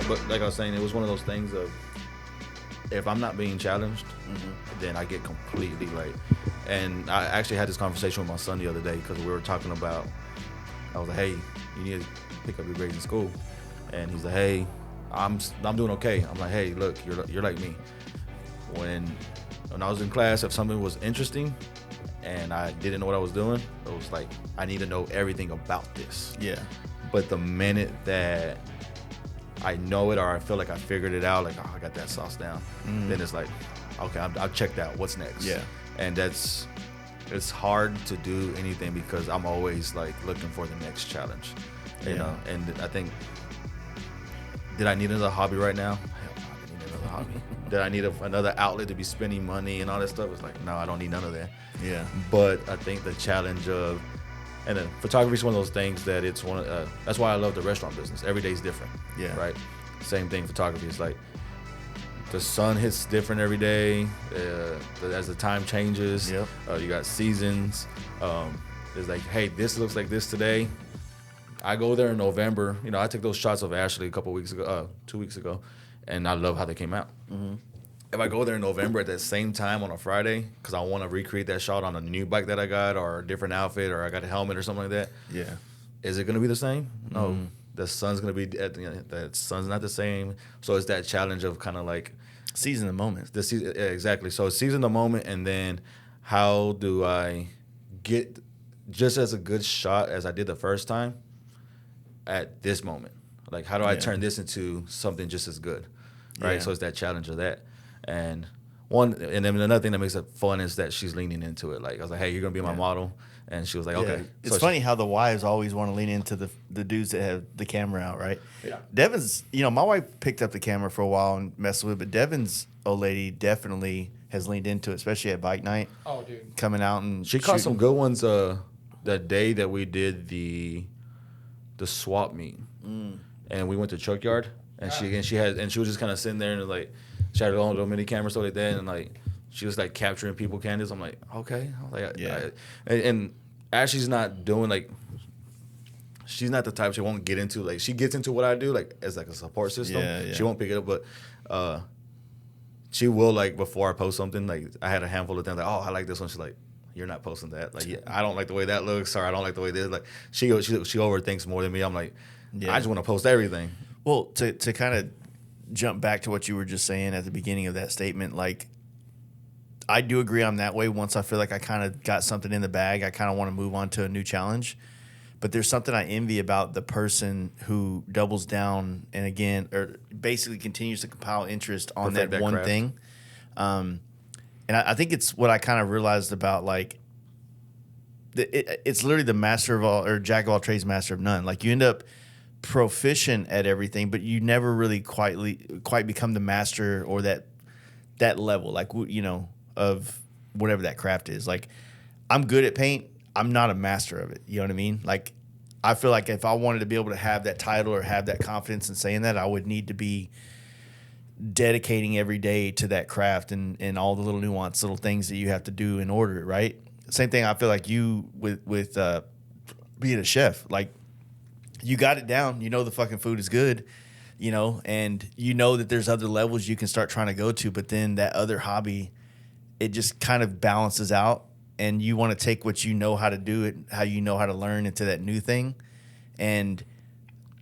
but like I was saying, it was one of those things of if I'm not being challenged, then I get completely like. And I actually had this conversation with my son the other day because we were talking about. I was like, hey, you need to pick up your grades in school, and he's like, hey, I'm doing okay. I'm like, hey, look, you're like me. When I was in class, if something was interesting and I didn't know what I was doing, it was like I need to know everything about this. Yeah. But the minute that I know it or I feel like I figured it out, like, oh, I got that sauce down, then it's like, okay, I've checked out. What's next? Yeah. And it's hard to do anything because I'm always like looking for the next challenge, you know. And I think, did I need another hobby right now? Hell no, I didn't need another hobby. Did I need another outlet to be spending money and all that stuff? It's like, no, I don't need none of that. Yeah. But I think the challenge of, and then photography is one of those things that it's one of, that's why I love the restaurant business. Every day's different. Yeah. Right. Same thing. Photography is like the sun hits different every day. As the time changes, Yep. You got seasons. It's like, hey, this looks like this today. I go there in November. You know, I took those shots of Ashley a couple weeks ago, 2 weeks ago, and I love how they came out. If I go there in November at that same time on a Friday, because I want to recreate that shot on a new bike that I got or a different outfit or I got a helmet or something like that, Yeah. is it going to be the same? No. The sun's going to be, the sun's not the same. So it's that challenge of kind of like, Season the moment. the season, yeah, exactly. So it's season the moment, and then how do I get just as a good shot as I did the first time at this moment? Like, how do I turn this into something just as good, right? Yeah. So it's that challenge of that. And then another thing that makes it fun is that she's leaning into it. Like, I was like, hey, you're going to be my model. And she was like, okay. It's So funny how the wives always want to lean into the dudes that have the camera out, right? Yeah. Devin's, my wife picked up the camera for a while and messed with it, but Devin's old lady definitely has leaned into it, especially at bike night. Oh, dude. Coming out and she caught some good ones that day that we did the swap meet. And we went to Chuckyard, and she was just kind of sitting there and like she had her own little mini camera stuff like that, and like she was like capturing people candles. I'm like, okay. I was like, and Ashley's not doing like, she's not the type, she won't get into, like, she gets into what I do like as like a support system. Yeah. She won't pick it up, but she will, like, before I post something. Like, I had a handful of things like, oh, I like this one. She's like, you're not posting that. Like, I don't like the way that looks, or I don't like the way this. Like, she overthinks more than me. I'm like, I just want to post everything. Well, to kind of jump back to what you were just saying at the beginning of that statement, like, I do agree I'm that way. Once I feel like I kind of got something in the bag, I kind of want to move on to a new challenge. But there's something I envy about the person who doubles down and again, or basically continues to compile interest on Perfect that that one craft. thing. And I think it's what I kind of realized about, like, it's literally the master of all, or jack of all trades, master of none. Like, you end up proficient at everything, but you never really quite become the master or that level, like, of whatever that craft is. Like, I'm good at paint. I'm not a master of it. You know what I mean? Like, I feel like if I wanted to be able to have that title or have that confidence in saying that, I would need to be dedicating every day to that craft and all the little nuanced little things that you have to do in order, right? Same thing I feel like you with being a chef. Like, you got it down. You know the fucking food is good, and you know that there's other levels you can start trying to go to, but then that other hobby, it just kind of balances out, and you want to take what you know how to do it, how you know how to learn into that new thing. And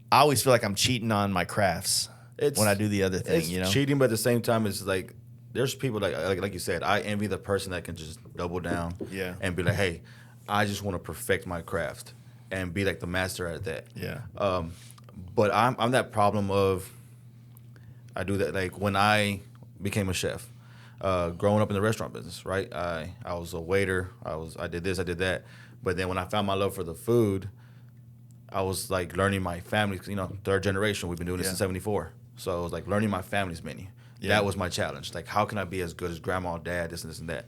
I always feel like I'm cheating on my crafts when I do the other thing, It's cheating, but at the same time, it's like there's people like you said, I envy the person that can just double down and be like, hey, I just want to perfect my craft and be like the master at that. Yeah. But I'm that problem of, I do that, like, when I became a chef, growing up in the restaurant business, right? I was a waiter. I did this, I did that. But then when I found my love for the food, I was like learning my family, third generation. We've been doing this since '74. So it was like learning my family's menu. Yeah. That was my challenge. Like, how can I be as good as grandma, dad, this and this and that?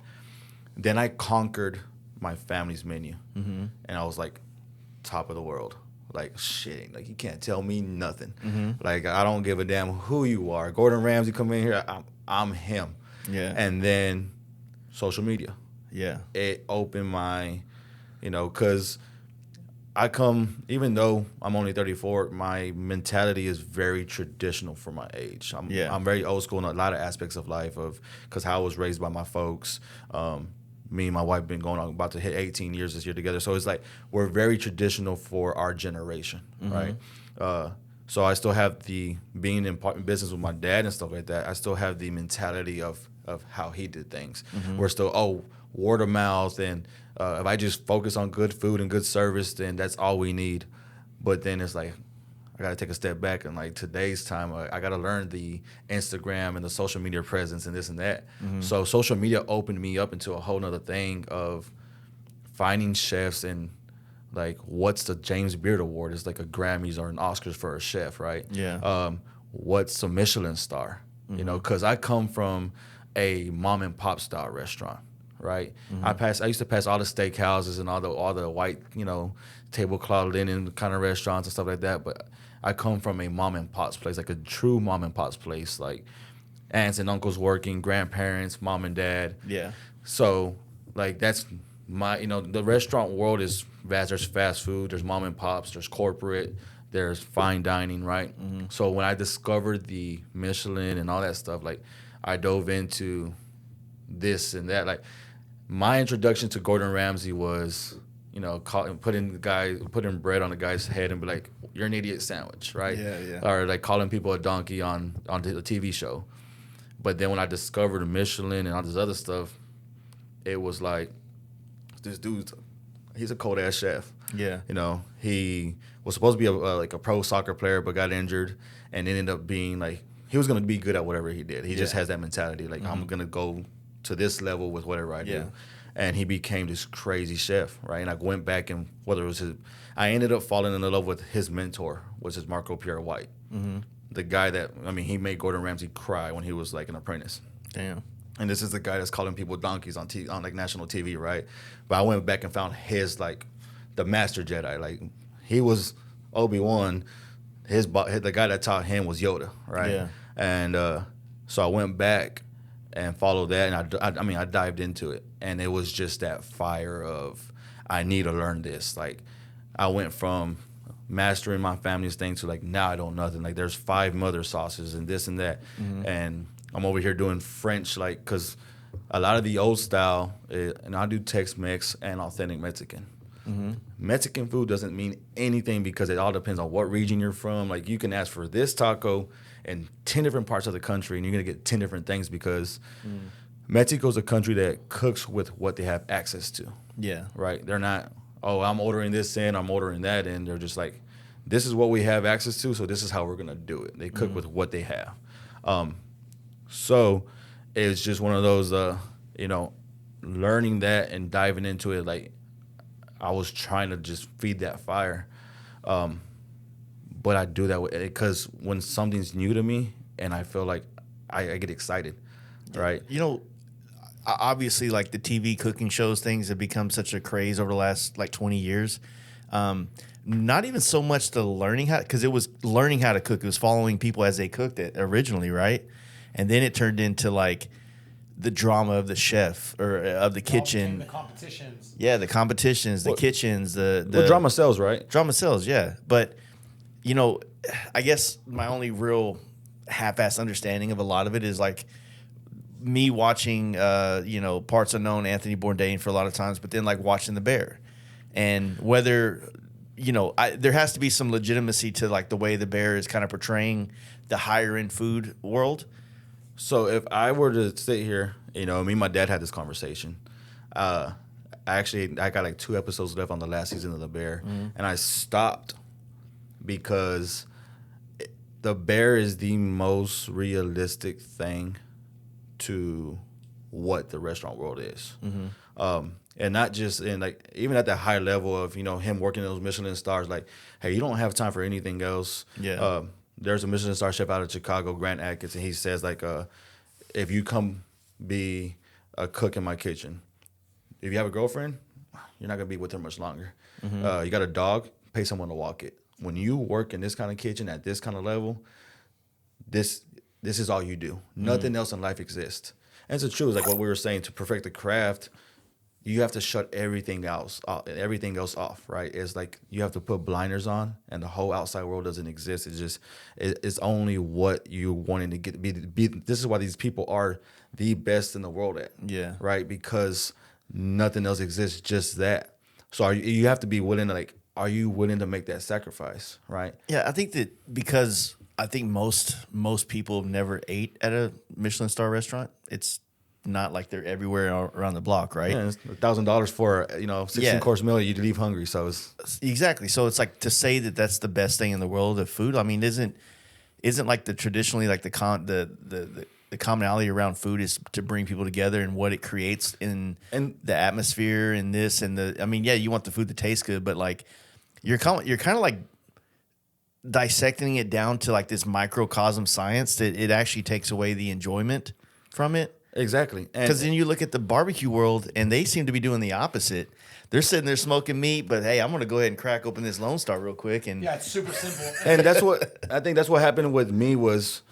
Then I conquered my family's menu. And I was like, top of the world. Like, shit, like, you can't tell me nothing. Like, I don't give a damn who you are. Gordon Ramsay come in here, I'm him. Yeah. And then social media. Yeah. It opened my, because even though I'm only 34, my mentality is very traditional for my age. I'm very old school in a lot of aspects of life because how I was raised by my folks. Me and my wife been going on about to hit 18 years this year together. So it's like we're very traditional for our generation, right? So I still have being in business with my dad and stuff like that. I still have the mentality of how he did things. We're still, word of mouth, and if I just focus on good food and good service, then that's all we need. But then it's like I got to take a step back, and like today's time, I got to learn the Instagram and the social media presence and this and that. So social media opened me up into a whole nother thing of finding chefs and like what's the James Beard Award? It's like a Grammys or an Oscars for a chef, right? Yeah. What's a Michelin star? You know, because I come from a mom and pop style restaurant, right? I used to pass all the steakhouses and all the white, tablecloth linen kind of restaurants and stuff like that. But I come from a mom and pop's place, like a true mom and pop's place, like aunts and uncles working, grandparents, mom and dad. Yeah. So like that's the restaurant world is vast. There's fast food, there's mom and pops, there's corporate, there's fine dining, right? So when I discovered the Michelin and all that stuff, like I dove into this and that. Like my introduction to Gordon Ramsay was, putting bread on the guy's head and be like, "You're an idiot sandwich," right? Yeah. Or like calling people a donkey on the TV show. But then when I discovered Michelin and all this other stuff, it was like, this dude's he's a cold ass chef. Yeah. He was supposed to be a pro soccer player, but got injured and ended up being like, he was going to be good at whatever he did. He just has that mentality, like, I'm going to go to this level with whatever I do. And he became this crazy chef, right? And I went back and I ended up falling in love with his mentor, which is Marco Pierre White. The guy that, he made Gordon Ramsay cry when he was like an apprentice. Damn. And this is the guy that's calling people donkeys on like national TV, right? But I went back and found his, like, the master Jedi. Like, he was Obi-Wan. The guy that taught him was Yoda, right? Yeah. And so I went back and followed that, and I dived into it, and it was just that fire of, I need to learn this. Like, I went from mastering my family's thing to like, now I don't nothing. Like, there's 5 mother sauces and this and that, and I'm over here doing French, like, because a lot of the old style, and I do Tex-Mex and authentic Mexican. Mexican food doesn't mean anything because it all depends on what region you're from. Like, you can ask for this taco in 10 different parts of the country, and you're going to get 10 different things because Mexico's a country that cooks with what they have access to. Yeah. Right? They're not, I'm ordering this in, I'm ordering that in. They're just like, this is what we have access to, so this is how we're going to do it. They cook with what they have. So it's just one of those, learning that and diving into it, like, I was trying to just feed that fire. But I do that because when something's new to me and I feel like I get excited, right? Obviously, like the TV cooking shows, things have become such a craze over the last like 20 years. Not even so much the learning how, because it was learning how to cook. It was following people as they cooked it originally, right? And then it turned into like the drama of the chef or of the kitchen. The competitions. Yeah, the competitions, the kitchens, the drama sells, right? Drama sells, yeah. But, I guess my only real half-ass understanding of a lot of it is like me watching, Parts Unknown, Anthony Bourdain for a lot of times, but then like watching The Bear. And whether, there has to be some legitimacy to like the way The Bear is kind of portraying the higher-end food world. So if I were to sit here, me and my dad had this conversation. I got like 2 episodes left on the last season of The Bear, and I stopped because The Bear is the most realistic thing to what the restaurant world is. And not just in like, even at that high level of, him working those Michelin stars, like, hey, you don't have time for anything else. Yeah. There's a Michelin star chef out of Chicago, Grant Atkins, and he says like, if you come be a cook in my kitchen, if you have a girlfriend, you're not gonna be with her much longer. You got a dog, pay someone to walk it. When you work in this kind of kitchen at this kind of level, this is all you do. Nothing else in life exists. And it's the truth. Like what we were saying, to perfect the craft, you have to shut everything else off, right? It's like you have to put blinders on, and the whole outside world doesn't exist. It's just it's only what you wanting to get be. This is why these people are the best in the world at, right? Because nothing else exists, just that. So you have to be willing to are you willing to make that sacrifice, right? Yeah, I think that because I think most people never ate at a Michelin star restaurant. It's not like they're everywhere around the block, right? Yeah, it's $1,000 for 16-course meal. You leave hungry, so it's exactly. So it's like to say that that's the best thing in the world of food. I mean, isn't like the traditionally like the commonality around food is to bring people together and what it creates in the atmosphere and this and the. I mean, yeah, you want the food to taste good, but like you're kind of like dissecting it down to like this microcosm science that it actually takes away the enjoyment from it. Exactly. Because then you look at the barbecue world, and they seem to be doing the opposite. They're sitting there smoking meat, but hey, I'm going to go ahead and crack open this Lone Star real quick. And yeah, it's super simple. And that's what happened with me was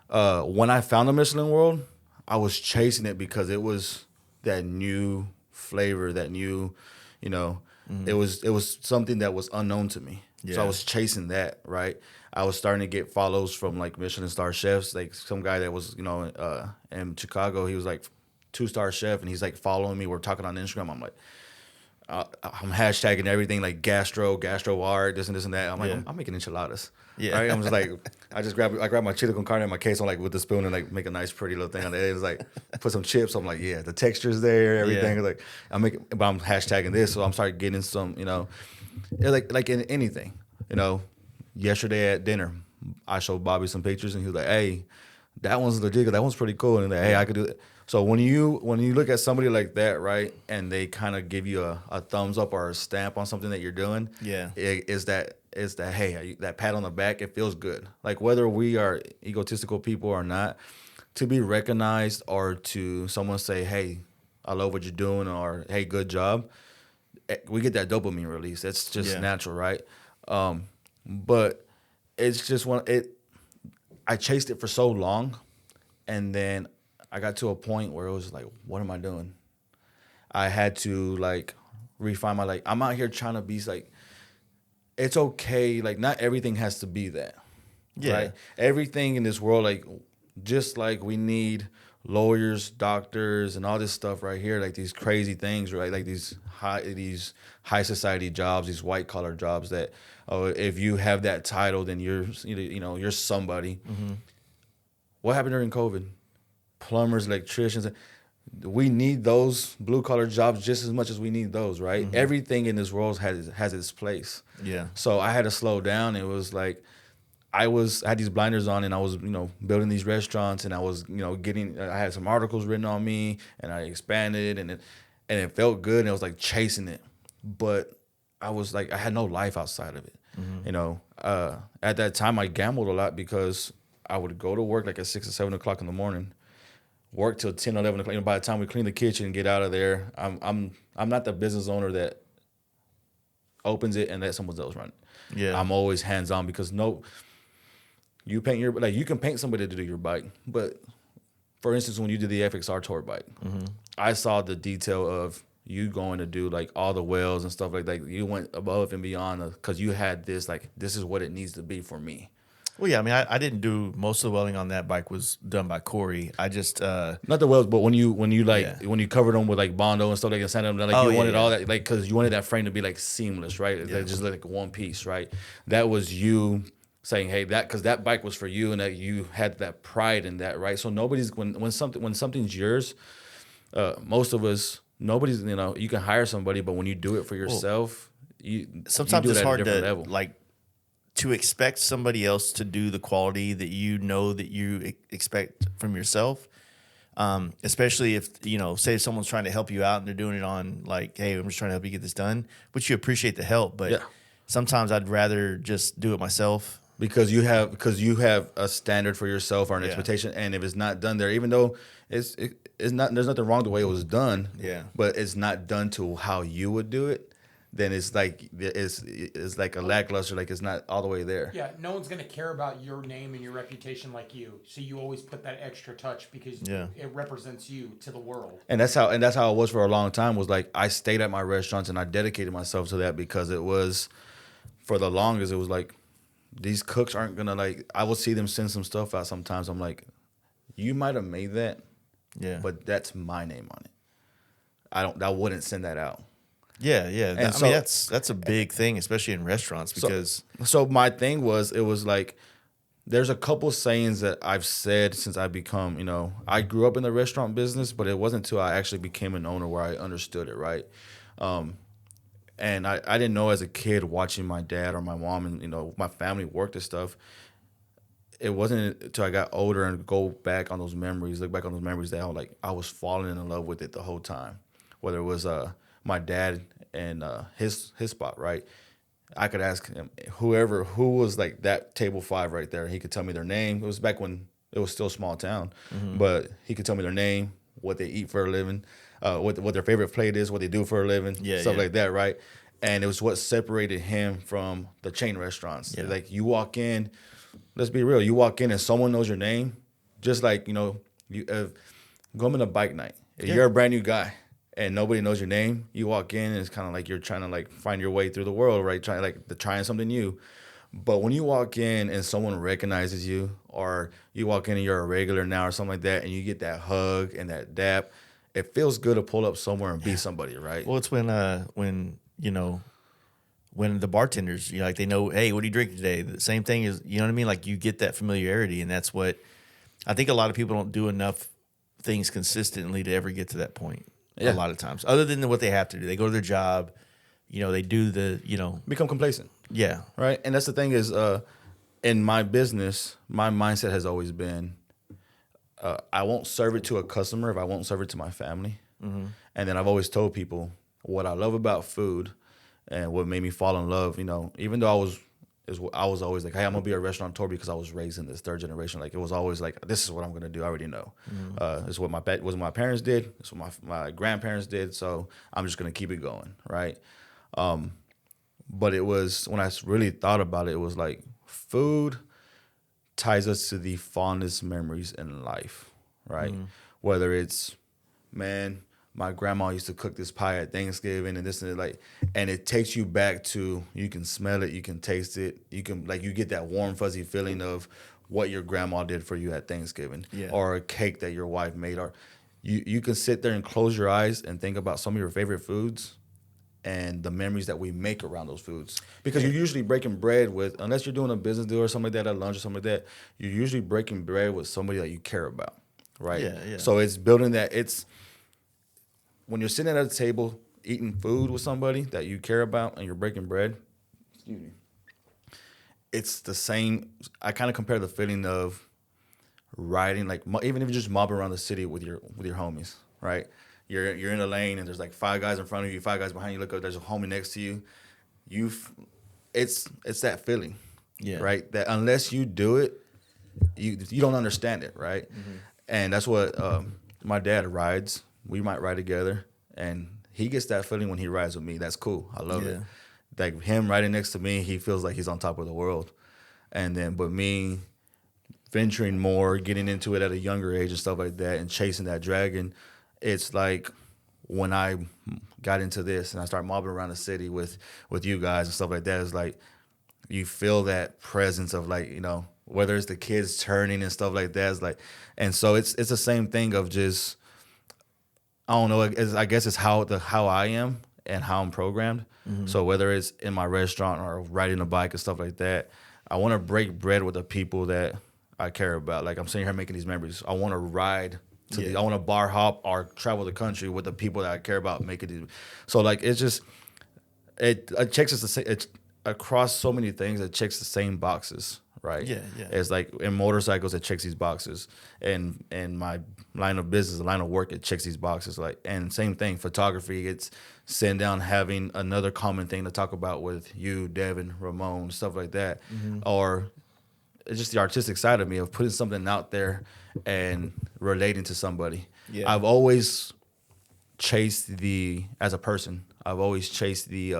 when I found the Michelin world, I was chasing it because it was that new flavor, that new, it was something that was unknown to me. Yeah. So I was chasing that, right? I was starting to get follows from like Michelin star chefs, like some guy that was, in Chicago. He was like 2-star chef, and he's like following me. We're talking on Instagram. I'm like, I'm hashtagging everything like gastro art, this and this and that. I'm like, I'm making enchiladas. Yeah, right? I'm just like, I grab my chili con carne in my case, I'm like with the spoon and like make a nice pretty little thing on it. It's like put some chips. I'm like, yeah, the texture's there, everything. Like but I'm hashtagging this, so I'm starting getting some, like in anything, Yesterday at dinner, I showed Bobby some pictures, and he was like, "Hey, that one's legit. That one's pretty cool." And like, hey, I could do that. So when you look at somebody like that, right, and they kind of give you a thumbs up or a stamp on something that you're doing, is that hey, that pat on the back. It feels good. Like whether we are egotistical people or not, to be recognized or to someone say, "Hey, I love what you're doing," or "Hey, good job," we get that dopamine release. It's just natural, right? But it's just I chased it for so long, and then I got to a point where it was like, what am I doing? I had to like refine my I'm out here trying to be like, it's okay. Like not everything has to be that. Yeah. Right? Everything in this world, like just like we need lawyers, doctors, and all this stuff right here, like these crazy things, right? Like these high society jobs, these white collar jobs that if you have that title, then you're somebody. Mm-hmm. What happened during COVID? Plumbers, electricians. We need those blue collar jobs just as much as we need those, right? Mm-hmm. Everything in this world has its place. Yeah. So I had to slow down. It was like I had these blinders on, and I was building these restaurants, and I was I had some articles written on me, and I expanded, and it felt good, and it was like chasing it, but I was like, I had no life outside of it. Mm-hmm. At that time, I gambled a lot because I would go to work like at 6 or 7 o'clock in the morning, work till 10, 11 o'clock. By the time we clean the kitchen and get out of there, I'm not the business owner that opens it and lets someone else run it. Yeah, I'm always hands on because you paint you can paint somebody to do your bike, but for instance, when you did the FXR tour bike, mm-hmm. I saw the detail of you going to do like all the wells and stuff like that. You went above and beyond because you had this this is what it needs to be for me. Well, yeah, I mean, I didn't do most of the welding on that bike was done by Corey. I just not the welds, but when you covered them with like Bondo and stuff like and sand them, you wanted all that because you wanted that frame to be like seamless, right? Yeah. Just like one piece, right? That was you saying, hey, because that bike was for you, and that you had that pride in that, right? So nobody's when something's yours, most of us. Nobody's, you can hire somebody, but when you do it for yourself, sometimes you do it's it at hard a different to level. like to expect somebody else to do the quality that that you expect from yourself. Especially if say someone's trying to help you out and they're doing it on like, hey, I'm just trying to help you get this done, which you appreciate the help, but sometimes I'd rather just do it myself. Because you have a standard for yourself or an expectation, and if it's not done there, even though it's not, there's nothing wrong the way it was done. Yeah. But it's not done to how you would do it. then it's like a lackluster, like it's not all the way there. Yeah, no one's gonna care about your name and your reputation like you. So you always put that extra touch because it represents you to the world. And that's how it was for a long time. Was like I stayed at my restaurants and I dedicated myself to that because it was for the longest. It was like these cooks aren't gonna like. I will see them send some stuff out sometimes. I'm like, you might have made that, but that's my name on it. I wouldn't send that out. Yeah, yeah. And I so, mean, that's a big thing, especially in restaurants, because so my thing was, it was like, there's a couple sayings that I've said since I become, I grew up in the restaurant business, but it wasn't until I actually became an owner where I understood it, right? And I didn't know as a kid watching my dad or my mom and, my family work this stuff. It wasn't until I got older and look back on those memories that I was falling in love with it the whole time. Whether it was my dad and his spot, right? I could ask him who was like that table 5 right there. He could tell me their name. It was back when it was still a small town, but he could tell me their name, what they eat for a living, what their favorite plate is, what they do for a living, stuff like that, right? And it was what separated him from the chain restaurants. Yeah. Like you walk in, let's be real, you walk in and someone knows your name, just like you go on a bike night. If you're a brand new guy and nobody knows your name, you walk in and it's kind of like you're trying to like find your way through the world, right? Trying something new. But when you walk in and someone recognizes you, or you walk in and you're a regular now or something like that, and you get that hug and that dap, it feels good to pull up somewhere and be somebody, right? Well, it's when the bartenders, like they know, hey, what are you drinking today? The same thing is, you know what I mean? Like you get that familiarity, and that's what I think a lot of people don't do enough things consistently to ever get to that point. A lot of times, other than what they have to do. They go to their job, they do become complacent. Yeah. Right. And that's the thing is, in my business, my mindset has always been, I won't serve it to a customer if I won't serve it to my family. Mm-hmm. And then I've always told people what I love about food and what made me fall in love, even though I was always like, hey, I'm going to be a restaurateur because I was raised in this third generation. Like, it was always like, this is what I'm going to do. I already know. Mm-hmm. This is what my parents did. This is what my grandparents did. So I'm just going to keep it going, right? But it was, when I really thought about it, it was like food ties us to the fondest memories in life, right? Mm-hmm. Whether it's, man, my grandma used to cook this pie at Thanksgiving and this and that, and it takes you back to, you can smell it, you can taste it, you get that warm fuzzy feeling of what your grandma did for you at Thanksgiving, or a cake that your wife made, or you can sit there and close your eyes and think about some of your favorite foods and the memories that we make around those foods. Because you're usually breaking bread with, unless you're doing a business deal or something like that at lunch or something like that, you're usually breaking bread with somebody that you care about, right? Yeah. So it's building that, when you're sitting at a table eating food with somebody that you care about and you're breaking bread, it's the same. I kind of compare the feeling of riding, like even if you're just mobbing around the city with your homies, right? You're in a lane and there's like 5 guys in front of you, 5 guys behind you. Look up, there's a homie next to you. It's that feeling, right? That unless you do it, you don't understand it, right? Mm-hmm. And that's what my dad rides. We might ride together, and he gets that feeling when he rides with me. That's cool. I love it. Like him riding next to me, he feels like he's on top of the world. But me venturing more, getting into it at a younger age and stuff like that, and chasing that dragon, it's like when I got into this and I started mobbing around the city with you guys and stuff like that, it's like you feel that presence of whether it's the kids turning and stuff like that. It's like, and so it's the same thing of just, I don't know. I guess it's how I am and how I'm programmed. Mm-hmm. So whether it's in my restaurant or riding a bike and stuff like that, I want to break bread with the people that I care about. Like I'm sitting here making these memories. I want to ride I want to bar hop or travel the country with the people that I care about. Making these. So it's just it checks us the same. It's across so many things. It checks the same boxes. Right. Yeah. It's like in motorcycles, it checks these boxes, and my line of business, the line of work, it checks these boxes. And same thing, photography. It's sitting down having another common thing to talk about with you, Devin, Ramon, stuff like that, or it's just the artistic side of me of putting something out there and relating to somebody. Yeah. I've always chased as a person, I've always chased the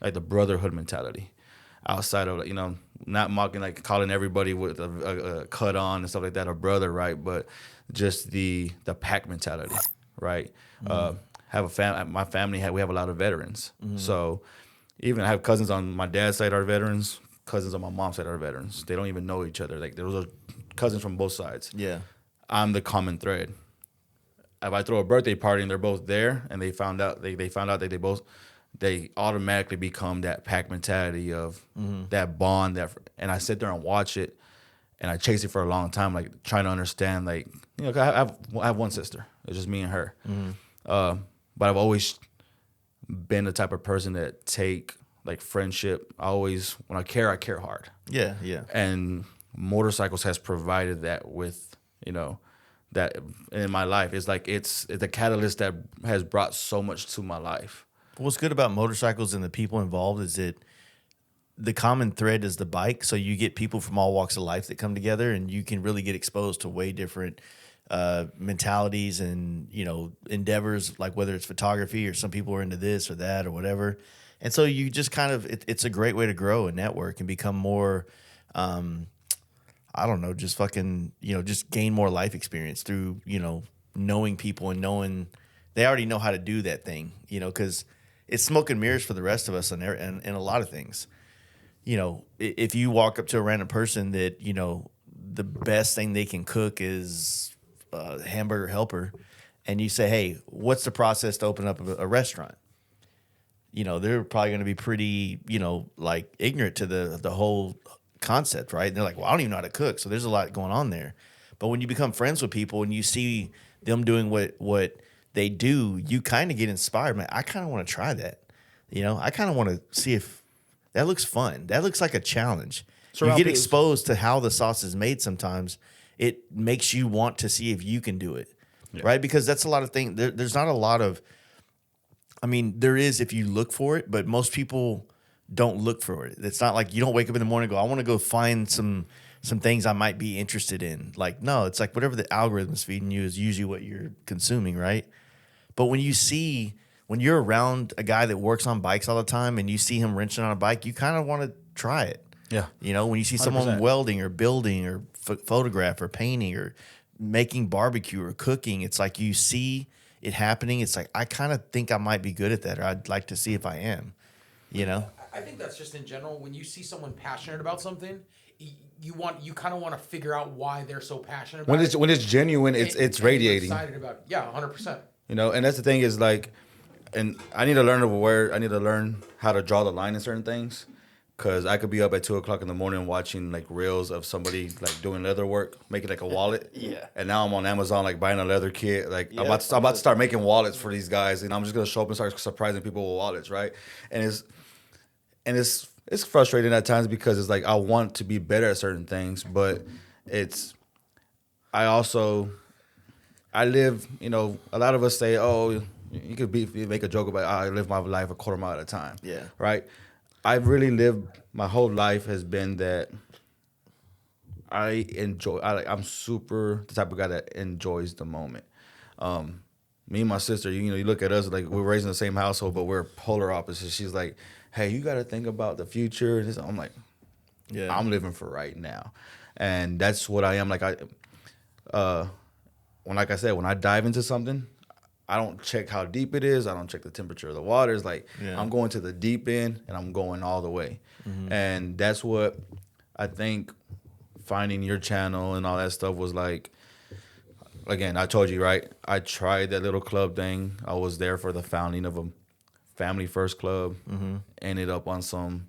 like the brotherhood mentality. Outside of, you know, not mocking, like calling everybody with a cut on and stuff like that a brother, right? But just the pack mentality, right? My family we have a lot of veterans, so even I have cousins on my dad's side are veterans, cousins on my mom's side are veterans. They don't even know each other. Like those are cousins from both sides. Yeah, I'm the common thread. If I throw a birthday party and they're both there, and they found out that they automatically become that pack mentality of that bond, and I sit there and watch it, and I chase it for a long time, like trying to understand, like, you know, I have one sister. It's just me and her. But I've always been the type of person that take like friendship. When I care hard. Yeah, yeah. And motorcycles has provided that with, you know, that in my life. It's like it's the catalyst that has brought so much to my life. What's good about motorcycles and the people involved is that the common thread is the bike. So you get people from all walks of life that come together, and you can really get exposed to way different mentalities and, you know, endeavors, like whether it's photography or some people are into this or that or whatever. And so you just kind of, it's a great way to grow and network and become more, I don't know, just fucking, you know, just gain more life experience through, you know, knowing people and knowing they already know how to do that thing, you know, because it's smoke and mirrors for the rest of us and a lot of things. You know, if you walk up to a random person that, you know, the best thing they can cook is a hamburger helper, and you say, hey, what's the process to open up a restaurant? You know, they're probably going to be pretty, you know, like ignorant to the whole concept, right? And they're like, well, I don't even know how to cook. So there's a lot going on there. But when you become friends with people and you see them doing what they do, you kind of get inspired. Man, I kind of want to try that. You know, I kind of want to see if that looks fun. That looks like a challenge. You get exposed to how the sauce is made sometimes. It makes you want to see if you can do it, right? Because that's a lot of things. There's not a lot of, I mean, there is if you look for it, but most people don't look for it. It's not like you don't wake up in the morning and go, I want to go find some things I might be interested in. Like, no, it's like whatever the algorithm's feeding you is usually what you're consuming, right? But when you're around a guy that works on bikes all the time and you see him wrenching on a bike, you kind of want to try it. Yeah. You know, when you see 100%. Someone welding or building or photograph or painting or making barbecue or cooking, it's like you see it happening. It's like, I kind of think I might be good at that, or I'd like to see if I am, you know? I think that's just in general. When you see someone passionate about something, you kind of want to figure out why they're so passionate about it. When it's genuine, it's radiating. Excited about it. Yeah, 100%. You know, and that's the thing is like, and I need to learn how to draw the line in certain things. Because I could be up at 2:00 in the morning watching like reels of somebody like doing leather work, making like a wallet. Yeah. And now I'm on Amazon like buying a leather kit. Like I'm about to start making wallets for these guys, and I'm just gonna show up and start surprising people with wallets, right? And it's frustrating at times because it's like I want to be better at certain things, but I live. You know, a lot of us say, oh, you could make a joke about I live my life a quarter mile at a time. Yeah. Right. I've really lived, my whole life has been that I'm super the type of guy that enjoys the moment. Me and my sister, you know, you look at us like we're raised in the same household, but we're polar opposites. She's like, hey, you got to think about the future. I'm like, yeah, I'm living for right now. And that's what I am. Like when I dive into something, I don't check how deep it is. I don't check the temperature of the water. It's like I'm going to the deep end and I'm going all the way. Mm-hmm. And that's what I think finding your channel and all that stuff was like. Again, I told you, right? I tried that little club thing. I was there for the founding of a family first club. Mm-hmm. Ended up on some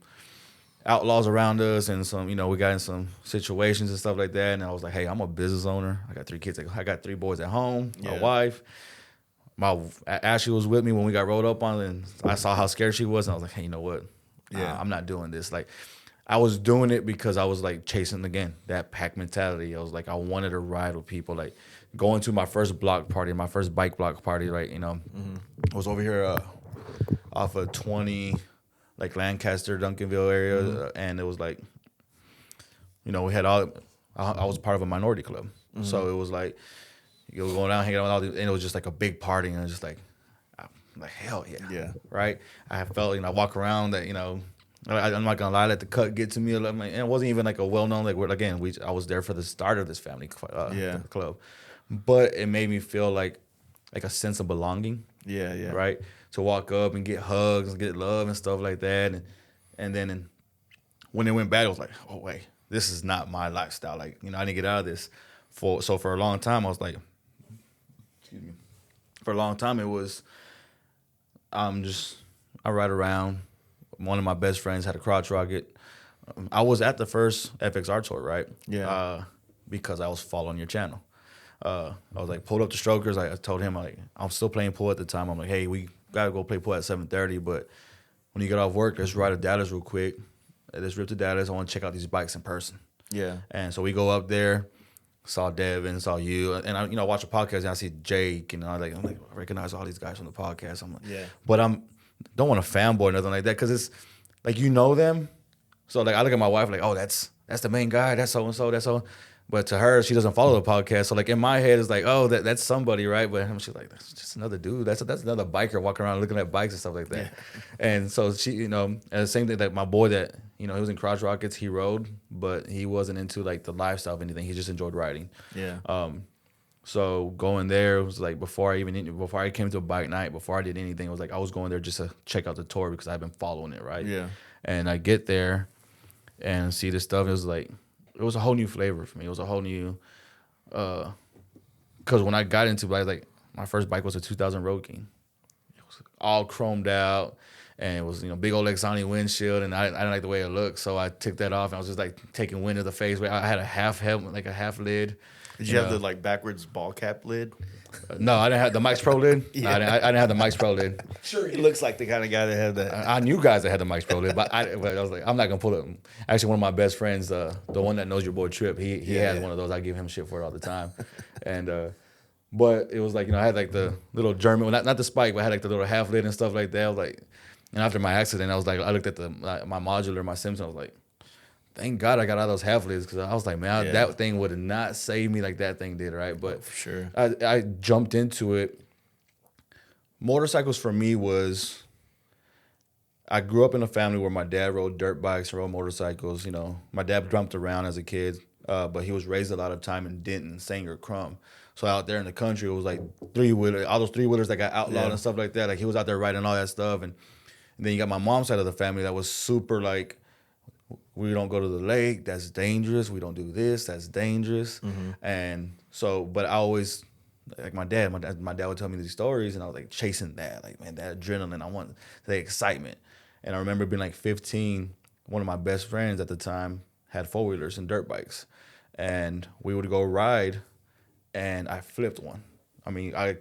outlaws around us and some, you know, we got in some situations and stuff like that. And I was like, hey, I'm a business owner. I got 3 kids. I got 3 boys at home, my wife. Ashley was with me when we got rolled up on, and I saw how scared she was, and I was like, hey, you know what? I'm not doing this. Like, I was doing it because I was like chasing again that pack mentality. I was like, I wanted to ride with people, like going to my first block party, my first bike block party, right? You know, I was over here off of 20, like Lancaster, Duncanville area, and it was like, you know, we had I was part of a minority club, so it was like, You go going out, hanging out with all these, and it was just like a big party, and it was just like hell yeah. Yeah. Right? I felt, I walk around that, I'm not gonna lie, let the cut get to me. And it wasn't even like a well-known, like, I was there for the start of this family club. But it made me feel like a sense of belonging. Yeah, yeah. Right? To walk up and get hugs and get love and stuff like that. And then when it went bad, it was like, oh, wait, this is not my lifestyle. Like, I didn't get out of this. So for a long time, I was like, excuse me. For a long time, it was, I ride around. One of my best friends had a crotch rocket. I was at the first FXR tour, right? Yeah. Because I was following your channel. I was like, pulled up the strokers. I told him, I'm still playing pool at the time. I'm like, hey, we got to go play pool at 7:30, but when you get off work, let's ride to Dallas real quick. Let's rip to Dallas. I want to check out these bikes in person. Yeah. And so we go up there, saw Devin, saw you, and I watch a podcast and I see Jake, and I recognize all these guys from the podcast. I'm like, yeah. But don't want to fanboy or nothing like that, because it's like, them. So like I look at my wife like, oh, that's the main guy. That's so and so. That's so. But to her, she doesn't follow the podcast. So like in my head, it's like, oh, that's somebody, right? But she's like, that's just another dude. That's another biker walking around looking at bikes and stuff like that. Yeah. And so she, and the same thing that my boy that, he was in crotch rockets, he rode, but he wasn't into like the lifestyle of anything. He just enjoyed riding. Yeah. So going there, it was like before I came to a bike night, before I did anything, it was like I was going there just to check out the tour because I've been following it, right? Yeah. And I get there and see this stuff. It was a whole new flavor for me. It was a whole new, because when I got into bikes, like my first bike was a 2000 Road King. It was all chromed out, and it was big old Lexin windshield, and I didn't like the way it looked, so I took that off, and I was just like taking wind of the face. I had a half helmet, like a half lid. Did you have the like backwards ball cap lid? No, I didn't have the Mike's Pro lid. Yeah. No, I didn't have the Mike's Pro lid. Sure, he looks like the kind of guy that had that. I knew guys that had the Mike's Pro lid, but I was like, I'm not gonna pull it. Actually, one of my best friends, the one that knows your boy Trip, he has one of those. I give him shit for it all the time, and but it was like I had like the little German, not the spike, but I had like the little half lid and stuff like that. I was like, and after my accident, I was like, I looked at my modular, my Simpson, I was like, thank God I got out of those half lids, because I was like, man, that thing would have not saved me like that thing did, right? But for sure, I jumped into it. Motorcycles for me was, I grew up in a family where my dad rode dirt bikes, rode motorcycles. My dad jumped around as a kid, but he was raised a lot of time in Denton, Sanger, Crum. So out there in the country, it was like three-wheeler, all those three-wheelers that got outlawed and stuff like that. Like he was out there riding all that stuff. And then you got my mom's side of the family that was super like, we don't go to the lake, that's dangerous. We don't do this, that's dangerous. Mm-hmm. And so, but I always, like my dad would tell me these stories, and I was like chasing that, like, man, that adrenaline, I want the excitement. And I remember being like 15, one of my best friends at the time had four-wheelers and dirt bikes, and we would go ride, and I flipped one. I mean, I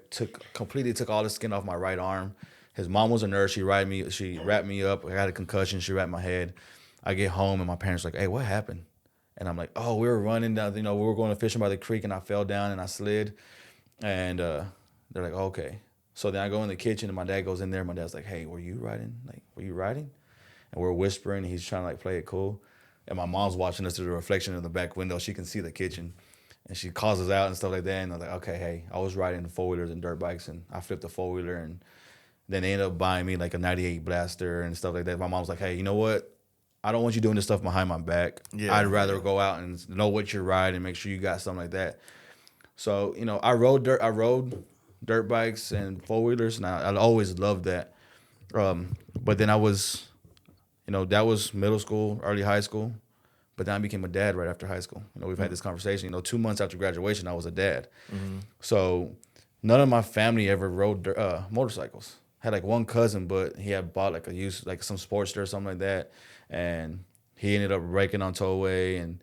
completely took all the skin off my right arm. His mom was a nurse. She wrapped me up. I had a concussion. She wrapped my head. I get home and my parents are like, hey, what happened? And I'm like, oh, we were running down, we were going fishing by the creek, and I fell down and I slid. And they're like, okay. So then I go in the kitchen and my dad goes in there. And my dad's like, hey, were you riding? And we're whispering. And he's trying to like play it cool. And my mom's watching us through the reflection in the back window. She can see the kitchen. And she calls us out and stuff like that. And I'm like, okay, hey, I was riding the four-wheelers and dirt bikes, and I flipped a four-wheeler. And then they ended up buying me like a 98 Blaster and stuff like that. My mom's like, hey, you know what? I don't want you doing this stuff behind my back. Yeah, I'd rather go out and know what you're riding and make sure you got something like that. So, I rode dirt bikes and four-wheelers, and I always loved that. But then I was, that was middle school, early high school. But then I became a dad right after high school. We've had this conversation. 2 months after graduation, I was a dad. Mm-hmm. So none of my family ever rode motorcycles. I had like one cousin, but he had bought like some Sportster or something like that. And he ended up breaking on tollway, and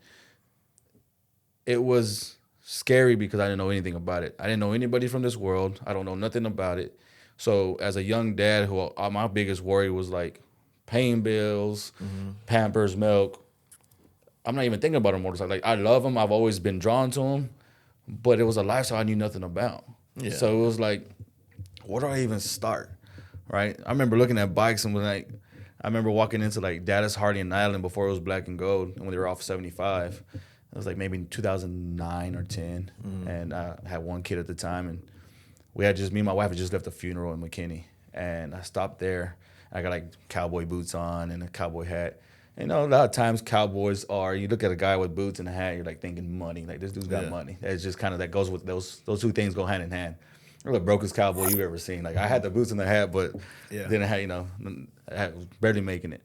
it was scary because I didn't know anything about it. I didn't know anybody from this world. I don't know nothing about it. So as a young dad, my biggest worry was like paying bills, Pampers, milk. I'm not even thinking about a motorcycle. Like, I love them. I've always been drawn to them, but it was a lifestyle I knew nothing about. Yeah. So it was like, where do I even start? Right? I remember looking at bikes and I remember walking into like Dallas, Hardy, and Island before it was Black and Gold, and when they were off 75. It was like maybe 2009 or 10, and I had one kid at the time, and me and my wife had just left a funeral in McKinney, and I stopped there. I got like cowboy boots on and a cowboy hat. And, a lot of times cowboys you look at a guy with boots and a hat, you're like thinking money, like this dude's got money. It's just kind of that goes with those two things go hand in hand. You're the brokest cowboy you've ever seen. Like I had the boots and the hat, but didn't have, I was barely making it.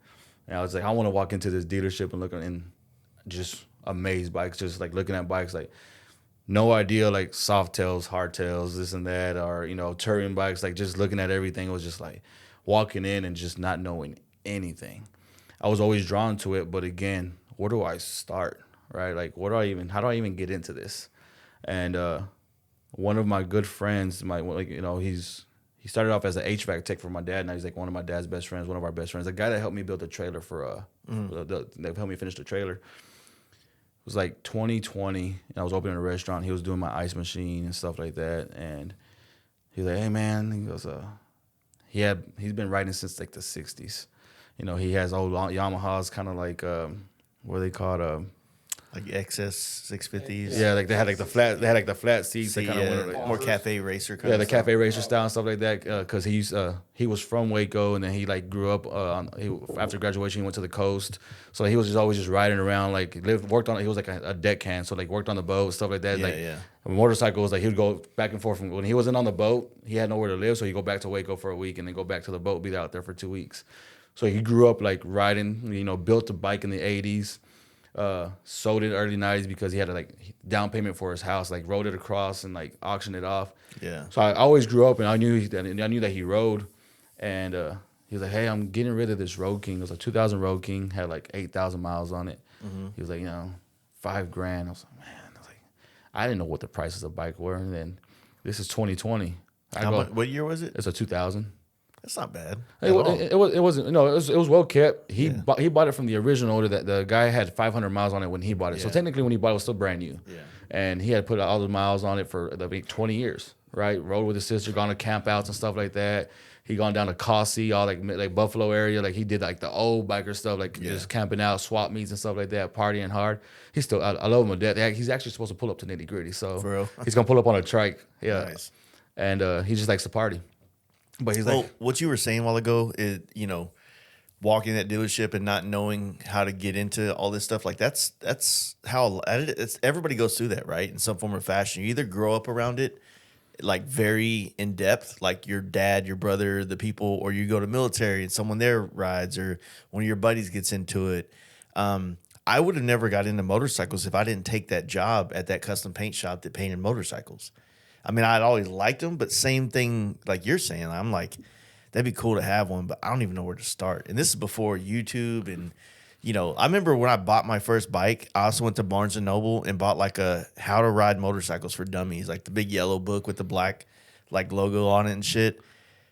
And I was like, I want to walk into this dealership and look and just amazed bikes, just like looking at bikes, like no idea, like soft tails, hard tails, this and that, or, touring bikes, like just looking at everything. It was just like walking in and just not knowing anything. I was always drawn to it, but again, where do I start, right? Like, how do I even get into this? And one of my good friends, he started off as an HVAC tech for my dad. Now he's like one of my dad's best friends, one of our best friends. The guy that helped me build the trailer they helped me finish the trailer. It was like 2020, and I was opening a restaurant. He was doing my ice machine and stuff like that. And he's like, hey, man, he goes, he's been riding since like the 60s. He has old Yamahas, kind of like, what are they called? Like XS 650s. Yeah, like they had like the flat seats. They kind of went more cafe racer. The cafe racer style and stuff like that. Because he was from Waco, and then he like grew up. After graduation, he went to the coast. So he was just always just riding around. Like worked on. He was like a deckhand, so like worked on the boat, stuff like that. Motorcycles, like he would go back and forth. When he wasn't on the boat, he had nowhere to live, so he'd go back to Waco for a week, and then go back to the boat, be out there for 2 weeks. So he grew up like riding. Built a bike in the 80s. Sold it early 90s because he had a like down payment for his house, like rode it across and like auctioned it off. Yeah. So I always grew up and I knew that he rode, and he was like, hey, I'm getting rid of this Road King. It was a 2000 Road King, had like 8,000 miles on it. He was like, $5,000. I was like, man, I didn't know what the prices of bike were. And then this is 2020. What year was it? It's a 2000. That's not bad. It wasn't. No, it was well kept. He bought it from the original owner. That the guy had 500 miles on it when he bought it. So technically, when he bought it, it was still brand new. Yeah. And he had put all the miles on it for 20 years. Right. Rode with his sister, gone to camp outs and stuff like that. He gone down to Cossie, all like Buffalo area. Like he did like the old biker stuff, like just camping out, swap meets and stuff like that, partying hard. He's still. I love him to death. He's actually supposed to pull up to Nitty Gritty. So for real? He's gonna pull up on a trike. Yeah. Nice. And he just likes to party. But he's like, what you were saying a while ago is, walking that dealership and not knowing how to get into all this stuff, like that's how everybody goes through that, right? In some form or fashion. You either grow up around it, like very in depth, like your dad, your brother, the people, or you go to military and someone there rides, or one of your buddies gets into it. I would have never got into motorcycles if I didn't take that job at that custom paint shop that painted motorcycles. I mean, I'd always liked them, but same thing like you're saying. I'm like, that'd be cool to have one, but I don't even know where to start. And this is before YouTube. And, I remember when I bought my first bike, I also went to Barnes & Noble and bought like a How to Ride Motorcycles for Dummies, like the big yellow book with the black like logo on it and shit.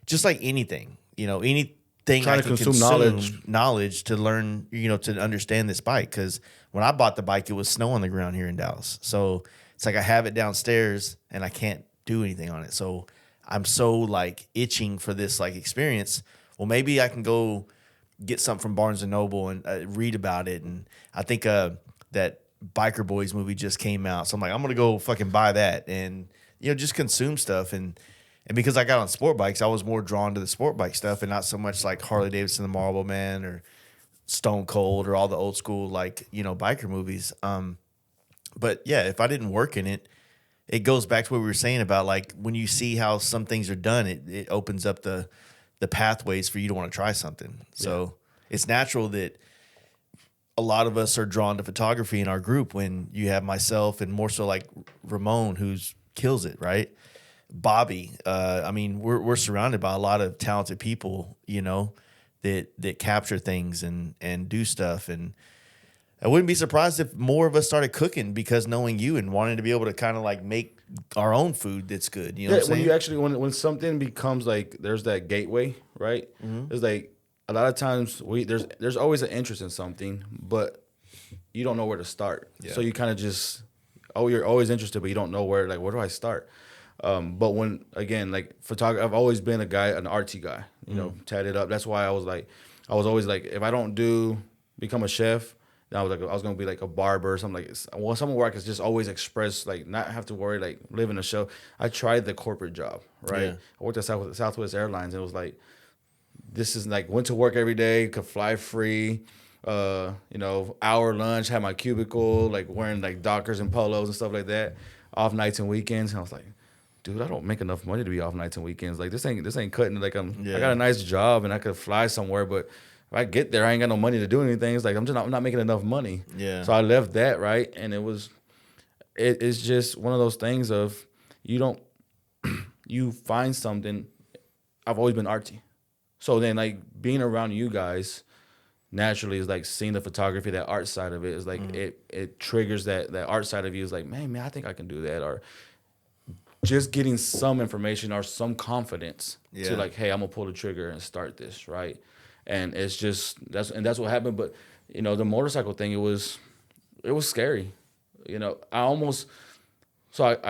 Just like anything, anything I can consume knowledge to learn, to understand this bike. Because when I bought the bike, it was snow on the ground here in Dallas. So it's like I have it downstairs and I can't do anything on it. So I'm so like itching for this like experience. Well, maybe I can go get something from Barnes & Noble and read about it. And I think that Biker Boys movie just came out. So I'm like, I'm going to go fucking buy that and, just consume stuff. And because I got on sport bikes, I was more drawn to the sport bike stuff and not so much like Harley Davidson, the Marlboro Man, or Stone Cold, or all the old school like, biker movies. But yeah, if I didn't work in it, it goes back to what we were saying about like when you see how some things are done, it opens up the pathways for you to want to try something. So it's natural that a lot of us are drawn to photography in our group when you have myself and more so like Ramon, who's kills it, right? Bobby. I mean, we're surrounded by a lot of talented people, that capture things and do stuff. And I wouldn't be surprised if more of us started cooking because knowing you and wanting to be able to kind of like make our own food that's good. You know what I'm saying? When you actually when something becomes like there's that gateway, right? Mm-hmm. There's like a lot of times there's always an interest in something, but you don't know where to start. Yeah. So you kind of just you're always interested, but you don't know where do I start? But when again like photography, I've always been an artsy guy. Tatted up. That's why I was always like if I don't become a chef, Then I was gonna be like a barber or something like somewhere where I could just always express, like not have to worry, like living a show. I tried the corporate job, right? Yeah. I worked at Southwest Airlines, and it was like, this is like, went to work every day, could fly free, hour lunch, had my cubicle, like wearing like Dockers and polos and stuff like that, off nights and weekends. And I was like, dude, I don't make enough money to be off nights and weekends. Like this ain't cutting it. Like I got a nice job and I could fly somewhere, but if I get there, I ain't got no money to do anything. It's like I'm not making enough money. Yeah. So I left that, right? And it's just one of those things of you find something. I've always been artsy. So then like being around you guys naturally is like seeing the photography, that art side of it is like it triggers that art side of you is like, man, I think I can do that. Or just getting some information or some confidence to like, hey, I'm gonna pull the trigger and start this, right? And it's just that's what happened. But the motorcycle thing, it was scary. I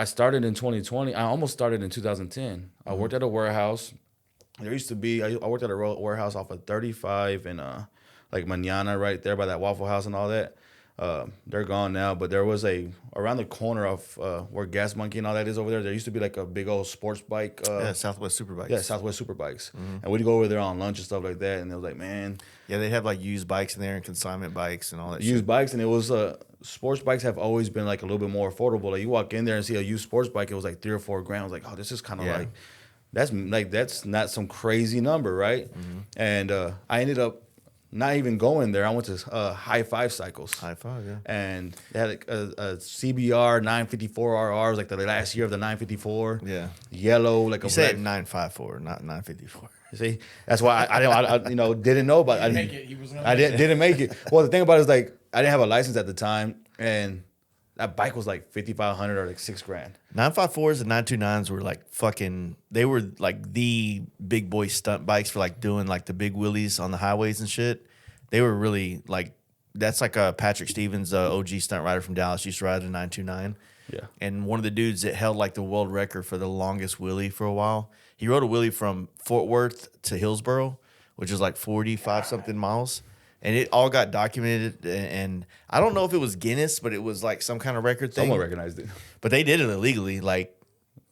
started in 2020. I almost started in 2010. I worked at a warehouse. There used to be I worked at a warehouse off of 35 and like Manana right there by that Waffle House and all that. They're gone now, but there was around the corner of where Gas Monkey and all that is over there. There used to be like a big old sports bike. Southwest Superbikes. Yeah, Southwest Superbikes. And we'd go over there on lunch and stuff like that. And it was like, man. Yeah, they have like used bikes in there and consignment bikes and all that. Used bikes, and it was sports bikes have always been like a little bit more affordable. Like you walk in there and see a used sports bike, it was like $3 or $4 grand. I was like, oh, this is kind of like that's not some crazy number, right? And I ended up not even going there. I went to High Five Cycles. High Five, yeah. And they had a CBR 954RR. It was like the last year of the 954. Yeah. Yellow, like you a said 954, not 954. See, that's why I didn't know about. Didn't make it. He was didn't make it. Well, the thing about it is like I didn't have a license at the time, and that bike was like $5,500 or like $6 grand. 954s and 929s were like fucking. They were like the big boy stunt bikes for like doing like the big wheelies on the highways and shit. They were really like. That's like Patrick Stevens, OG stunt rider from Dallas, used to ride a 929. Yeah. And one of the dudes that held like the world record for the longest wheelie for a while. He rode a wheelie from Fort Worth to Hillsboro, which is like 45 something miles. And it all got documented. And I don't know if it was Guinness, but it was like some kind of record thing. Someone recognized it. But they did it illegally. Like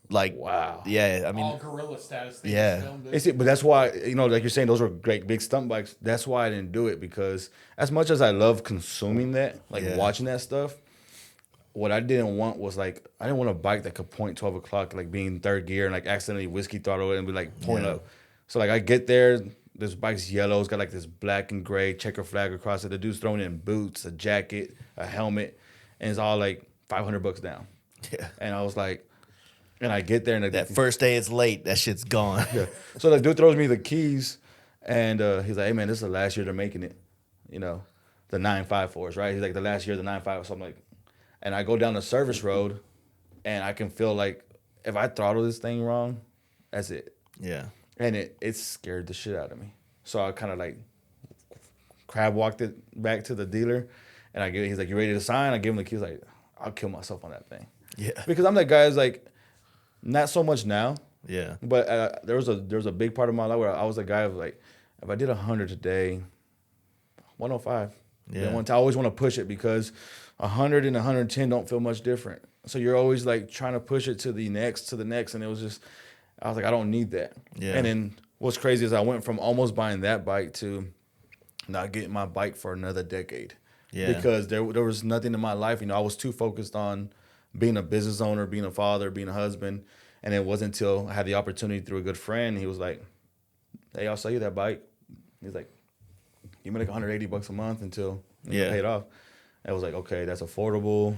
wow. Yeah, I mean. All gorilla status. Yeah. But that's why, like you're saying, those were great big stunt bikes. That's why I didn't do it, because as much as I love consuming that, like watching that stuff, what I didn't want was like, I didn't want a bike that could point 12 o'clock, like being third gear and like accidentally whiskey throttle it and be like point up. So like I get there, this bike's yellow, it's got like this black and gray checker flag across it. The dude's throwing in boots, a jacket, a helmet, and it's all like $500 down. Yeah. And I was like, and I get there and that first day it's late, that shit's gone. Yeah. So the dude throws me the keys and he's like, hey man, this is the last year they're making it. The 954s, right? He's like, the last year the 95. So I'm like, and I go down the service road, and I can feel like if I throttle this thing wrong, that's it. Yeah. And it scared the shit out of me. So I kind of like crab walked it back to the dealer, and he's like, you ready to sign? I give him the keys. Like, I'll kill myself on that thing. Yeah. Because I'm that guy who's like, not so much now. Yeah. But there was a big part of my life where I was a guy of like, if I did 100 today, 105. Yeah. I always want to push it because 100 and 110 don't feel much different. So you're always like trying to push it to the next, and it was just, I was like, I don't need that. Yeah. And then what's crazy is I went from almost buying that bike to not getting my bike for another decade. Yeah. Because there was nothing in my life. I was too focused on being a business owner, being a father, being a husband. And it wasn't until I had the opportunity through a good friend. He was like, hey, I'll sell you that bike. He's like, you make like $180 a month until you pay it off. And I was like, okay, that's affordable.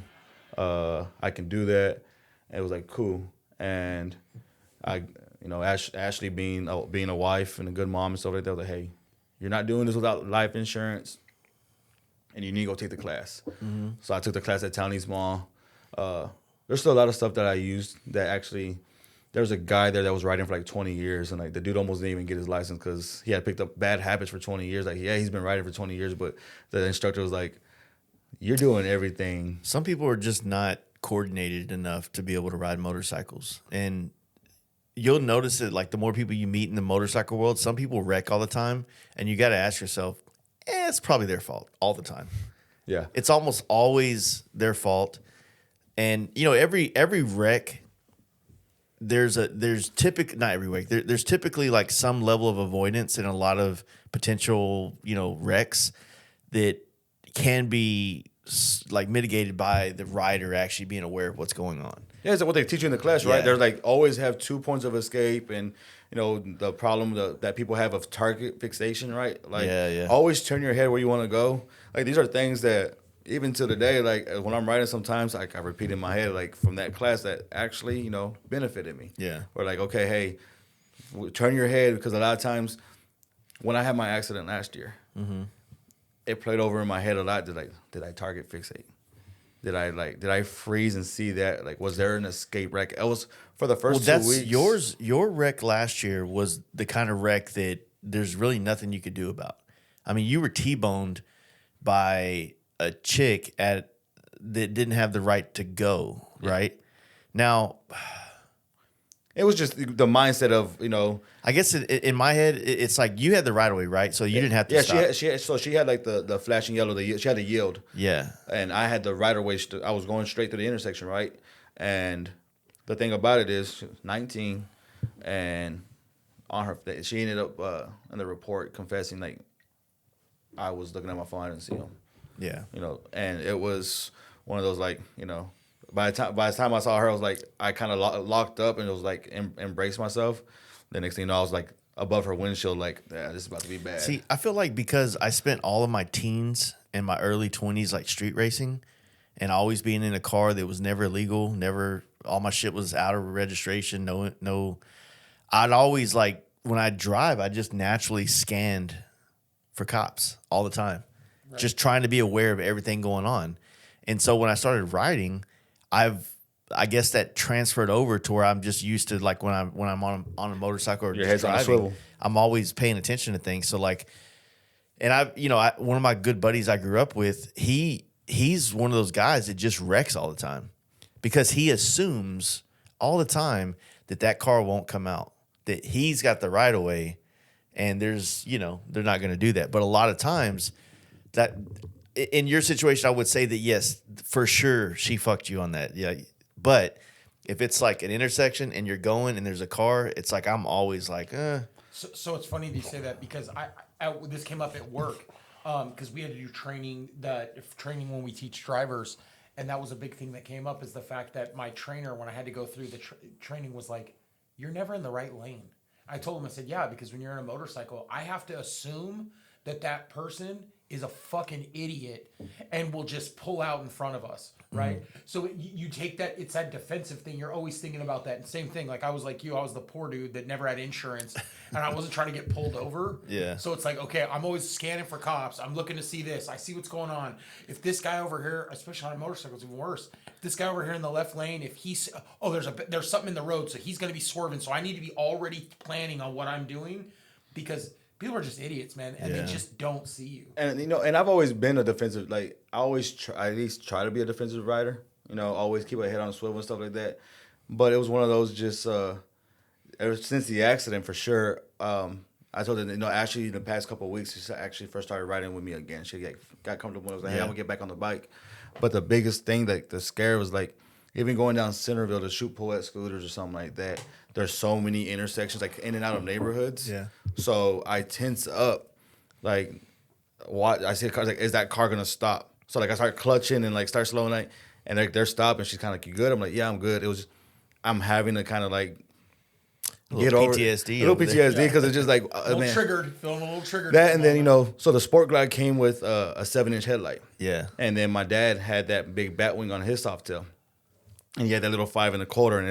I can do that. And it was like, cool. And I, Ashley being a wife and a good mom and stuff like that, I was like, hey, you're not doing this without life insurance, and you need to go take the class. Mm-hmm. So I took the class at Town East Mall. There's still a lot of stuff that I used that actually, there was a guy there that was riding for like 20 years, and like the dude almost didn't even get his license because he had picked up bad habits for 20 years. Like, yeah, he's been riding for 20 years, but the instructor was like, you're doing everything. Some people are just not coordinated enough to be able to ride motorcycles. And you'll notice it, like the more people you meet in the motorcycle world, some people wreck all the time, and you got to ask yourself, it's probably their fault all the time. Yeah. It's almost always their fault. And you know, every wreck, there's typically not every wreck. There's typically like some level of avoidance in a lot of potential, you know, wrecks that can be like mitigated by the rider actually being aware of what's going on. Yeah, it's what they teach you in the class, right? Yeah. There's like always have 2 points of escape, and you know the problem that people have of target fixation, right? Like, always turn your head where you want to go. Like, these are things that even to the day, like when I'm writing, sometimes like I repeat in my head, like from that class that actually, you know, benefited me. Yeah. Or like, okay, hey, turn your head, because a lot of times when I had my accident last year, it played over in my head a lot. Did I target fixate? Did I freeze and see that? Like, was there an escape wreck? It was for the first 2 weeks. Your wreck last year was the kind of wreck that there's really nothing you could do about. I mean, you were T-boned by a chick that didn't have the right to go, right? Now, it was just the mindset of, you know. I guess in my head, it's like you had the right of way, right? So you didn't have to stop. She had like the flashing yellow. She had to yield. Yeah. And I had the right of way. I was going straight to the intersection, right? And the thing about it is, she was 19, and on her, she ended up in the report confessing, like, I was looking at my phone, I didn't see him. Yeah. You know, and it was one of those, like, you know, by the time I saw her, I was like, I kind of locked up and it was like embraced myself. The next thing you know, I was like above her windshield, like, yeah, this is about to be bad. See, I feel like because I spent all of my teens and my early 20s like street racing and always being in a car that was never illegal, all my shit was out of registration, no, I'd always like, when I drive, I just naturally scanned for cops all the time, just trying to be aware of everything going on. And so when I started riding, I guess that transferred over to where I'm just used to, like, when I'm on a motorcycle or just driving, I'm always paying attention to things. So like, and one of my good buddies I grew up with, he's one of those guys that just wrecks all the time because he assumes all the time that car won't come out, that he's got the right of way, and there's, you know, they're not going to do that. But a lot of times that in your situation, I would say that yes, for sure, she fucked you on that. Yeah. But if it's like an intersection and you're going and there's a car, it's like I'm always like, So it's funny that you say that because I this came up at work because we had to do training when we teach drivers, and that was a big thing that came up is the fact that my trainer, when I had to go through the training, was like, "You're never in the right lane." I told him, I said, "Yeah, because when you're in a motorcycle, I have to assume that person is a fucking idiot and will just pull out in front of us, right?" Mm-hmm. So you take that, it's that defensive thing. You're always thinking about that. And same thing, like I was like you, I was the poor dude that never had insurance and I wasn't trying to get pulled over. Yeah. So it's like, okay, I'm always scanning for cops. I'm looking to see this. I see what's going on. If this guy over here, especially on a motorcycle, is even worse. This guy over here in the left lane, if he's, there's something in the road, so he's going to be swerving. So I need to be already planning on what I'm doing because people are just idiots, man, and they just don't see you. And you know, and I've always been a defensive. Like I always at least try to be a defensive rider. You know, always keep a head on a swivel and stuff like that. But it was one of those just ever since the accident for sure. I told her, you know, actually in the past couple of weeks, she actually first started riding with me again. She got comfortable. I was like, hey, I'm gonna get back on the bike. But the biggest thing, like the scare, was like even going down Centerville to shoot pull-at scooters or something like that. There's so many intersections, like in and out of neighborhoods. Yeah. So I tense up, like, I see a car, like, is that car gonna stop? So like I start clutching and like start slowing, like, and they're stopping. She's kind of like, you good? I'm like, yeah, I'm good. It was, I'm having to kind of like get over PTSD, a little PTSD because it's just like feeling a little triggered. That and then you know, so the Sport Glide came with a 7-inch headlight. Yeah. And then my dad had that big Batwing on his Softail. And he had that little 5 1/4, and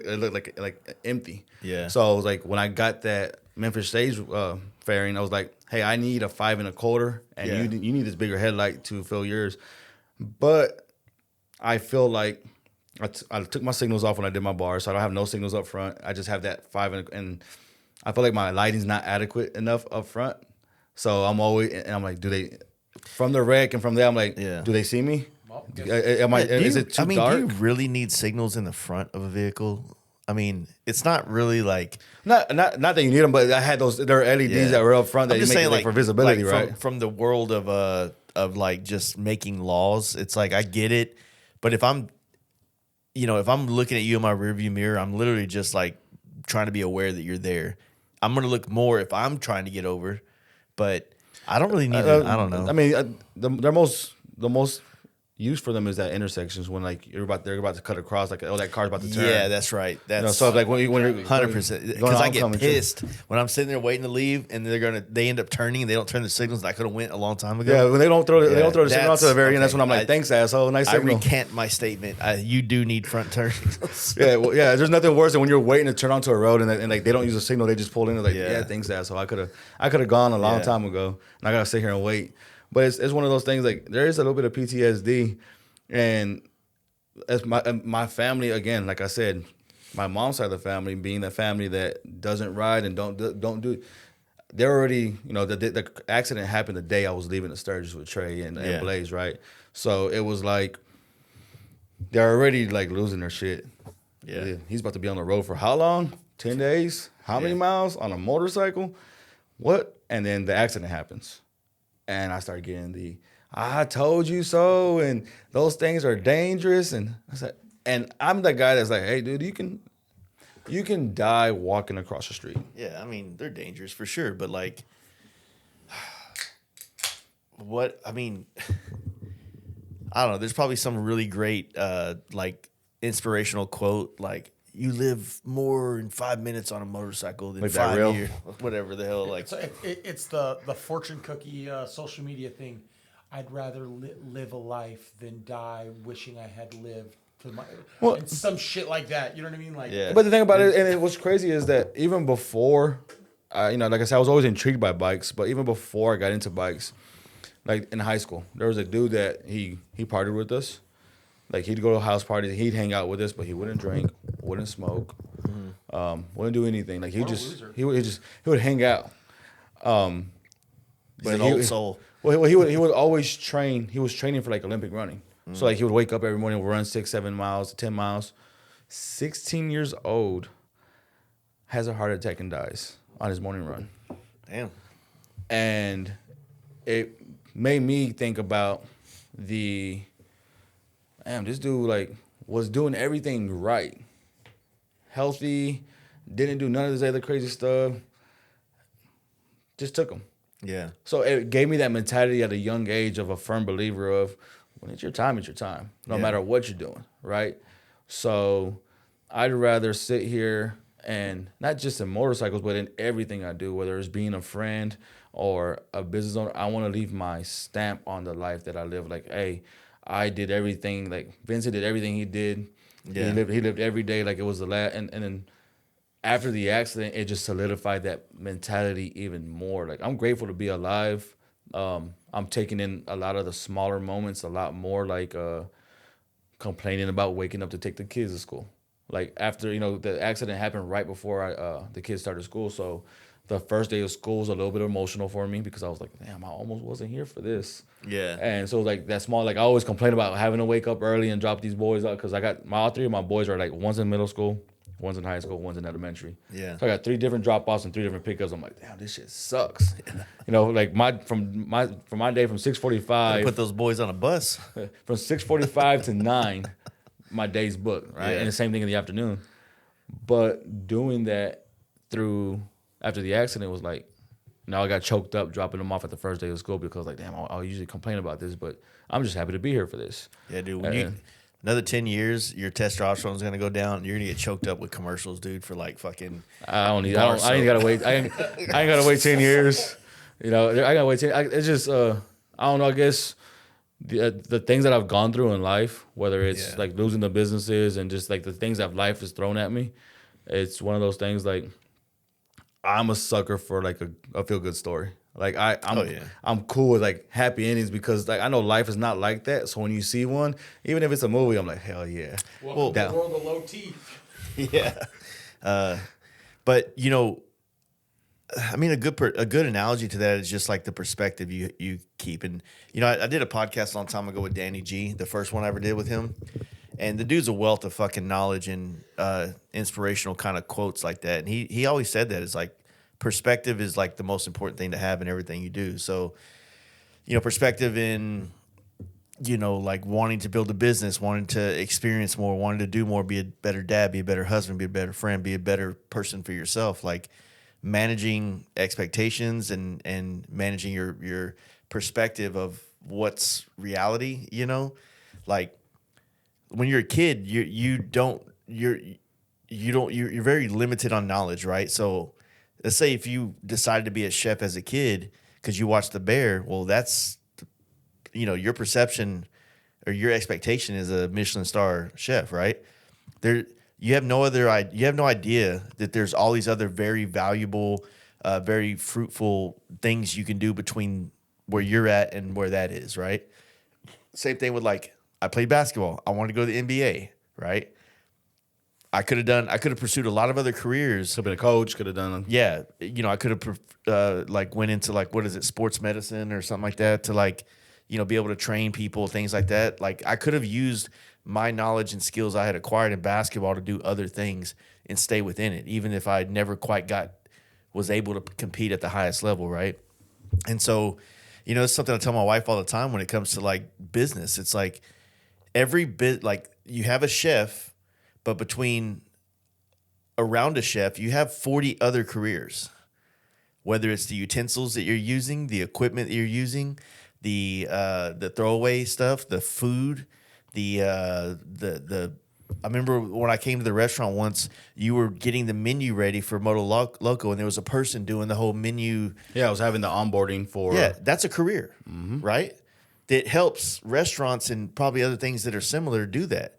it looked like empty. Yeah. So I was like, when I got that Memphis stage fairing, I was like, hey, I need a 5 1/4, and you need this bigger headlight to fill yours. But I feel like I took my signals off when I did my bar, so I don't have no signals up front. I just have that 5 and I feel like my lighting's not adequate enough up front. So I'm like, do they from the wreck and from there? I'm like, do they see me? Is it too dark? Do you really need signals in the front of a vehicle? I mean, it's not really like not that you need them, but I had those. There are LEDs that were up front that you make like for visibility, like right? From the world of like just making laws. It's like I get it, but if I'm looking at you in my rearview mirror, I'm literally just like trying to be aware that you're there. I'm gonna look more if I'm trying to get over, but I don't really need to. I don't know. I mean, the most use for them is at intersections when like they're about to cut across, like that car's about to turn. Yeah, that's right. That's so like when you're 100%. Because I get pissed when I'm sitting there waiting to leave, and they end up turning, and they don't turn the signals. I could have went a long time ago. Yeah, when they don't throw the signal out to the very end, that's when I'm like, thanks, asshole. Nice signal. I recant my statement. You do need front turns. yeah. There's nothing worse than when you're waiting to turn onto a road and like they don't use a signal, they just pull in. Like, yeah, thanks, asshole. I could have gone a long time ago, and I gotta sit here and wait. But it's one of those things. Like there is a little bit of PTSD. And as my family, again, like I said, my mom's side of the family being the family that doesn't ride and don't do, they're already, the accident happened the day I was leaving the Sturgis with Trey and Blaze, right? So it was like they're already like losing their shit. Yeah, he's about to be on the road for how long? 10 days? How many miles on a motorcycle? What? And then the accident happens, and I started getting I told you so, and those things are dangerous. And I said, and I'm the guy that's like, hey, dude, you can die walking across the street. Yeah, I mean, they're dangerous for sure, but like, what? I mean, I don't know. There's probably some really great, like, inspirational quote, like, you live more in 5 minutes on a motorcycle than like 5 years, whatever the hell. Like, it's the fortune cookie social media thing. I'd rather live a life than die wishing I had lived and some shit like that. You know what I mean? Like, But the thing about it, and what's crazy is that even before, like I said, I was always intrigued by bikes. But even before I got into bikes, like in high school, there was a dude that he partied with us. Like he'd go to house parties, he'd hang out with us, but he wouldn't drink, wouldn't smoke, wouldn't do anything. Like he would hang out. He's an old soul. Well, he would always train. He was training for like Olympic running. So like he would wake up every morning, run 6, 7 miles, 10 miles. 16 years old, has a heart attack and dies on his morning run. Damn. And it made me think about this dude like was doing everything right, healthy, didn't do none of this other crazy stuff. Just took him. Yeah. So it gave me that mentality at a young age of a firm believer of when it's your time, no matter what you're doing, right? So I'd rather sit here and not just in motorcycles, but in everything I do, whether it's being a friend or a business owner, I want to leave my stamp on the life that I live. Like, hey, I did everything. Like Vincent did everything he did. Yeah. He lived every day like it was the last. And then after the accident, it just solidified that mentality even more. Like, I'm grateful to be alive. I'm taking in a lot of the smaller moments a lot more, like complaining about waking up to take the kids to school. Like, after, the accident happened right before the kids started school. So the first day of school was a little bit emotional for me because I was like, damn, I almost wasn't here for this. Yeah. And so, like, that small, like, I always complain about having to wake up early and drop these boys out because all three of my boys are, like, one's in middle school, one's in high school, one's in elementary. Yeah. So I got 3 different drop-offs and 3 different pickups. I'm like, damn, this shit sucks. Like from my day from 6:45. Put those boys on a bus. From 6:45 to 9, my day's booked, right? Yeah. And the same thing in the afternoon. But doing that after the accident was like, now I got choked up dropping them off at the first day of school because like, damn, I'll usually complain about this, but I'm just happy to be here for this. Yeah, dude. Another 10 years, your testosterone's gonna go down. You're gonna get choked up with commercials, dude, for like fucking. I ain't gotta wait. I ain't gotta wait 10 years. I gotta wait 10. It's just I don't know. I guess the things that I've gone through in life, whether it's like losing the businesses and just like the things that life has thrown at me, it's one of those things like I'm a sucker for like a feel good story. Like I'm cool with like happy endings because like I know life is not like that. So when you see one, even if it's a movie, I'm like, hell yeah. Well, the world of low teeth. Yeah. But I mean, a good analogy to that is just like the perspective you keep. And I did a podcast a long time ago with Danny G, the first one I ever did with him. And the dude's a wealth of fucking knowledge and inspirational kind of quotes like that. And he always said that it's like perspective is like the most important thing to have in everything you do. So, perspective in, like wanting to build a business, wanting to experience more, wanting to do more, be a better dad, be a better husband, be a better friend, be a better person for yourself. Like managing expectations and managing your perspective of what's reality, like when you're a kid, you're very limited on knowledge, right? So let's say if you decided to be a chef as a kid because you watched The Bear, well, that's your perception or your expectation is a Michelin star chef, right? You have no idea that there's all these other very valuable, very fruitful things you can do between where you're at and where that is, right? Same thing with like I played basketball. I wanted to go to the NBA, right? I could have pursued a lot of other careers. Could have been a coach. Could have done them. Yeah, I could have went into like what is it, sports medicine or something like that to like be able to train people, things like that. Like I could have used my knowledge and skills I had acquired in basketball to do other things and stay within it, even if I never quite was able to compete at the highest level, right? And so, it's something I tell my wife all the time when it comes to like business. It's like every bit, like you have a chef, but around a chef, you have 40 other careers, whether it's the utensils that you're using, the equipment that you're using, the throwaway stuff, the food, I remember when I came to the restaurant once, you were getting the menu ready for Moto Loco, and there was a person doing the whole menu. Yeah, I was having the onboarding for. Yeah, that's a career, right? That helps restaurants and probably other things that are similar do that.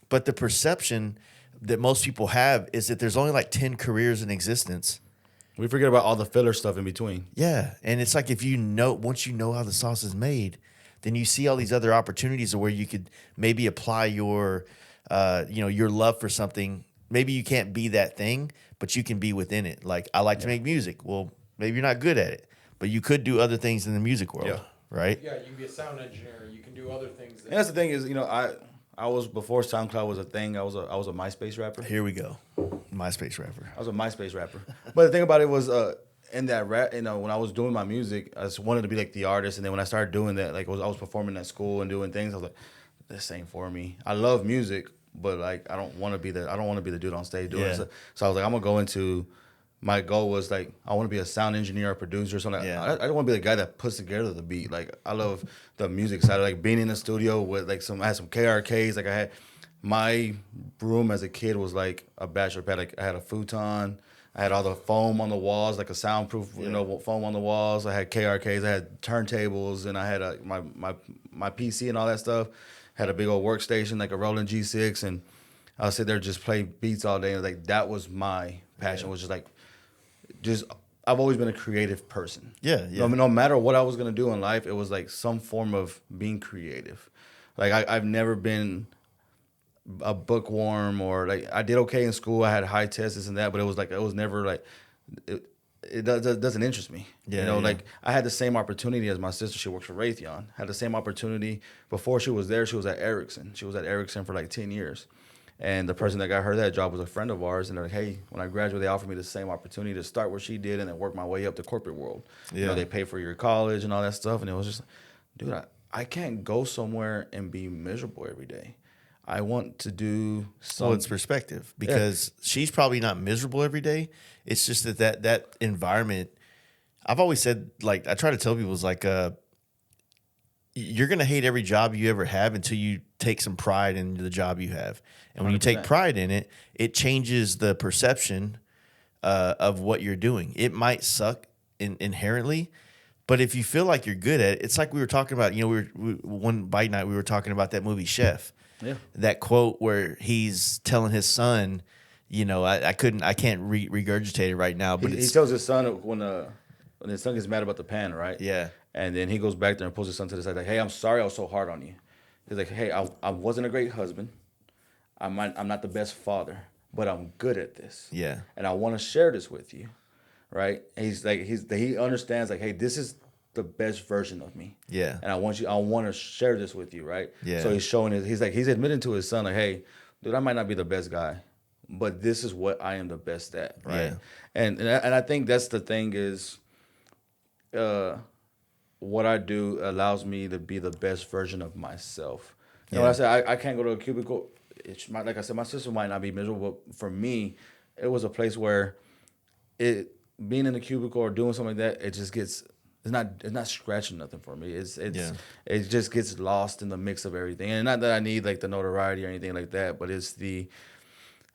But the perception that most people have is that there's only like 10 careers in existence. We forget about all the filler stuff in between. Yeah, and it's like once you know how the sauce is made, then you see all these other opportunities where you could maybe apply your love for something. Maybe you can't be that thing, but you can be within it. Like I like to make music. Well, maybe you're not good at it, but you could do other things in the music world, right? Yeah, you can be a sound engineer. You can do other things. And that's the thing is, I was before SoundCloud was a thing. I was a MySpace rapper. Here we go, MySpace rapper. I was a MySpace rapper. But the thing about it was, in that rap, when I was doing my music, I just wanted to be like the artist. And then when I started doing that, like I was performing at school and doing things, I was like, this ain't for me. I love music, but like I don't want to be the dude on stage doing it. So I was like, I'm gonna go into. My goal was like I want to be a sound engineer or producer or something. Yeah. I don't want to be the guy that puts together the beat. Like I love the music side, like being in the studio with like I had some KRKs. Like I had my room as a kid was like a bachelor pad. Like I had a futon. I had all the foam on the walls, like a soundproof, foam on the walls. I had KRKs. I had turntables, and I had my PC and all that stuff. Had a big old workstation, like a Roland G6, and I would sit there and just play beats all day. And like that was my passion. Was just like. I've always been a creative person. Yeah. No matter what I was gonna do in life, it was like some form of being creative. Like I've never been a bookworm or like I did okay in school. I had high tests, this and that, but it was never like it doesn't interest me. Yeah, like I had the same opportunity as my sister. She works for Raytheon. Had the same opportunity before she was there. She was at Ericsson. She was at Ericsson for like 10 years. And the person that got her that job was a friend of ours. And they're like, hey, when I graduated, they offered me the same opportunity to start where she did and then work my way up the corporate world. Yeah. They pay for your college and all that stuff. And it was just, dude, I can't go somewhere and be miserable every day. I want to do something. Well, it's perspective because she's probably not miserable every day. It's just that environment. I've always said, like, I try to tell people is like, you're going to hate every job you ever have until you take some pride in the job you have. And when 100%. You take pride in it, it changes the perception of what you're doing. It might suck inherently, but if you feel like you're good at it, it's like we were talking about, one bite night, we were talking about that movie Chef. Yeah. That quote where he's telling his son, I can't regurgitate it right now, but he tells his son when his son gets mad about the pan, right? Yeah. And then he goes back there and pulls his son to the side, like, hey, I'm sorry I was so hard on you. He's like, hey, I wasn't a great husband. I'm not the best father, but I'm good at this. Yeah. And I want to share this with you, right? And he understands, like, hey, this is the best version of me. Yeah. And I want to share this with you, right? Yeah. So he's admitting to his son, like, hey, dude, I might not be the best guy, but this is what I am the best at, right? Yeah. And I think that's the thing is, what I do allows me to be the best version of myself. You know what I said? I can't go to a cubicle. Like I said, my sister might not be miserable, but for me, it was a place where being in a cubicle or doing something like that, it just gets it's not scratching nothing for me. It just gets lost in the mix of everything. And not that I need like the notoriety or anything like that, but it's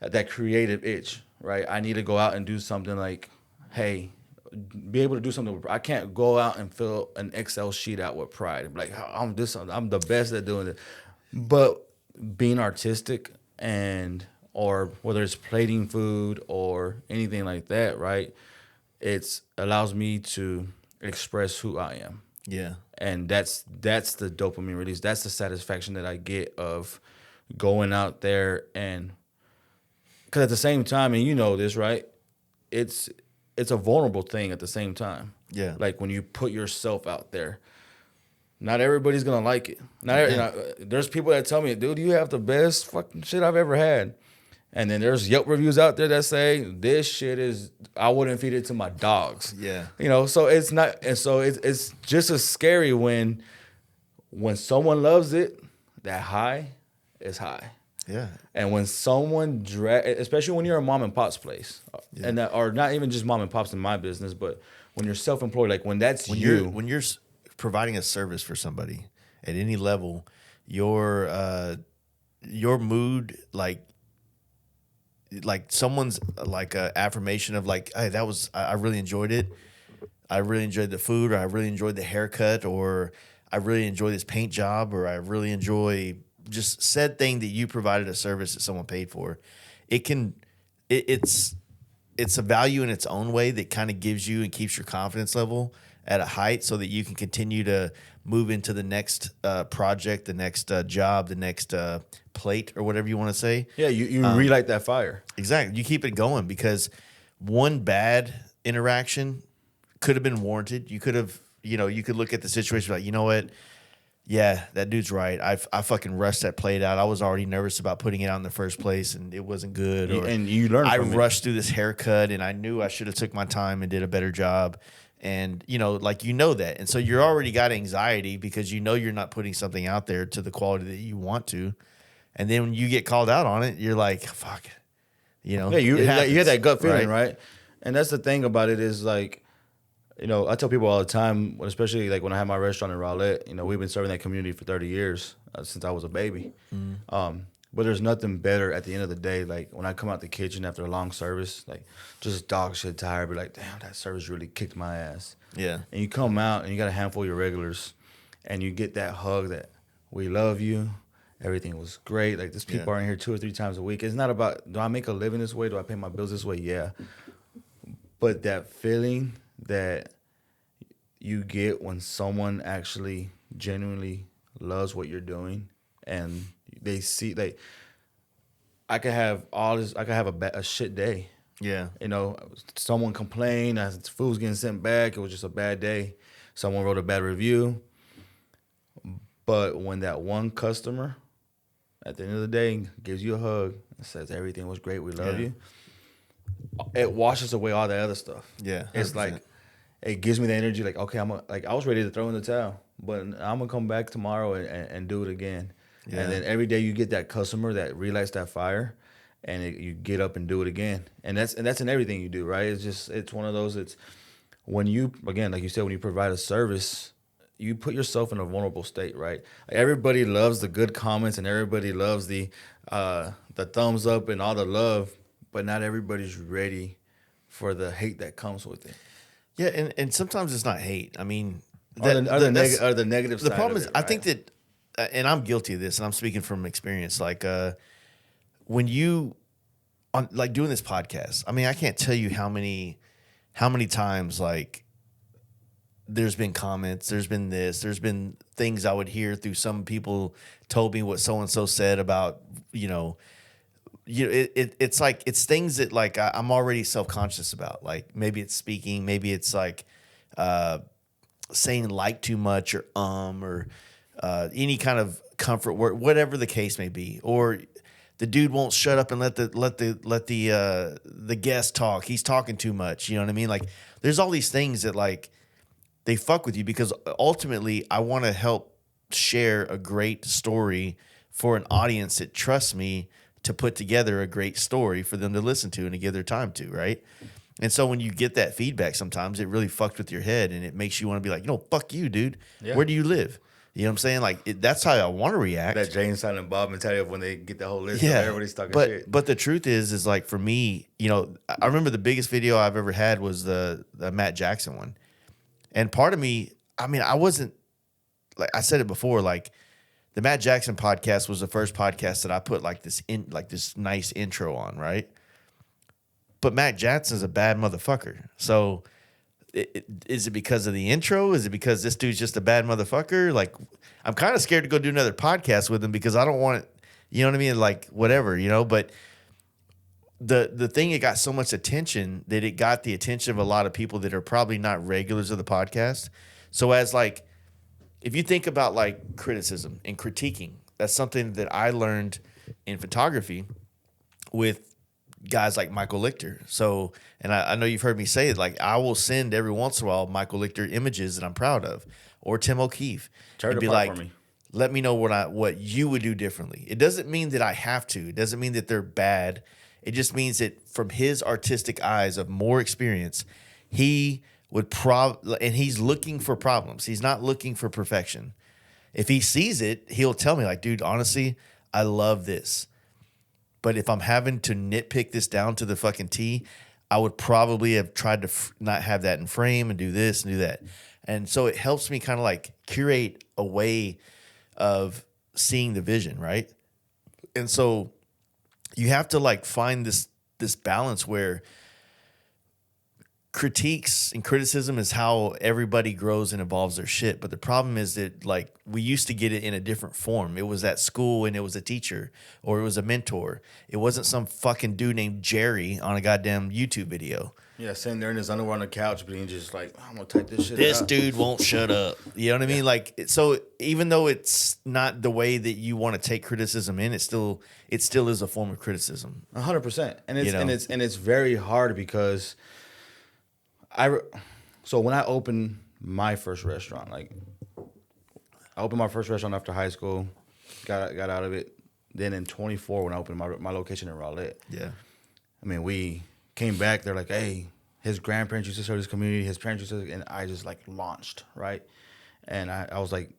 that creative itch, right? I need to go out and do something like, hey, be able to do something. I can't go out and fill an Excel sheet out with pride. Like I'm the best at doing it. But being artistic or whether it's plating food or anything like that, right? It allows me to express who I am. Yeah. And that's the dopamine release. That's the satisfaction that I get of going out there, and because at the same time, and you know this, right? It's a vulnerable thing at the same time. Yeah. Like when you put yourself out there, not everybody's gonna like it. There's people that tell me, dude, you have the best fucking shit I've ever had. And then there's Yelp reviews out there that say this shit I wouldn't feed it to my dogs. Yeah. You know, so it's not, and so it's just as scary when someone loves it, that high is high. Yeah. And when someone especially when you're a mom and pop's place, or not even just mom and pop's in my business, but when you're self-employed, like when you're providing a service for somebody at any level, your mood, like someone's like a affirmation of like, hey, I really enjoyed it. I really enjoyed the food, or I really enjoyed the haircut, or I really enjoy this paint job, or I really enjoy just said thing that you provided a service that someone paid for. It's a value in its own way that kind of gives you and keeps your confidence level at a height so that you can continue to move into the next project, the next job, the next plate, or whatever you want to say. Yeah, you relight that fire. Exactly. You keep it going, because one bad interaction could have been warranted. You could have, you could look at the situation like, you know what? Yeah, that dude's right. I fucking rushed that plate out. I was already nervous about putting it out in the first place, and it wasn't good. And you learn from it. I rushed through this haircut, and I knew I should have took my time and did a better job. And, that. And so you're already got anxiety because you're not putting something out there to the quality that you want to. And then when you get called out on it, you're like, fuck. Yeah, you get that gut feeling, right? And that's the thing about it is like, I tell people all the time, especially like when I had my restaurant in Rowlett, we've been serving that community for 30 years since I was a baby. Mm. But there's nothing better at the end of the day, like when I come out the kitchen after a long service, like just dog shit tired, be like, damn, that service really kicked my ass. Yeah. And you come out and you got a handful of your regulars, and you get that hug that we love you. Everything was great. Like, these people are in here 2 or 3 times a week. It's not about, do I make a living this way? Do I pay my bills this way? Yeah. But that feeling that you get when someone actually genuinely loves what you're doing, and they see, like, I could have a shit day. Yeah. Someone complained, food's getting sent back. It was just a bad day. Someone wrote a bad review. But when that one customer, at the end of the day, gives you a hug and says everything was great, we love you, it washes away all that other stuff. Yeah. 100%. It's like, it gives me the energy, like, okay, I was ready to throw in the towel, but I'm going to come back tomorrow and do it again. Yeah. And then every day you get that customer that relights that fire, and you get up and do it again. And that's in everything you do, right? It's one of those, it's when you, again, like you said, when you provide a service, you put yourself in a vulnerable state, right? Like, everybody loves the good comments, and everybody loves the thumbs up and all the love, but not everybody's ready for the hate that comes with it. Yeah, and sometimes it's not hate. I mean, the negative side. The problem is, right? I think that, and I'm guilty of this, and I'm speaking from experience. Like, when you, like, doing this podcast, I mean, I can't tell you how many times, like, there's been comments, there's been things I would hear through some people told me what so and so said about, it's like, it's things that, like, I'm already self-conscious about. Like, maybe it's speaking, maybe it's like saying like too much, or any kind of comfort word, whatever the case may be. Or the dude won't shut up and let the guest talk. He's talking too much. You know what I mean? Like, there's all these things that, like, they fuck with you because ultimately I want to help share a great story for an audience that trusts me to put together a great story for them to listen to and to give their time to, right? And so when you get that feedback, sometimes it really fucked with your head and it makes you want to be like, fuck you, dude. Yeah. Where do you live? You know what I'm saying? Like, that's how I want to react. That Jane, Silent Bob mentality of when they get the whole list of everybody's talking shit. But the truth is like for me, I remember the biggest video I've ever had was the Matt Jackson one. And part of me, I mean, I wasn't, like I said it before, like the Matt Jackson podcast was the first podcast that I put this nice intro on, right? But Matt Jackson's a bad motherfucker. So is it because of the intro? Is it because this dude's just a bad motherfucker? Like, I'm kind of scared to go do another podcast with him because I don't want it, you know what I mean? Like, whatever, but the thing, it got so much attention that it got the attention of a lot of people that are probably not regulars of the podcast. So as like, if you think about like criticism and critiquing, that's something that I learned in photography with guys like Michael Lichter. So, and I know you've heard me say it, like I will send every once in a while Michael Lichter images that I'm proud of, or Tim O'Keefe, and be like, let me know what you would do differently. It doesn't mean that I have to. It doesn't mean that they're bad. It just means that from his artistic eyes of more experience, he would and he's looking for problems. He's not looking for perfection. If he sees it, he'll tell me like, dude, honestly, I love this. But if I'm having to nitpick this down to the fucking T, I would probably have tried to not have that in frame and do this and do that. And so it helps me kind of like curate a way of seeing the vision, right? And so you have to like find this balance where critiques and criticism is how everybody grows and evolves their shit. But the problem is that like we used to get it in a different form. It was at school and it was a teacher or it was a mentor. It wasn't some fucking dude named Jerry on a goddamn YouTube video. Yeah, sitting there in his underwear on the couch, but he's just like, I'm gonna type this shit This out. dude won't shut up. You know what I mean? Like, so even though it's not the way that you want to take criticism in, it still is a form of criticism. 100%. And it's very hard because so when I opened my first restaurant, like I opened my first restaurant after high school, got out of it. Then in 24, when I opened my location in Rowlett, I mean, we came back. They're like, hey, his grandparents used to serve this community. His parents used to, and I just like launched, right? And I was like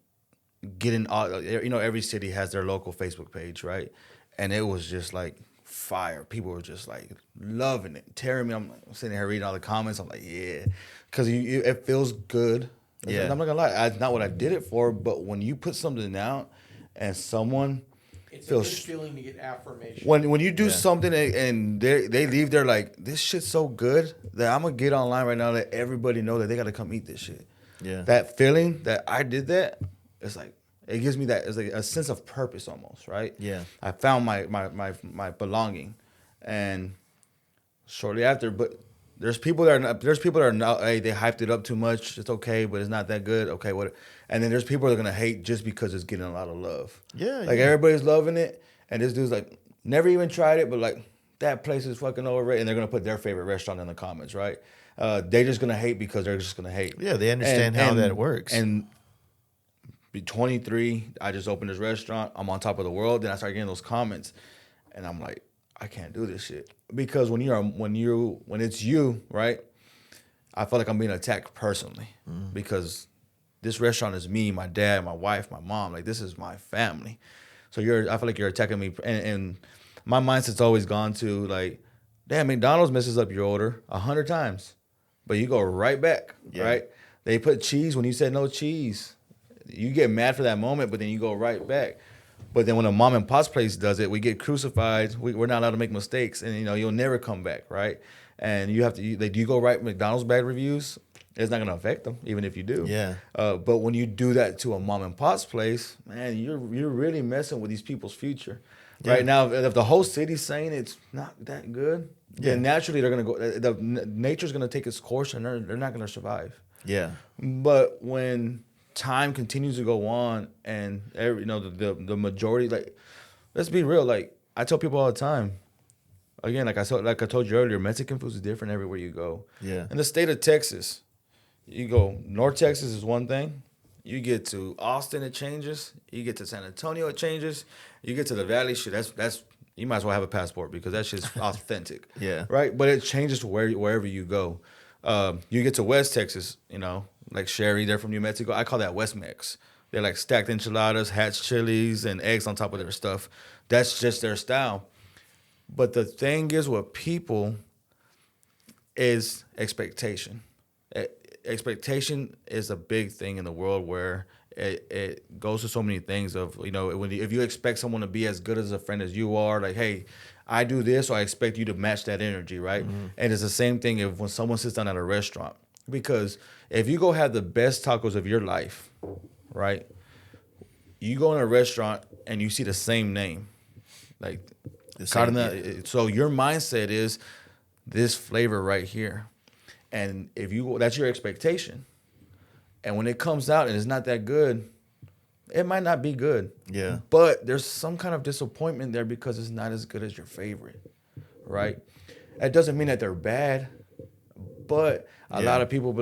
getting all, every city has their local Facebook page, right? And it was just like fire. People were just like loving it, tearing me. I'm sitting here reading all the comments. I'm like, yeah, because it feels good. Yeah, I'm not gonna lie, it's not what I did it for. But when you put something out and someone feels a good feeling to get affirmation. When you do something and they leave there like, this shit's so good that I'm gonna get online right now and let everybody know that they gotta come eat this shit. Yeah, that feeling that I did that, it's like, it gives me that, it's like a sense of purpose almost, right? Yeah. I found my belonging. And shortly after, but there's people that are not, hey, they hyped it up too much. It's okay, but it's not that good. Okay, what? And then there's people that are gonna hate just because it's getting a lot of love. Yeah. Like everybody's loving it, and this dude's like, never even tried it, but like, that place is fucking overrated, and they're gonna put their favorite restaurant in the comments, right? They're just gonna hate because they're just gonna hate. Yeah, they understand how that works. And be 23, I just opened this restaurant. I'm on top of the world. Then I started getting those comments, and I'm like, I can't do this shit, because when it's you, right? I feel like I'm being attacked personally because this restaurant is me, my dad, my wife, my mom. Like, this is my family. So I feel like you're attacking me, and my mindset's always gone to like, damn, McDonald's messes up your order 100 times, but you go right back, right? They put cheese when you said no cheese. You get mad for that moment, but then you go right back. But then when a mom and pop's place does it, we get crucified. We're not allowed to make mistakes, and you'll never come back, right? And you have to. Do you go write McDonald's bad reviews? It's not gonna affect them, even if you do. Yeah. But when you do that to a mom and pop's place, man, you're really messing with these people's future. Yeah. Right now, if the whole city's saying it's not that good, then naturally they're gonna go. Nature's gonna take its course, and they're not gonna survive. Yeah. But when time continues to go on, and the majority, like, let's be real, like I tell people all the time, again, like I told you earlier, Mexican food is different everywhere you go. Yeah. In the state of Texas, you go North Texas is one thing. You get to Austin, it changes. You get to San Antonio, it changes. You get to the Valley, shit. That's you might as well have a passport because that shit's authentic. Yeah. Right. But it changes to wherever you go. You get to West Texas, like Sherry, they're from New Mexico. I call that West Mex. They're like stacked enchiladas, hatch chilies, and eggs on top of their stuff. That's just their style. But the thing is with people is expectation. Expectation is a big thing in the world where it goes to so many things of, if you expect someone to be as good as a friend as you are, like, hey, I do this, so I expect you to match that energy, right? Mm-hmm. And it's the same thing when someone sits down at a restaurant. Because if you go have the best tacos of your life, right? You go in a restaurant and you see the same name. Like, so your mindset is this flavor right here. And that's your expectation. And when it comes out and it's not that good, it might not be good. Yeah. But there's some kind of disappointment there because it's not as good as your favorite, right? That doesn't mean that they're bad, but a lot of people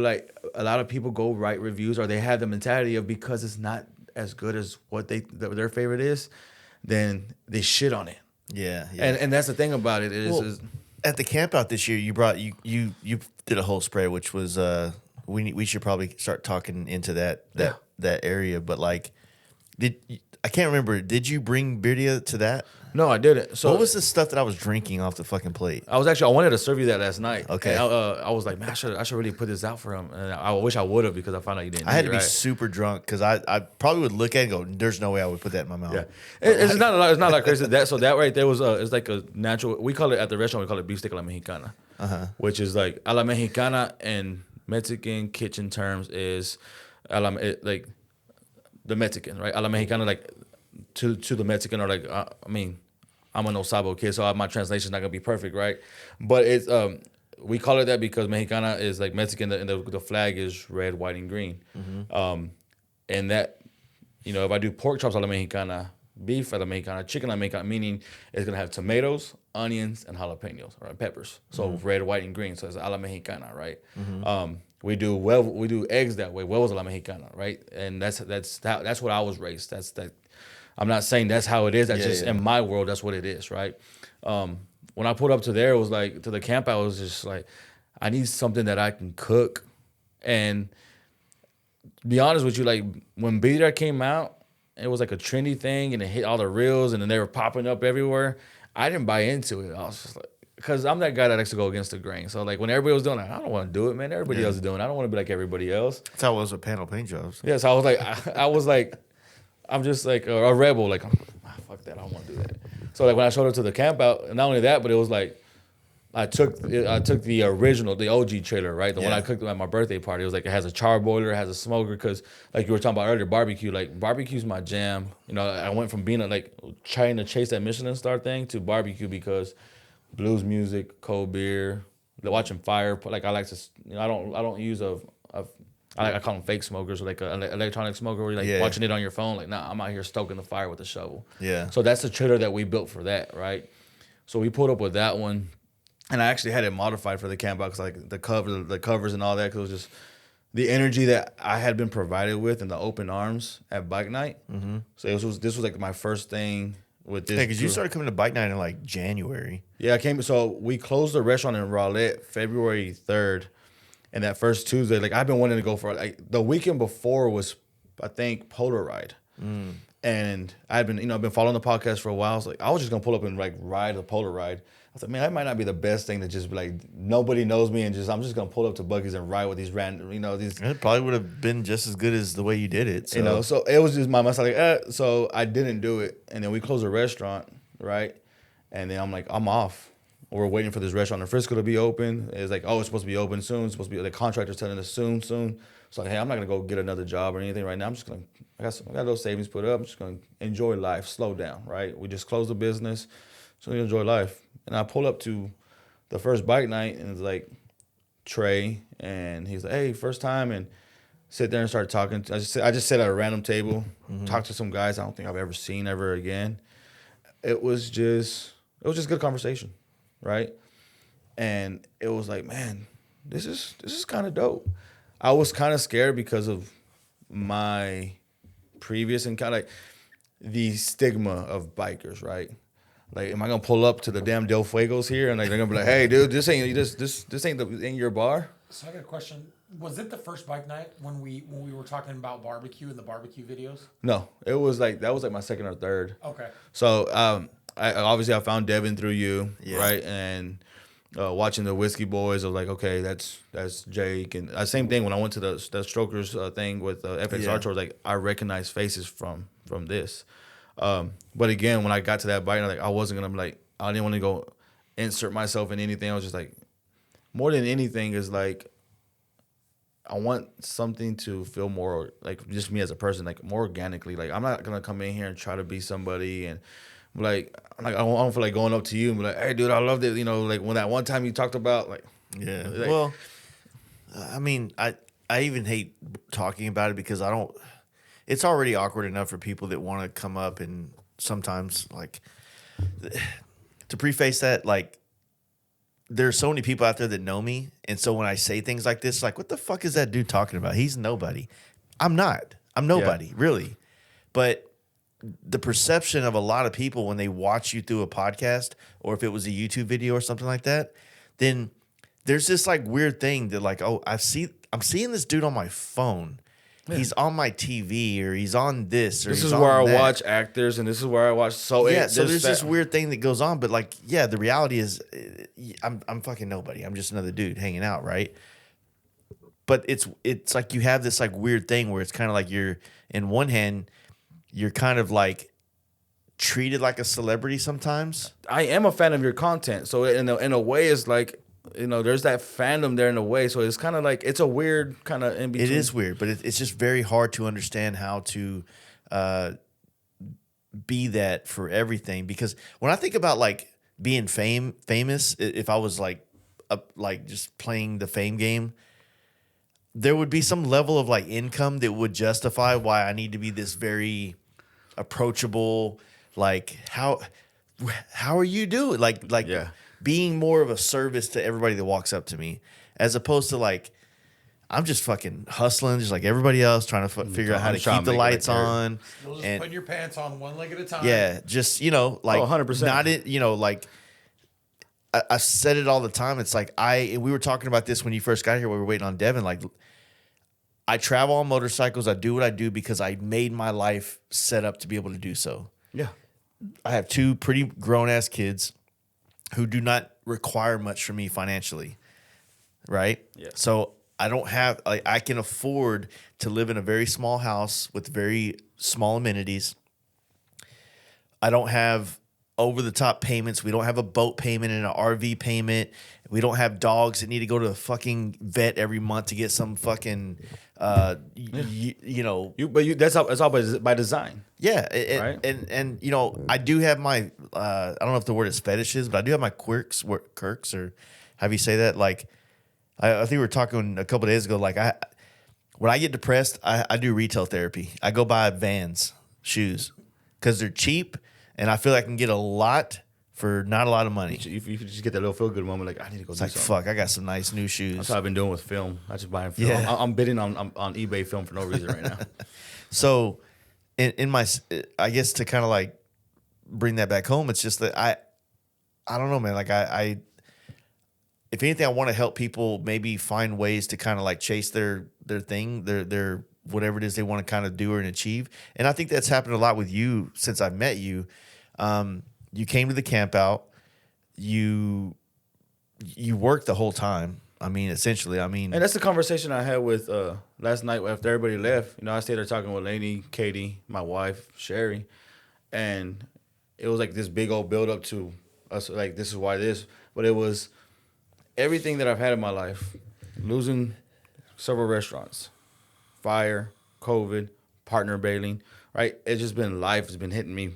go write reviews, or they have the mentality of because it's not as good as what their favorite is, then they shit on it. Yeah. And that's the thing about it is at the camp out this year, you brought you did a whole spray, which was we should probably start talking into that area. But like, I can't remember. Did you bring birria to that? No, I didn't. So what was the stuff that I was drinking off the fucking plate? I wanted to serve you that last night. Okay. And I was like, man, I should really put this out for him. And I wish I would have because I found out you didn't. I had to be super drunk because I probably would look at it and go, "There's no way I would put that in my mouth." Yeah, it's not a lot crazy. So that right there was it's like a natural. We call it at the restaurant. We call it beef stick a la mexicana, which is like a la mexicana in Mexican kitchen terms is like the Mexican, right? A la mexicana, like to the Mexican, or like I'm an Osabo kid, so my translation's not gonna be perfect, right? But it's we call it that because Mexicana is like Mexican, and the flag is red, white, and green. Mm-hmm. And that, if I do pork chops a la Mexicana, beef a la Mexicana, chicken a la Mexicana, meaning it's gonna have tomatoes, onions, and jalapenos, or peppers. So red, white, and green. So it's a la Mexicana, right? Mm-hmm. We do eggs that way. Huevos a la Mexicana, right? And that's what I was raised. I'm not saying that's how it is. That's just in my world, that's what it is, right? When I pulled up to there, it was like, to the camp, I was just like, I need something that I can cook. And to be honest with you, like when birria came out, it was like a trendy thing and it hit all the reels and then they were popping up everywhere. I didn't buy into it. I was just like, because I'm that guy that likes to go against the grain. So like when everybody was doing it, I don't want to do it, man. Everybody else is doing it. I don't want to be like everybody else. That's how it was with panel paint jobs. Yeah, so I was like, I'm just like a rebel. Like, fuck that. I don't want to do that. So like when I showed up to the camp out, and not only that, but it was like I took the original, the OG trailer, right? The one I cooked at my birthday party. It was like it has a charboiler, it has a smoker, because like you were talking about earlier, barbecue. Like barbecue's my jam. I went from being trying to chase that Michelin star thing to barbecue because blues music, cold beer, watching fire. Like I like to, I don't use I call them fake smokers, or like an electronic smoker where you're like watching it on your phone. Like, nah, I'm out here stoking the fire with a shovel. Yeah. So that's the trailer that we built for that, right? So we pulled up with that one, and I actually had it modified for the camp out because like the covers and all that, because it was just the energy that I had been provided with in the open arms at bike night. Mm-hmm. So this was like my first thing with this. Yeah, because you started coming to bike night in like January. Yeah, I came. So we closed the restaurant in Rowlett February 3rd. And that first Tuesday, like I've been wanting to go for the weekend before was, I think, Polar Ride. And I've been following the podcast for a while. So I was just gonna pull up and like ride a Polar Ride. I was like, man, that might not be the best thing to just be like, nobody knows me, and I'm just gonna pull up to Buc-ee's and ride with these random, these. It probably would have been just as good as the way you did it. So. So it was just my mindset, like, so I didn't do it, and then we closed the restaurant, right? And then I'm like, I'm off. We're waiting for this restaurant in Frisco to be open. It's like, it's supposed to be open soon. It's supposed to be, the contractor's telling us soon. So like, hey, I'm not gonna go get another job or anything right now. I'm just gonna, I got those savings put up. I'm just gonna enjoy life, slow down, right? We just closed the business, so we enjoy life. And I pull up to the first bike night, and it's like Trey, and he's like, hey, first time, and sit there and start talking. I just sat at a random table, talked to some guys I don't think I've ever seen ever again. It was just good conversation. Right, and it was like, man, this is kind of dope. I was kind of scared because of my previous encounter, like the stigma of bikers, right? Like, am I gonna pull up to the damn Del Fuegos here and like they're gonna be like, "Hey, dude, this ain't ain't your bar." So I got a question. Was it the first bike night when we were talking about barbecue and the barbecue videos? No, it was like that was like my second or third. Okay. So I found Devin through you, right? And watching the Whiskey Boys, I was like, okay, that's Jake. And same thing when I went to the Strokers thing with FXR Tours, like I recognized faces from this. But again, when I got to that bike, I wasn't gonna be like, I didn't want to go insert myself in anything. I was just like, more than anything is like, I want something to feel more like just me as a person, like more organically. Like I'm not gonna come in here and try to be somebody and like I don't feel like going up to you and be like, "Hey, dude, I loved it." You know, like when that one time you talked about like, well, I mean, I even hate talking about it because I don't. It's already awkward enough for people that want to come up and sometimes like to preface that like. There's so many people out there that know me. And so when I say things like this, like, what the fuck is that dude talking about? He's nobody. I'm not. I'm nobody, really. But the perception of a lot of people when they watch you through a podcast or if it was a YouTube video or something like that, then there's this like weird thing that like, oh, I'm seeing this dude on my phone. Yeah. He's on my TV or he's on this or this he's is where I that. watch actors and this is where I watch. So there's this weird thing that goes on, but like, yeah, the reality is I'm fucking nobody. I'm just another dude hanging out, right? But it's like you have this like weird thing where it's kind of like you're in one hand, you're kind of like treated like a celebrity sometimes. I am a fan of your content, so in a way, it's like. You know, there's that fandom there in a way, so it's kind of like it's a weird kind of in between. It is weird, but it's just very hard to understand how to be that for everything. Because when I think about like being famous, if I was like just playing the fame game, there would be some level of like income that would justify why I need to be this very approachable. Like how are you doing? Like. Yeah. Being more of a service to everybody that walks up to me, as opposed to like, I'm just fucking hustling, just like everybody else, trying to figure out how to keep the lights on. You'll just put your pants on one leg at a time. Yeah, just, you know, like 100%. Not it, you know, like I said it all the time. It's like we were talking about this when you first got here, when we were waiting on Devin. Like, I travel on motorcycles. I do what I do because I made my life set up to be able to do so. Yeah, I have two pretty grown ass kids who do not require much from me financially, right? Yeah. So I don't have, like, I can afford to live in a very small house with very small amenities. I don't have over-the-top payments. We don't have a boat payment and an RV payment. We don't have dogs that need to go to a fucking vet every month to get some fucking, you know. That's all by design. Yeah, right? and you know, I do have my I don't know if the word is fetishes, but I do have my quirks or have you say that? Like I think we were talking a couple of days ago. Like when I get depressed, I do retail therapy. I go buy Vans shoes because they're cheap, and I feel like I can get a lot for not a lot of money. You just get that little feel good moment, like I need to go. It's do like something. fuck, I got some nice new shoes. That's what I've been doing with film. I just buying film. Yeah. I'm bidding on eBay film for no reason right now. So, in my, I guess to kind of like bring that back home, it's just that I don't know, man. Like I if anything, I want to help people maybe find ways to kind of like chase their thing, their whatever it is they want to kind of do and achieve. And I think that's happened a lot with you since I've met you. You came to the camp out. You worked the whole time. I mean, essentially, and that's the conversation I had with last night after everybody left. You know, I stayed there talking with Lainey, Katie, my wife, Sherry, and it was like this big old build up to us. Like, this is why this, but it was everything that I've had in my life: losing several restaurants, fire, COVID, partner bailing. Right? It's just been life. It's been hitting me.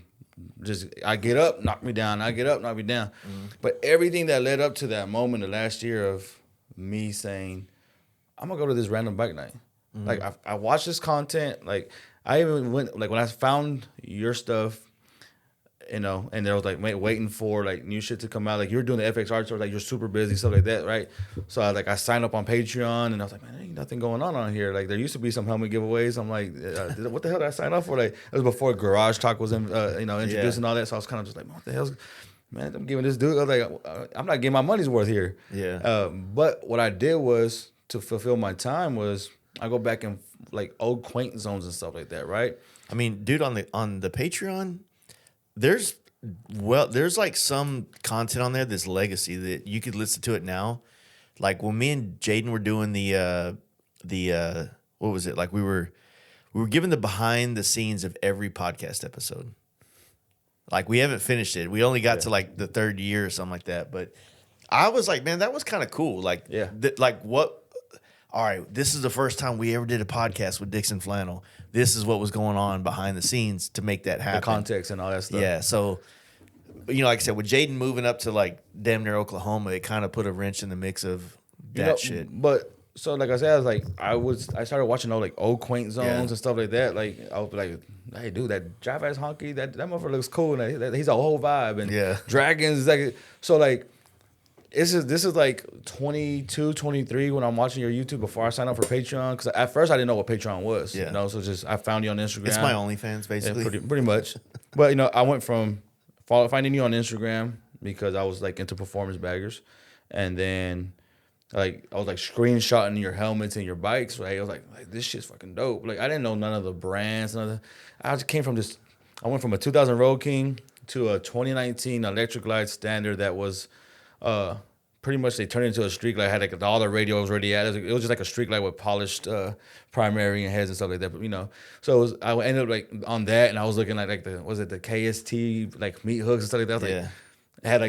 Just I get up, knock me down. I get up, knock me down. Mm-hmm. But everything that led up to that moment, the last year of me saying, I'm gonna go to this random bike night. Mm-hmm. Like I watched this content. Like I even went, like when I found your stuff, you know, and there was like waiting for like new shit to come out. Like you're doing the FXR tour, like you're super busy, stuff like that, right? So I signed up on Patreon, and I was like, man, ain't nothing going on here. Like there used to be some helmet giveaways. I'm like, what the hell did I sign up for? Like it was before Garage Talk was introducing all that. So I was kind of just like, what the hell's, man, I'm giving this dude. I was like, I'm not getting my money's worth here. Yeah. But what I did was to fulfill my time was I go back and like old quaint zones and stuff like that, right? I mean, dude, on the Patreon, there's like some content on there that's legacy that you could listen to it now. Like when me and Jaden were doing the what was it? Like we were given the behind the scenes of every podcast episode. Like we haven't finished it. We only got to like the third year or something like that. But I was like, man, that was kind of cool. Like, like what? All right, this is the first time we ever did a podcast with Dixon Flannel. This is what was going on behind the scenes to make that happen. The context and all that stuff. Yeah, so, like I said, with Jaden moving up to like damn near Oklahoma, it kind of put a wrench in the mix of that shit. But so, like I said, I started watching all like old quaint zones and stuff like that. Like I was like, hey, dude, that jive ass honky, that motherfucker looks cool. And he's a whole vibe. And dragons, like so, like. This is like 22, 23 when I'm watching your YouTube before I signed up for Patreon. Because at first I didn't know what Patreon was. Yeah. So just I found you on Instagram. It's my OnlyFans, basically. Yeah, pretty much. But, I went from finding you on Instagram because I was like into performance baggers. And then like I was like screenshotting your helmets and your bikes. Right? I was like this shit's fucking dope. Like I didn't know none of the brands. I just came from this. I went from a 2000 Road King to a 2019 Electric Glide Standard that was... pretty much they turned it into a street light. Had like all the radio was already at it. It was just like a street light with polished primary and heads and stuff like that. But so I ended up like on that, and I was looking at like the KST like meat hooks and stuff like that. Like, it had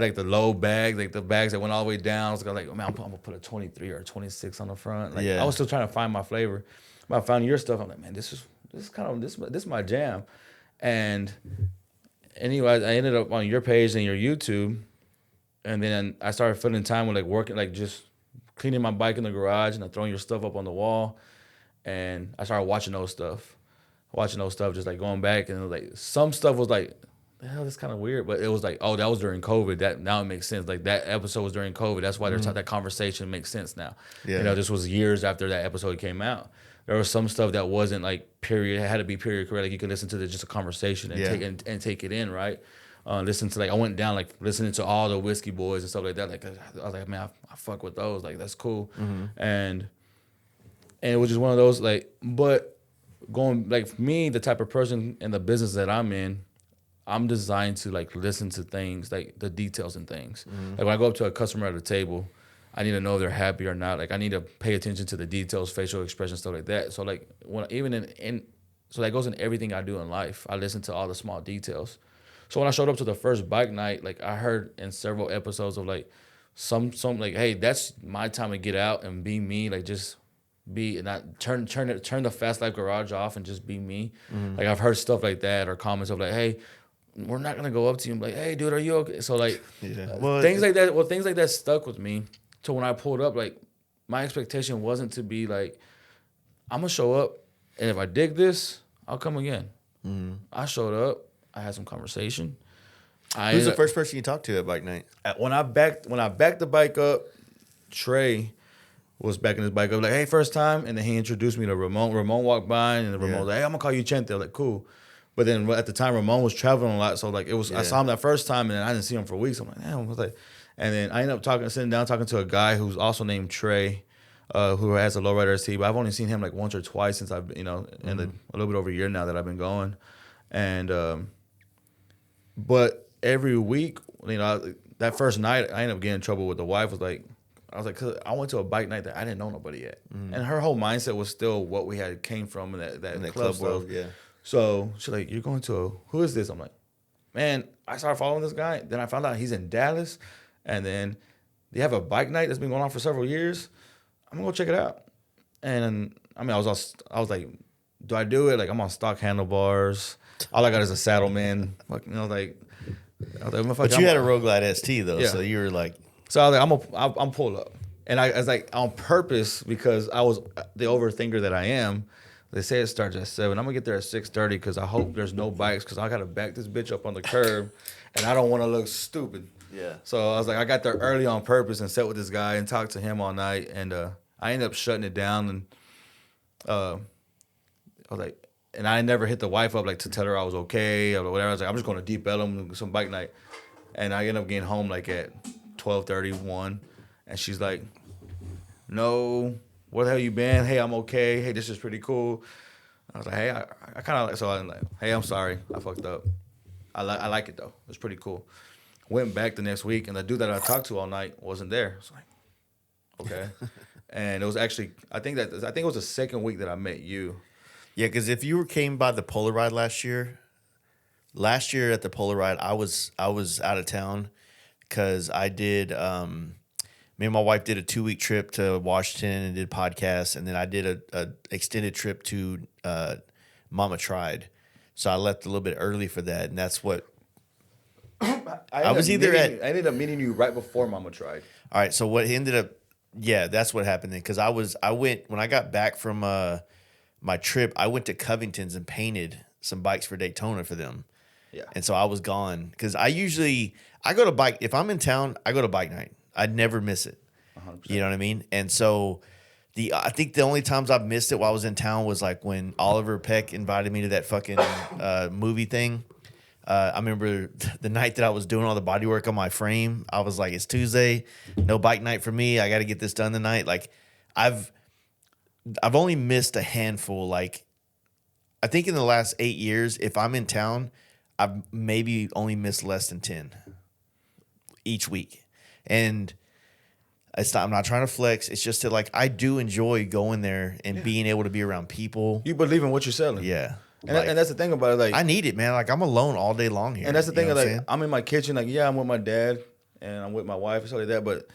like the low bag, like the bags that went all the way down. I was like, man, I'm gonna put a 23 or a 26 on the front. Like I was still trying to find my flavor. But I found your stuff. I'm like, man, this is my jam. And anyway, I ended up on your page and your YouTube. And then I started filling time with like working, like just cleaning my bike in the garage and throwing your stuff up on the wall. And I started watching those stuff, just like going back. And it was like some stuff was like, hell, that's kind of weird. But it was like, oh, that was during COVID. That now it makes sense. Like that episode was during COVID. That's why that conversation makes sense now. Yeah. This was years after that episode came out. There was some stuff that wasn't like period. It had to be period correct. Like you could listen to just a conversation and take it in, right? Listen to I went down listening to all the Whiskey Boys and stuff like that. Like I was like, man, I fuck with those. Like that's cool. Mm-hmm. And it was just one of those but going like me, the type of person in the business that I'm in, I'm designed to listen to things like the details and things. Mm-hmm. Like when I go up to a customer at a table, I need to know if they're happy or not. Like I need to pay attention to the details, facial expression, stuff like that. So so that goes in everything I do in life. I listen to all the small details. So when I showed up to the first bike night, I heard in several episodes of some hey, that's my time to get out and be me, just be and not turn the Fast Life Garage off and just be me. Mm-hmm. I've heard stuff like that or comments of hey, we're not gonna go up to you and be like, hey, dude, are you okay? So things like that. Well, things like that stuck with me. So when I pulled up, my expectation wasn't to be I'm gonna show up and if I dig this, I'll come again. Mm-hmm. I showed up. I had some conversation. Who's the first person you talked to at bike night? When I backed the bike up, Trey was backing his bike up hey, first time, and then he introduced me to Ramon. Ramon walked by, and Ramon was like, hey, I'm gonna call you Chente. I was like, cool. But then at the time, Ramon was traveling a lot, so it was. I saw him that first time, and then I didn't see him for weeks. I'm like, damn. I was like, and then I ended up sitting down talking to a guy who's also named Trey, who has a lowrider ST. But I've only seen him once or twice since I've in a little bit over a year now that I've been going, and but every week, that first night, I ended up getting in trouble with the wife. Cause I went to a bike night that I didn't know nobody yet, and her whole mindset was still what we had came from in that club world. Yeah. So she's like, "You're going to who is this?" I'm like, "Man, I started following this guy. Then I found out he's in Dallas, and then they have a bike night that's been going on for several years. I'm gonna go check it out." And I was "Do I do it? I'm on stock handlebars. All I got is a saddle, man. But you had a Road Glide ST though, so you were like. So I was I'm pulled up, and I was on purpose because I was the overthinker that I am. They say it starts at 7. I'm gonna get there at 6:30 because I hope there's no bikes because I gotta back this bitch up on the curb, and I don't want to look stupid. Yeah. So I was I got there early on purpose and sat with this guy and talked to him all night, and I ended up shutting it down, and I was like, and I never hit the wife up like to tell her I was okay or whatever. I was like, I'm just going to Deep Ellum, some bike night, and I ended up getting home like at 12:30, 1, and she's like, no, where the hell you been? Hey, I'm okay. Hey, this is pretty cool. I was like, hey, I kind of like, so I'm like, hey, I'm sorry, I fucked up. I like it though. It's pretty cool. Went back the next week, and the dude that I talked to all night wasn't there. I was like, okay. And it was actually, I think it was the second week that I met you. Yeah, because if you came by the Polar Ride last year at the Polar Ride, I was out of town because I did. Me and my wife did a 2-week trip to Washington and did podcasts, and then I did a extended trip to Mama Tried. So I left a little bit early for that, and that's what I ended up meeting you right before Mama Tried. All right, so what ended up, yeah, that's what happened then. Because I went when I got back from my trip, I went to Covington's and painted some bikes for Daytona for them. Yeah, and so I was gone because I go to bike if I'm in town. I go to bike night. I'd never miss it. 100%. You know what I mean? And so I think the only times I've missed it while I was in town was like when Oliver Peck invited me to that fucking movie thing. I remember the night that I was doing all the body work on my frame. I was like, it's Tuesday, no bike night for me. I got to get this done tonight. Like I've only missed a handful. Like I think in the last 8 years, if I'm in town, I've maybe only missed less than 10 each week. And I'm not trying to flex. It's just that like I do enjoy going there and being able to be around people. You believe in what you're selling. Yeah. And that's the thing about it. Like I need it, man. Like I'm alone all day long here. And that's the thing. You know Like I'm in my kitchen. Like I'm with my dad and I'm with my wife and stuff like that. But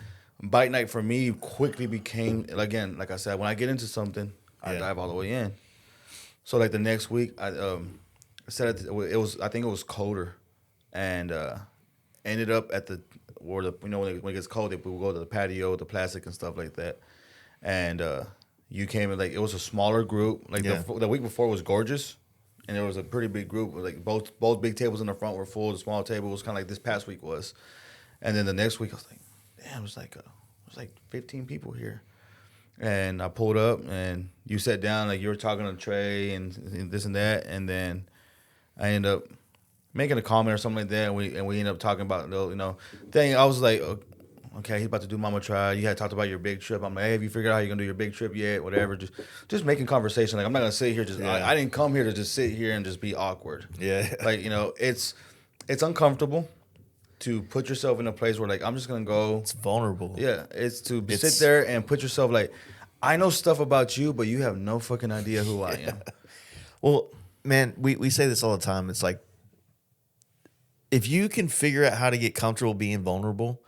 bike night for me quickly became, again, like I said, when I get into something, I dive all the way in. So like the next week, I said it was, I think it was colder, and ended up at the where the when it gets cold, we would go to the patio, the plastic and stuff like that. And you came in, like it was a smaller group. Like the week before was gorgeous, and there was a pretty big group. Like both big tables in the front were full. The small table was kind of like this past week was. And then the next week I was like, damn, it was like 15 people here. And I pulled up, and you sat down, like you were talking to Trey and this and that, and then I ended up making a comment or something like that, and we ended up talking about the thing. I was like, okay, he's about to do Mama Try. You had talked about your big trip. I'm like, hey, have you figured out how you're gonna do your big trip yet? Whatever, just making conversation. Like I'm not gonna sit here I didn't come here to just sit here and just be awkward. Yeah, like it's uncomfortable to put yourself in a place where like I'm just gonna go. It's vulnerable. Yeah, it's sit there and put yourself like, I know stuff about you, but you have no fucking idea who I am. Well, man, we say this all the time. It's like, if you can figure out how to get comfortable being vulnerable,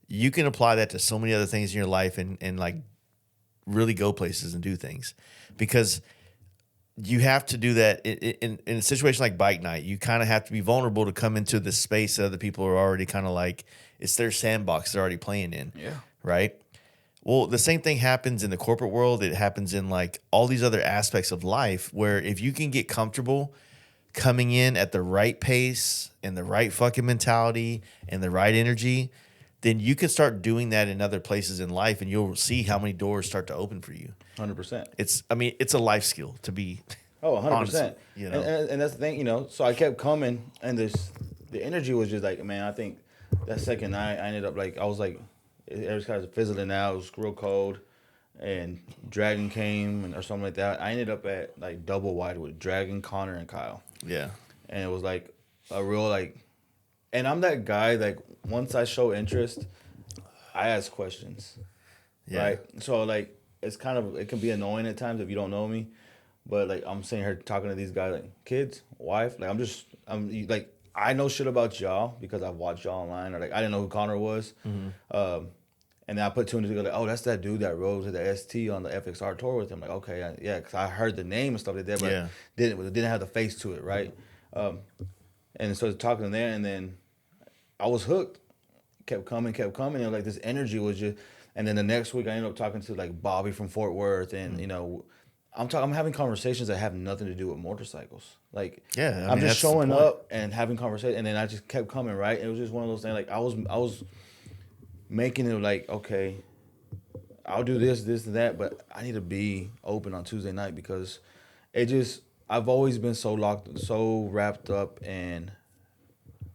you can apply that to so many other things in your life and like really go places and do things. Because you have to do that in a situation like bike night. You kind of have to be vulnerable to come into the space that other people are already kind of like, it's their sandbox they're already playing in. Yeah. Right? Well, the same thing happens in the corporate world. It happens in like all these other aspects of life where if you can get comfortable coming in at the right pace and the right fucking mentality and the right energy, then you can start doing that in other places in life, and you'll see how many doors start to open for you. 100%. It's a life skill to be. Oh, 100%. Honest, you know, and that's the thing, So I kept coming, and the energy was just like, man. I think that second night, I ended up like, I was like, it was kind of fizzling out. It was real cold, and Dragon came or something like that. I ended up at like double wide with Dragon, Connor, and Kyle. Yeah, and it was like a real like, and I'm that guy like once I show interest, I ask questions. Yeah. Right. So like it can be annoying at times if you don't know me, but like I'm sitting here talking to these guys like kids, wife, like I'm like I know shit about y'all because I've watched y'all online, or like I didn't know who Connor was. Mm-hmm. And then I put two and two together. Like, oh, that's that dude that rode to the ST on the FXR tour with him. Like, okay, yeah, because I heard the name and stuff like that, but didn't have the face to it, right? And so talking to there, and then I was hooked. Kept coming, and like this energy was just. And then the next week, I ended up talking to like Bobby from Fort Worth, and I'm having conversations that have nothing to do with motorcycles. Like, I'm just showing up and having conversations, and then I just kept coming, right? It was just one of those things. Like I was making it like, okay, I'll do this, and that, but I need to be open on Tuesday night because I've always been so wrapped up in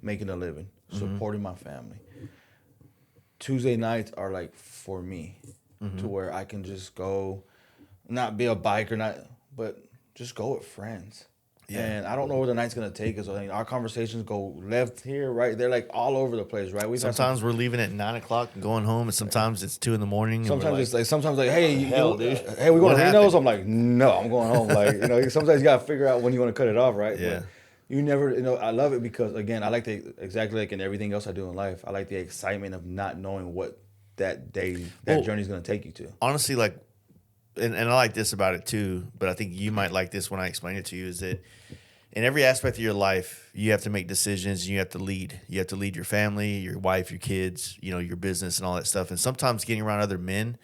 making a living, supporting my family. Tuesday nights are like for me to where I can just go, not be a biker, but just go with friends. Yeah. And I don't know where the night's going to take us. I mean, our conversations go left here, right there, like all over the place, right? Sometimes we're leaving at 9 o'clock and going home, and sometimes it's 2 a.m. Sometimes it's like, hey, dude, hey, we going to Reno's? I'm like, no, I'm going home. Like, sometimes you got to figure out when you want to cut it off, right? Yeah. But you never, I love it because, again, I like exactly like in everything else I do in life, I like the excitement of not knowing what that journey is going to take you to. Honestly, like, and I like this about it too, but I think you might like this when I explain it to you, is that in every aspect of your life, you have to make decisions and you have to lead. You have to lead your family, your wife, your kids, your business and all that stuff. And sometimes getting around other men,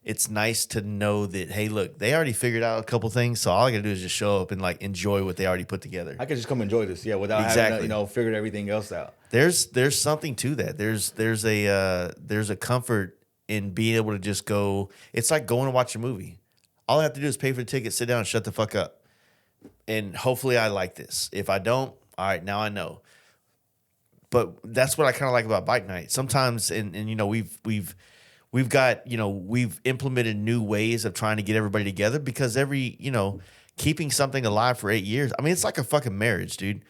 it's nice to know that, hey, look, they already figured out a couple things, so all I got to do is just show up and like enjoy what they already put together. I could just come enjoy this, without having to, figured everything else out. There's something to that. There's a comfort in being able to just go. It's like going to watch a movie. All I have to do is pay for the ticket, sit down, and shut the fuck up. And hopefully I like this. If I don't, all right, now I know. But that's what I kind of like about bike night. Sometimes, and we've implemented new ways of trying to get everybody together because keeping something alive for 8 years. I mean, it's like a fucking marriage, dude.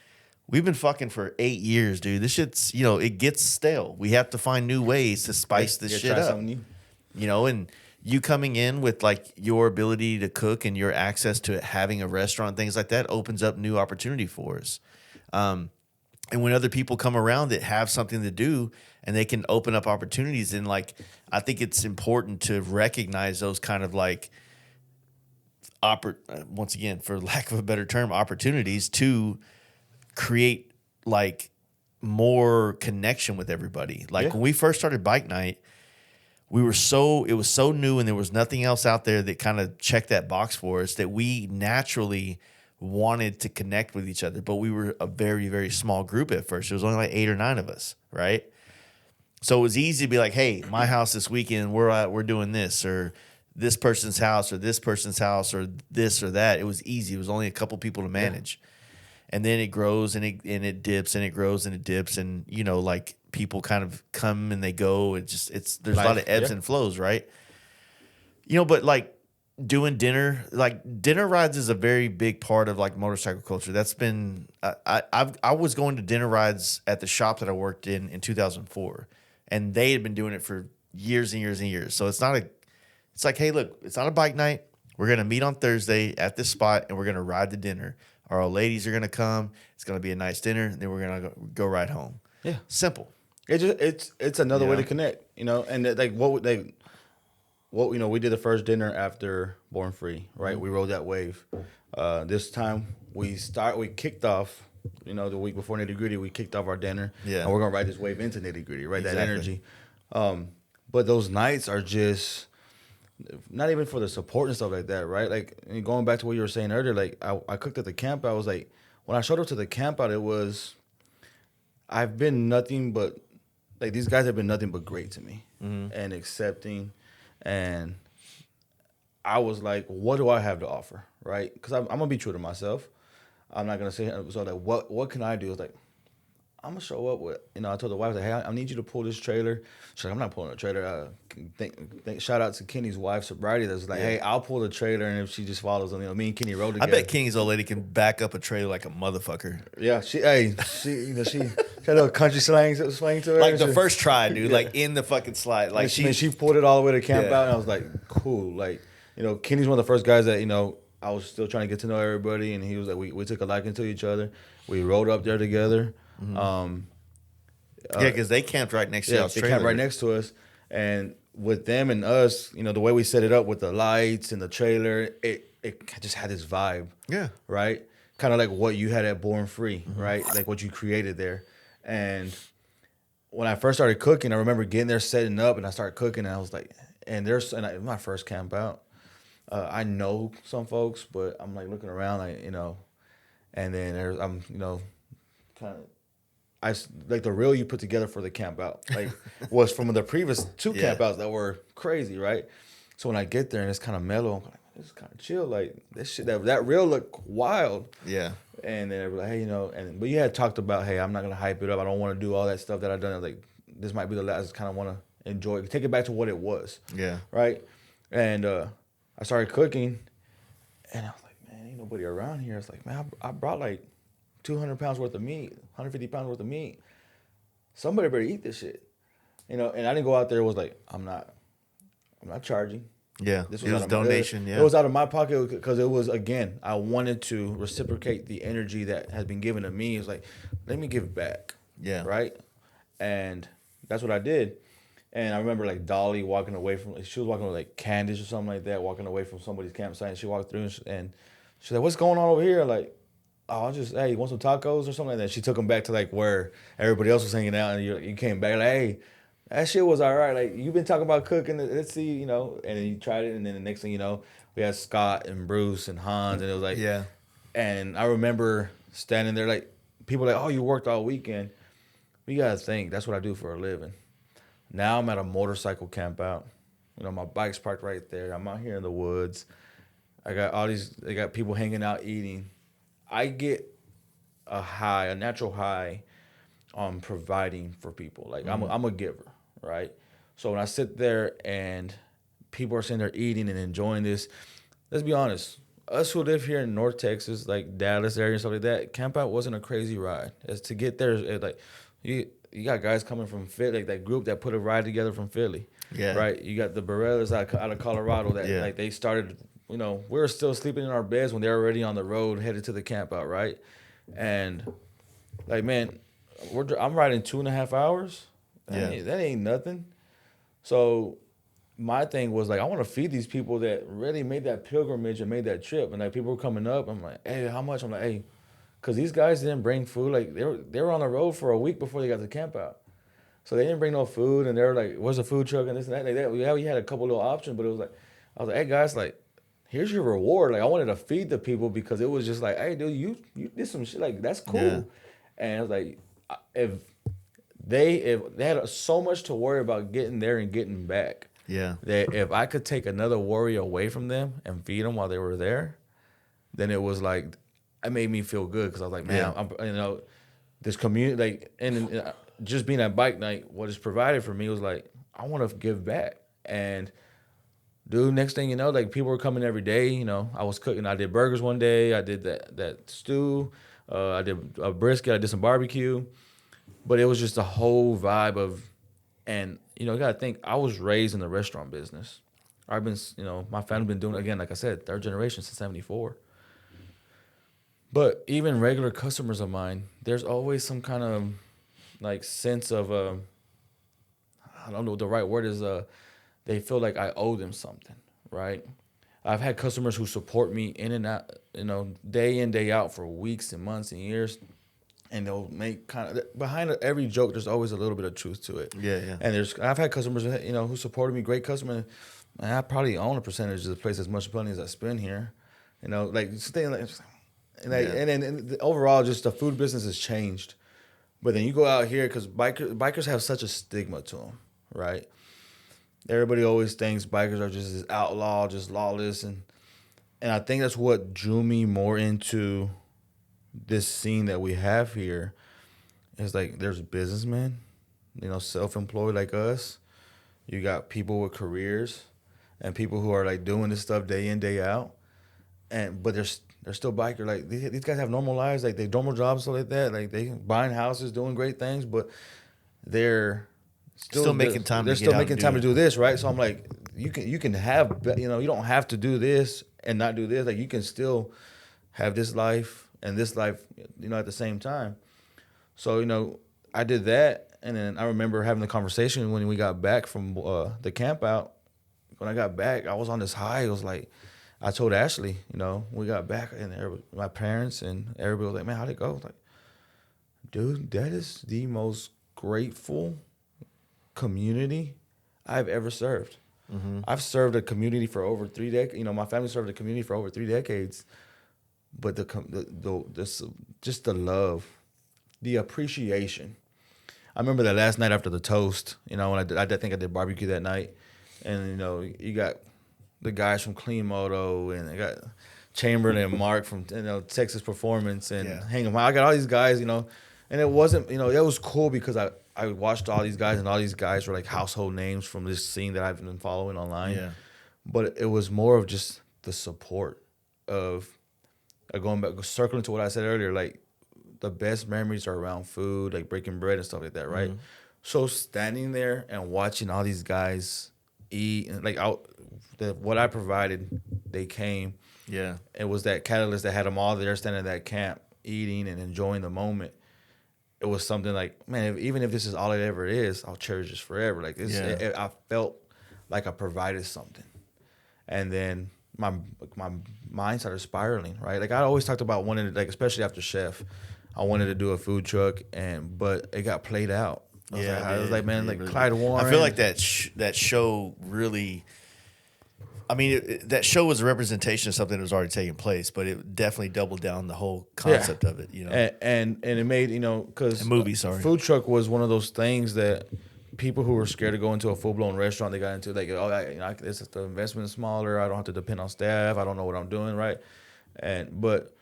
We've been fucking for 8 years, dude. This shit's, it gets stale. We have to find new ways to spice this shit up. And you coming in with like your ability to cook and your access to having a restaurant, things like that, opens up new opportunity for us. And when other people come around that have something to do and they can open up opportunities, and like, I think it's important to recognize those kind of like, once again, for lack of a better term, opportunities to create like more connection with everybody. Like when we first started bike night, it was so new and there was nothing else out there that kind of checked that box for us that we naturally wanted to connect with each other. But we were a very, very small group at first. It was only like 8 or 9 of us, right? So it was easy to be like, hey, my house this weekend, we're doing this, or this person's house, or this person's house, or this or that. It was easy. It was only a couple people to manage. And then it grows and it dips and it grows and it dips, and like people kind of come and they go. There's a lot of ebbs and flows, right? But like doing dinner rides is a very big part of like motorcycle culture. That's been I was going to dinner rides at the shop that I worked in 2004, and they had been doing it for years and years and years. So it's like, hey, look, it's not a bike night. We're gonna meet on Thursday at this spot and we're gonna ride to dinner. Our old ladies are gonna come. It's gonna be a nice dinner, and then we're gonna go ride home. Yeah, simple. It's another way to connect, and like what we did the first dinner after Born Free, right? Mm-hmm. We rode that wave. This time we kicked off, the week before Nitty Gritty, we kicked off our dinner. Yeah, and we're gonna ride this wave into Nitty Gritty, right? Exactly. That energy. But those nights are just not even for the support and stuff like that, right? Like, going back to what you were saying earlier, like I cooked at the camp. I was like, when I showed up to the camp out, I've been nothing but, like, these guys have been nothing but great to me and accepting. And I was like, what do I have to offer, right? Because I'm going to be true to myself. I'm not going to say, so like, what can I do? It's like, I'm going to show up with, I told the wife, like, hey, I need you to pull this trailer. She's like, I'm not pulling a trailer. Shout out to Kenny's wife, Sobriety, that's like, hey, I'll pull the trailer, and if she just follows them, me and Kenny rode together. I bet Kenny's old lady can back up a trailer like a motherfucker. Yeah, she she had a little country slang to her. Like the first try, dude, like in the fucking slide. Like she pulled it all the way to camp out, and I was like, cool. Like, Kenny's one of the first guys that, I was still trying to get to know everybody, and he was like, we took a liking to each other. We rode up there together. Mm-hmm. Because they camped right next to us. They camped right next to us, and with them and us, the way we set it up with the lights and the trailer, it just had this vibe. Yeah. Right. Kind of like what you had at Born Free, right? Like what you created there. And when I first started cooking, I remember getting there, setting up, and I started cooking, and I was like, my first camp out. I know some folks, but I'm like looking around, like, and then I'm kind of. Like the reel you put together for the camp out, like was from the previous 2 camp outs that were crazy, right? So when I get there and it's kind of mellow, I'm like, this is kind of chill. Like this shit, that reel look wild. Yeah. And then everybody, hey, but you had talked about, hey, I'm not gonna hype it up. I don't want to do all that stuff that I've done. Like this might be the last. I just kind of want to enjoy it, take it back to what it was. Yeah. Right. And I started cooking, and I was like, man, ain't nobody around here. It's like, man, I brought like 200 pounds worth of meat, 150 pounds worth of meat. Somebody better eat this shit. And I didn't go out there. Was like, I'm not charging. Yeah, This was donation. Yeah, it was out of my pocket because it was, again, I wanted to reciprocate the energy that has been given to me. It's like, let me give back. Yeah, right. And that's what I did. And I remember like Dolly walking away from. She was walking with like Candace or something like that, walking away from somebody's campsite. And she walked through and she's like, "What's going on over here?" Like, "Oh, I just, hey, you want some tacos or something like that?" She took them back to like where everybody else was hanging out, and you came back like, "Hey, that shit was all right. Like, you've been talking about cooking. Let's see, And then you tried it, and then the next thing you know, we had Scott and Bruce and Hans, and it was like, yeah. And I remember standing there, like, people like, "Oh, you worked all weekend." You gotta think that's what I do for a living. Now I'm at a motorcycle camp out. My bike's parked right there. I'm out here in the woods. I got people hanging out eating. I get a natural high on providing for people. Like I'm a giver, right? So when I sit there and people are sitting there eating and enjoying this, let's be honest, us who live here in North Texas, like Dallas area and stuff like that, camp out wasn't a crazy ride. As to get there, you got guys coming from Philly, like that group that put a ride together from Philly. Yeah. Right? You got the Barellas out of Colorado that like they started, we were still sleeping in our beds when they were already on the road headed to the camp out, right? And like, man, I'm riding 2.5 hours. That ain't nothing. So my thing was like, I want to feed these people that really made that pilgrimage and made that trip. And like people were coming up, I'm like, hey, how much? I'm like, hey, because these guys didn't bring food. Like they were on the road for a week before they got to camp out. So they didn't bring no food, and they were like, "Where's the food truck?" and this and that. Like that. Yeah, we had a couple little options, but it was like, I was like, "Hey guys, like, here's your reward." Like I wanted to feed the people because it was just like, "Hey, dude, you did some shit. Like that's cool." Yeah. And I was like, if they had so much to worry about getting there and getting back, that if I could take another worry away from them and feed them while they were there, then it was like, it made me feel good because I was like, man, I'm this community, like, and just being at bike night, what is provided for me was like, I want to give back. And dude, next thing you know, like people were coming every day. I was cooking. I did burgers one day. I did that stew. I did a brisket. I did some barbecue. But it was just a whole vibe of, and you got to think, I was raised in the restaurant business. I've been, my family been doing, again, like I said, third generation since '74. But even regular customers of mine, there's always some kind of like sense of I don't know what the right word is. They feel like I owe them something, right? I've had customers who support me in and out, day in, day out for weeks and months and years, and they'll make kind of behind every joke. There's always a little bit of truth to it. Yeah. And I've had customers, who supported me, great customer, and I probably own a percentage of the place as much money as I spend here, like staying like. And then overall, just the food business has changed. But then you go out here because bikers have such a stigma to them, right? Everybody always thinks bikers are just this outlaw, just lawless, and I think that's what drew me more into this scene that we have here. Is like there's businessmen, self-employed like us. You got people with careers, and people who are like doing this stuff day in, day out, but they're still biker. Like these guys have normal lives, like they normal jobs, stuff like that. Like they buying houses, doing great things, but they're still making time. They're still making time to do this, right? So I'm like, you can have, you don't have to do this and not do this. Like you can still have this life and this life, at the same time. So I did that, and then I remember having the conversation when we got back from the camp out. When I got back, I was on this high. It was like, I told Ashley, we got back, and my parents and everybody was like, man, how'd it go? I was like, dude, that is the most grateful community I've ever served. Mm-hmm. I've served a community for over 3 decades. My family served a community for over 3 decades. But just the love, the appreciation. I remember that last night after the toast, when I think I did barbecue that night, and you got the guys from Clean Moto, and I got Chamberlain and Mark from Texas Performance, and hang 'em. I got all these guys, and it wasn't, it was cool because I watched all these guys, and all these guys were like household names from this scene that I've been following online. Yeah. But it was more of just the support of going back, circling to what I said earlier, like the best memories are around food, like breaking bread and stuff like that, right? Mm-hmm. So standing there and watching all these guys eat, and like what I provided, they came. Yeah. It was that catalyst that had them all there standing at that camp, eating and enjoying the moment. It was something like, man, even if this is all it ever is, I'll cherish this forever. Like I felt like I provided something. And then my mind started spiraling, right? Like I always talked about wanting to, like, especially after Chef, I wanted to do a food truck, but it got played out. I was like, man, like really, Clyde Warren. I feel like that show really. I mean, that show was a representation of something that was already taking place, but it definitely doubled down the whole concept of it, And it made, because food truck was one of those things that people who were scared to go into a full blown restaurant, they got into, like, this is the investment is smaller. I don't have to depend on staff. I don't know what I'm doing, right? But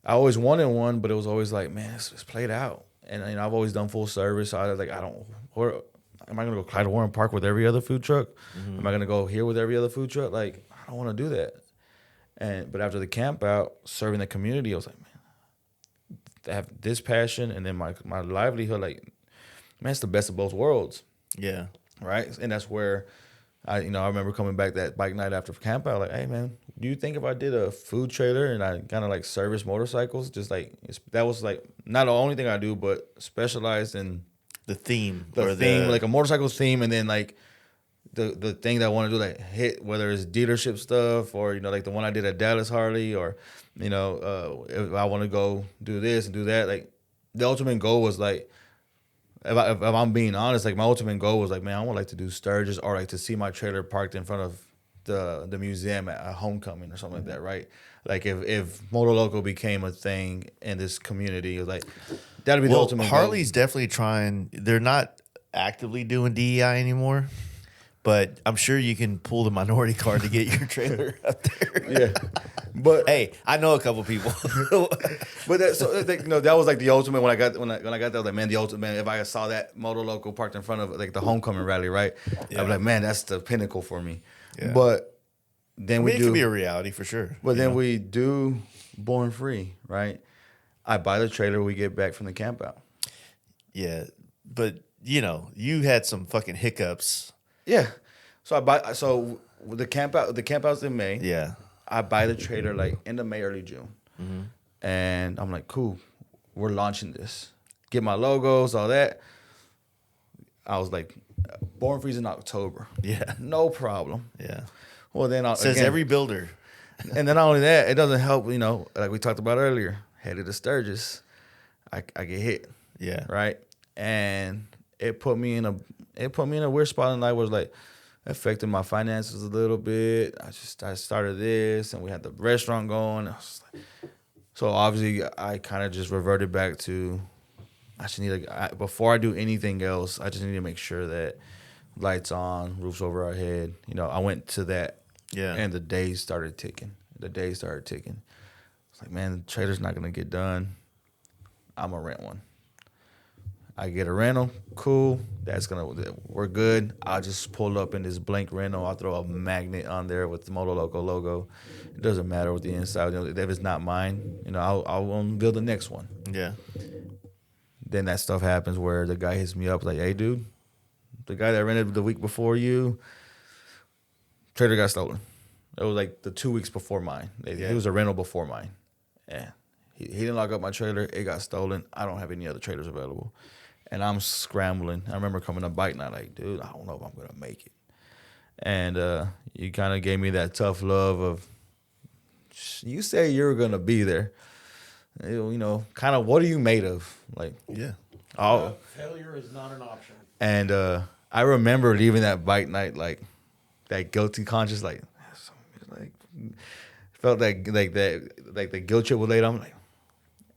I always wanted one, but it was always like, man, it's played out. And I've always done full service. So I was like, am I going to go Clyde Warren Park with every other food truck? Mm-hmm. Am I going to go here with every other food truck? Like, I don't want to do that. But after the camp out, serving the community, I was like, man, to have this passion and then my livelihood, like, man, it's the best of both worlds. Yeah. Right? And that's where I remember coming back that bike night after camp out, like, hey, man, do you think if I did a food trailer and I kind of like service motorcycles, just like, that was like not the only thing I do, but specialized in the theme, like a motorcycle theme, and then like the thing that I want to do, like hit, whether it's dealership stuff or like the one I did at Dallas Harley, or if I want to go do this and do that, like the ultimate goal was like, if I'm being honest, like my ultimate goal was like, man, I would like to do Sturgis, or like to see my trailer parked in front of the museum at homecoming or something like that, right? Like if Moto Loco became a thing in this community, it was like that'd be the ultimate Harley's goal. Definitely trying. They're not actively doing DEI anymore, but I'm sure you can pull the minority card to get your trailer up there. Yeah, but hey, I know a couple people. But that was like the ultimate when I got there. I was like, man, the ultimate, man, if I saw that Moto Loco parked in front of like the homecoming rally, right? Yeah. I'd be like, man, that's the pinnacle for me. Yeah. But then it could be a reality for sure. But then we do Born Free, right? I buy the trailer, we get back from the camp out. Yeah, but you had some fucking hiccups. Yeah, so the camp out's in May. Yeah, I buy the trailer like end of May, early June, and I'm like, cool, we're launching this. Get my logos, all that. I was like, Born Free's in October. Yeah, no problem. Yeah. Well, then says every builder. And then not only that, it doesn't help. Like we talked about earlier, headed to Sturgis, I get hit. Yeah. Right. And it put me in a weird spot in life where it was like affecting my finances a little bit. I started this, and we had the restaurant going. So obviously, I kind of just reverted back to before I do anything else, I just need to make sure that lights on, roofs over our head. I went to that. Yeah. And the days started ticking. It's like, man, the trailer's not gonna get done. I'm gonna rent one. I get a rental, cool. We're good. I'll just pull up in this blank rental. I'll throw a magnet on there with the Moto Loco logo. It doesn't matter what the inside. If it's not mine, I'll build the next one. Yeah. Then that stuff happens where the guy hits me up like, hey, dude, the guy that rented the week before you, trailer got stolen. It was like the 2 weeks before mine. It was a rental before mine. Yeah. He didn't lock up my trailer. It got stolen. I don't have any other trailers available. And I'm scrambling. I remember coming to bike night like, dude, I don't know if I'm going to make it. And you kind of gave me that tough love of, you say you're going to be there. Kind of what are you made of? Like, yeah. Failure is not an option. And I remember leaving that bike night like that guilty conscience, like felt like the guilt trip was laid on me.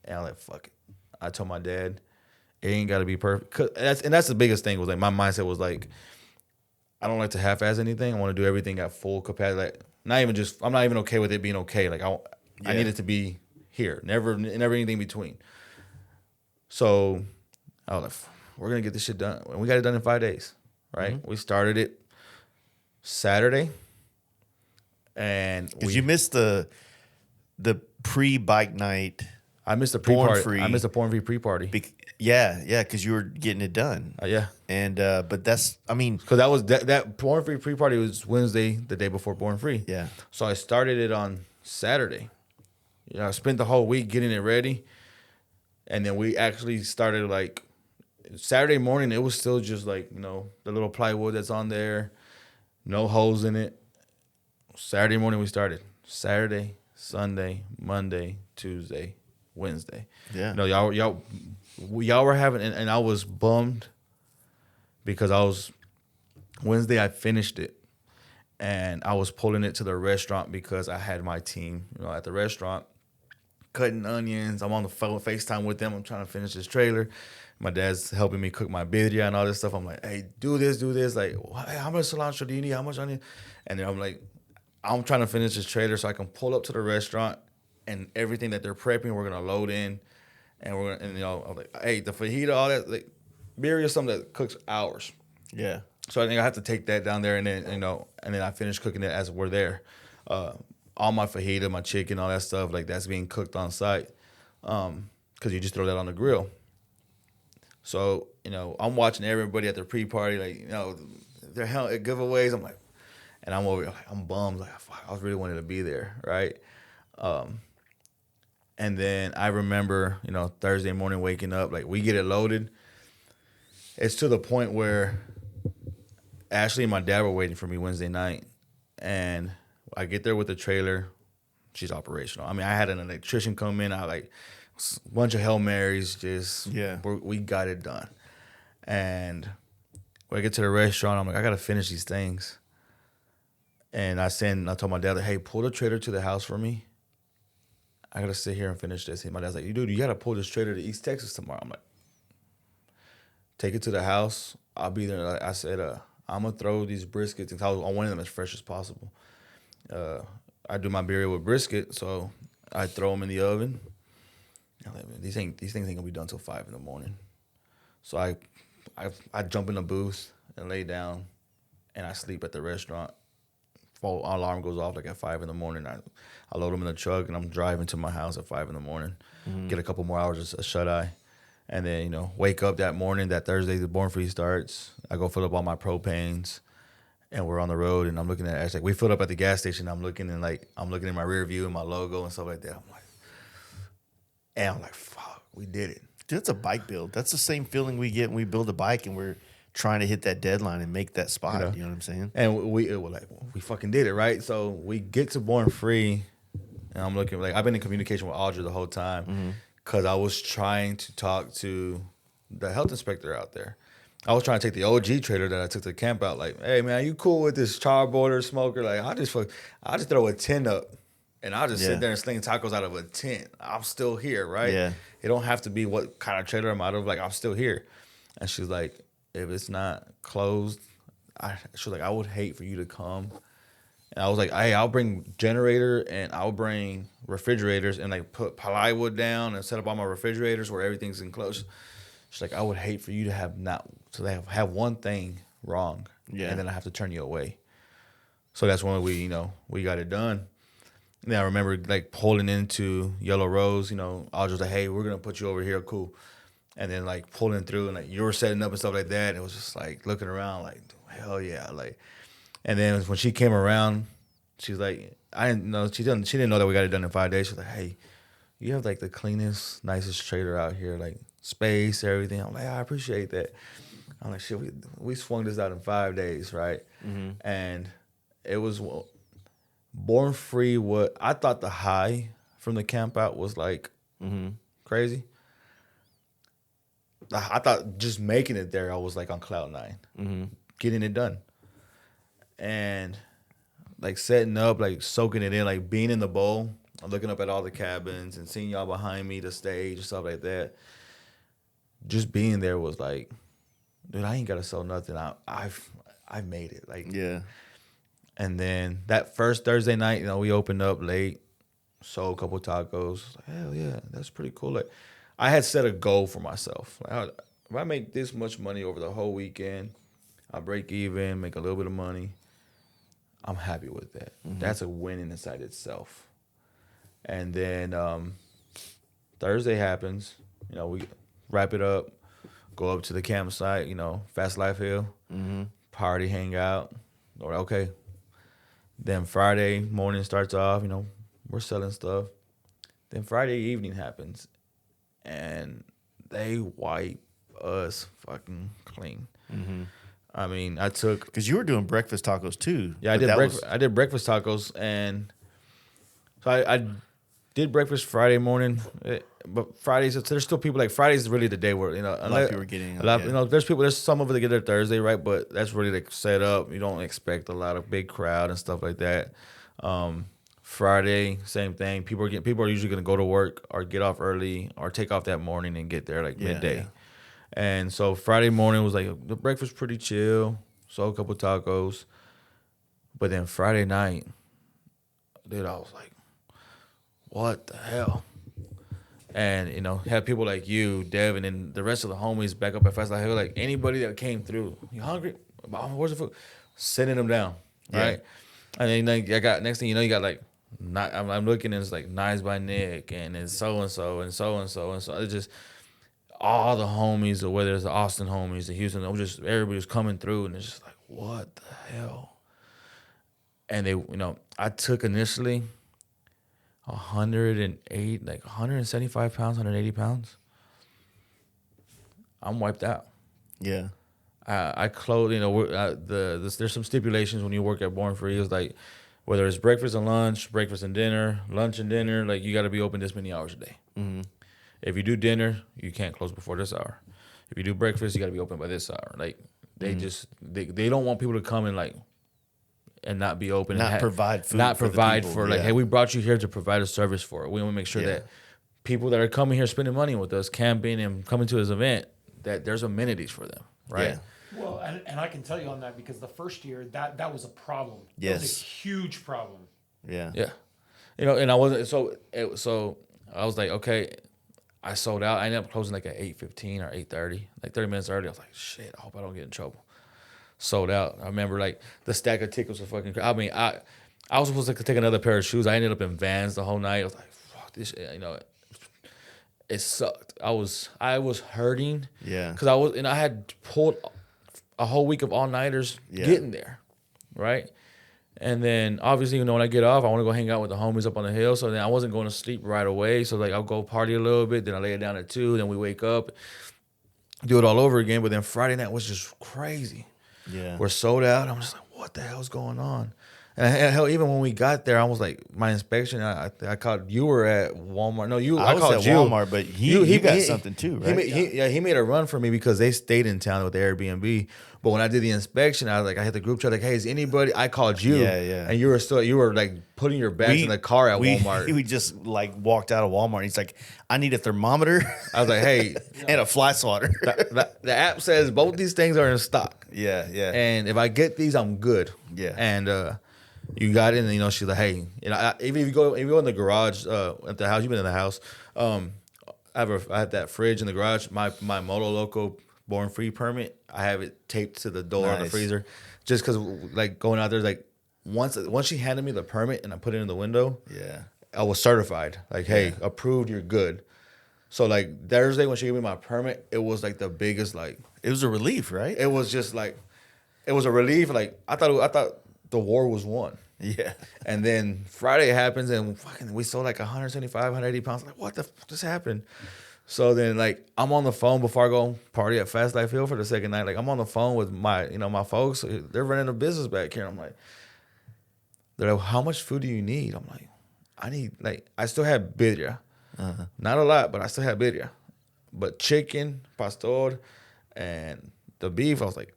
And I'm like, fuck it. I told my dad, it ain't got to be perfect. That's the biggest thing was like my mindset was like, I don't like to half-ass anything. I want to do everything at full capacity. Like, I'm not even okay with it being okay. Like I need it to be here. Never anything in between. So I was like, we're gonna get this shit done. And we got it done in 5 days. Right? We started it Saturday. And you missed the pre-bike night. I missed the pre-party. I missed the porn free pre-party. Because you were getting it done. Yeah. And but that's, I mean, because that was that porn free pre-party was Wednesday, the day before porn free. Yeah. So I started it on Saturday. I spent the whole week getting it ready, and then we actually started like Saturday morning. It was still just like the little plywood that's on there, no holes in it. Saturday morning we started. Saturday, Sunday, Monday, Tuesday, Wednesday. Yeah. Y'all were having, and I was bummed because Wednesday I finished it, and I was pulling it to the restaurant because I had my team, at the restaurant, cutting onions. I'm on the phone, FaceTime with them. I'm trying to finish this trailer. My dad's helping me cook my birria and all this stuff. I'm like, hey, do this. Like, how much cilantro do you need? How much onion? And then I'm like, I'm trying to finish this trailer so I can pull up to the restaurant, and everything that they're prepping, we're gonna load in, and I'm like, hey, the fajita, all that, like, birria is something that cooks hours. Yeah. So I think I have to take that down there, and then and then I finish cooking it as we're there. All my fajita, my chicken, all that stuff, like that's being cooked on site, because you just throw that on the grill. So I'm watching everybody at their pre-party, like their giveaways. I'm like. And I'm over here, like, I'm bummed. Like, fuck, I was really wanting to be there, right? And then I remember, Thursday morning waking up, like, we get it loaded. It's to the point where Ashley and my dad were waiting for me Wednesday night. And I get there with the trailer. She's operational. I mean, I had an electrician come in. I like a bunch of Hail Marys. We got it done. And when I get to the restaurant, I'm like, I got to finish these things. And I told my dad, like, hey, pull the trailer to the house for me. I got to sit here and finish this. And my dad's like, dude, you got to pull this trailer to East Texas tomorrow. I'm like, take it to the house. I'll be there. Like I said, I'm going to throw these briskets. And I wanted them as fresh as possible. I do my birria with brisket, so I throw them in the oven. I'm like, these things ain't going to be done till 5 in the morning. So I jump in the booth and lay down, and I sleep at the restaurant. Our alarm goes off like at 5 in the morning. I load them in the truck, and I'm driving to my house at 5 in the morning. Get a couple more hours of shut-eye. And then, wake up that morning, that Thursday, the Born Free starts. I go fill up all my propanes, and we're on the road, and I'm looking at it. Like, we filled up at the gas station. I'm looking in my rear view and my logo and stuff like that. I'm like, fuck, we did it. Dude, that's a bike build. That's the same feeling we get when we build a bike and we're trying to hit that deadline and make that spot. You know what I'm saying? And we fucking did it, right? So we get to Born Free, and I'm looking like I've been in communication with Audrey the whole time because I was trying to talk to the health inspector out there. I was trying to take the OG trailer that I took to the camp out. Like, hey man, you cool with this charbroiler smoker? Like, I just throw a tent up, and I'll just sit there and sling tacos out of a tent. I'm still here, right? Yeah. It don't have to be what kind of trailer I'm out of. Like, I'm still here. And she's like, if it's not closed, she's like, I would hate for you to come. And I was like, hey, I'll bring generator and I'll bring refrigerators and like put plywood down and set up all my refrigerators where everything's enclosed. She's like, I would hate for you to have one thing wrong. Yeah. And then I have to turn you away. So that's when we got it done. And then I remember like pulling into Yellow Rose, I was just like, hey, we're gonna put you over here, cool. And then like pulling through and like you were setting up and stuff like that. And it was just like looking around like, hell yeah. Like, and then when she came around, she's like, I didn't know, she didn't know that we got it done in 5 days. She's like, hey, you have like the cleanest, nicest trailer out here, like space, everything. I'm like, I appreciate that. I'm like, shit, we swung this out in 5 days, right? Mm-hmm. And it was Born Free. What I thought the high from the camp out was like crazy. I thought just making it there, I was like on cloud 9, getting it done, and like setting up, like soaking it in, like being in the bowl, looking up at all the cabins and seeing y'all behind me, the stage and stuff like that. Just being there was like, dude, I ain't gotta sell nothing. I made it, like, yeah. And then that first Thursday night, we opened up late, sold a couple tacos. Like, hell yeah, that's pretty cool. Like, I had set a goal for myself. Like, if I make this much money over the whole weekend, I break even, make a little bit of money, I'm happy with that. Mm-hmm. That's a win in inside itself. And then Thursday happens. We wrap it up, go up to the campsite, Fast Life Hill, party, hang out. Okay. Then Friday morning starts off, we're selling stuff. Then Friday evening happens, and they wipe us fucking clean. Mm-hmm. I mean, I took... Because you were doing breakfast tacos, too. Yeah, I did breakfast tacos, and so I did breakfast Friday morning, but Fridays, there's still people, like, Friday's is really the day where, a lot of people are getting... there's some of it that get there Thursday, right? But that's really, like, set up. You don't expect a lot of big crowd and stuff like that. Friday, same thing. People are usually going to go to work or get off early or take off that morning and get there, like, midday. Yeah. And so Friday morning was like, the breakfast pretty chill. Sold a couple tacos. But then Friday night, dude, I was like, what the hell? And, had people like you, Devin, and the rest of the homies back up at Fast Life Hill, like anybody that came through, you hungry? Where's the food? Sending them down, right? And then next thing you know, you got like, I'm looking and it's like Knives by Nick and it's so-and-so and so-and-so. And so it's just all the homies, or whether it's the Austin homies, the Houston, everybody was coming through and it's just like, what the hell? And they, I took initially 108, like 175 pounds, 180 pounds. I'm wiped out. Yeah. I close, there's some stipulations when you work at Born Free. It's like, whether it's breakfast and lunch, breakfast and dinner, lunch and dinner, like you got to be open this many hours a day. Mm-hmm. If you do dinner, you can't close before this hour. If you do breakfast, you got to be open by this hour. Like they they don't want people to come and not be open, not provide food, like, hey, we brought you here to provide a service for it. We want to make sure that people that are coming here spending money with us, camping and coming to this event, that there's amenities for them, right? Yeah. Well, and I can tell you on that because the first year that was a problem. Yes. It was a huge problem. Yeah. Yeah. And I wasn't so I was like, okay, I sold out. I ended up closing like at 8:15 or 8:30, like 30 minutes early. I was like, shit, I hope I don't get in trouble. Sold out. I remember like the stack of tickets was fucking crazy. I mean, I was supposed to take another pair of shoes. I ended up in Vans the whole night. I was like, fuck this shit, it sucked. I was hurting. Yeah. Because I had pulled a whole week of all-nighters getting there, right? And then obviously, when I get off, I want to go hang out with the homies up on the hill. So then I wasn't going to sleep right away. So like I'll go party a little bit, then I lay it down at 2, then we wake up, do it all over again. But then Friday night was just crazy. Yeah. We're sold out. I'm just like, what the hell's going on? And hell, even when we got there, I was like, my inspection, I called, you were at Walmart. No, I was at Walmart, but he got something too, right? He made a run for me because they stayed in town with the Airbnb. But when I did the inspection, I hit the group chat like, hey, is anybody? I called you. Yeah. And you were like putting your bags in the car at Walmart. We just like walked out of Walmart. He's like, I need a thermometer. I was like, hey. And a fly swatter. The app says both these things are in stock. Yeah. And if I get these, I'm good. Yeah. And you got it, and she's like, hey, even if you go in the garage at the house, you've been in the house. I have that fridge in the garage. My Moto Loco Born Free permit, I have it taped to the door on the freezer, just because like going out there, like once she handed me the permit and I put it in the window, I was certified. Like, hey, approved, you're good. So like Thursday when she gave me my permit, it was like the biggest like. It was a relief, right? It was just like, it was a relief. Like I thought the war was won. Yeah. And then Friday happens and fucking we sold like 175, 180 pounds. Like, what the fuck just happened? So then like I'm on the phone before I go party at Fast Life Hill for the second night. Like I'm on the phone with my folks. They're running a business back here. I'm like, they're like, how much food do you need? I'm like, I still have birria. Uh-huh. Not a lot, but I still have birria. But chicken, pastor, and the beef, I was like,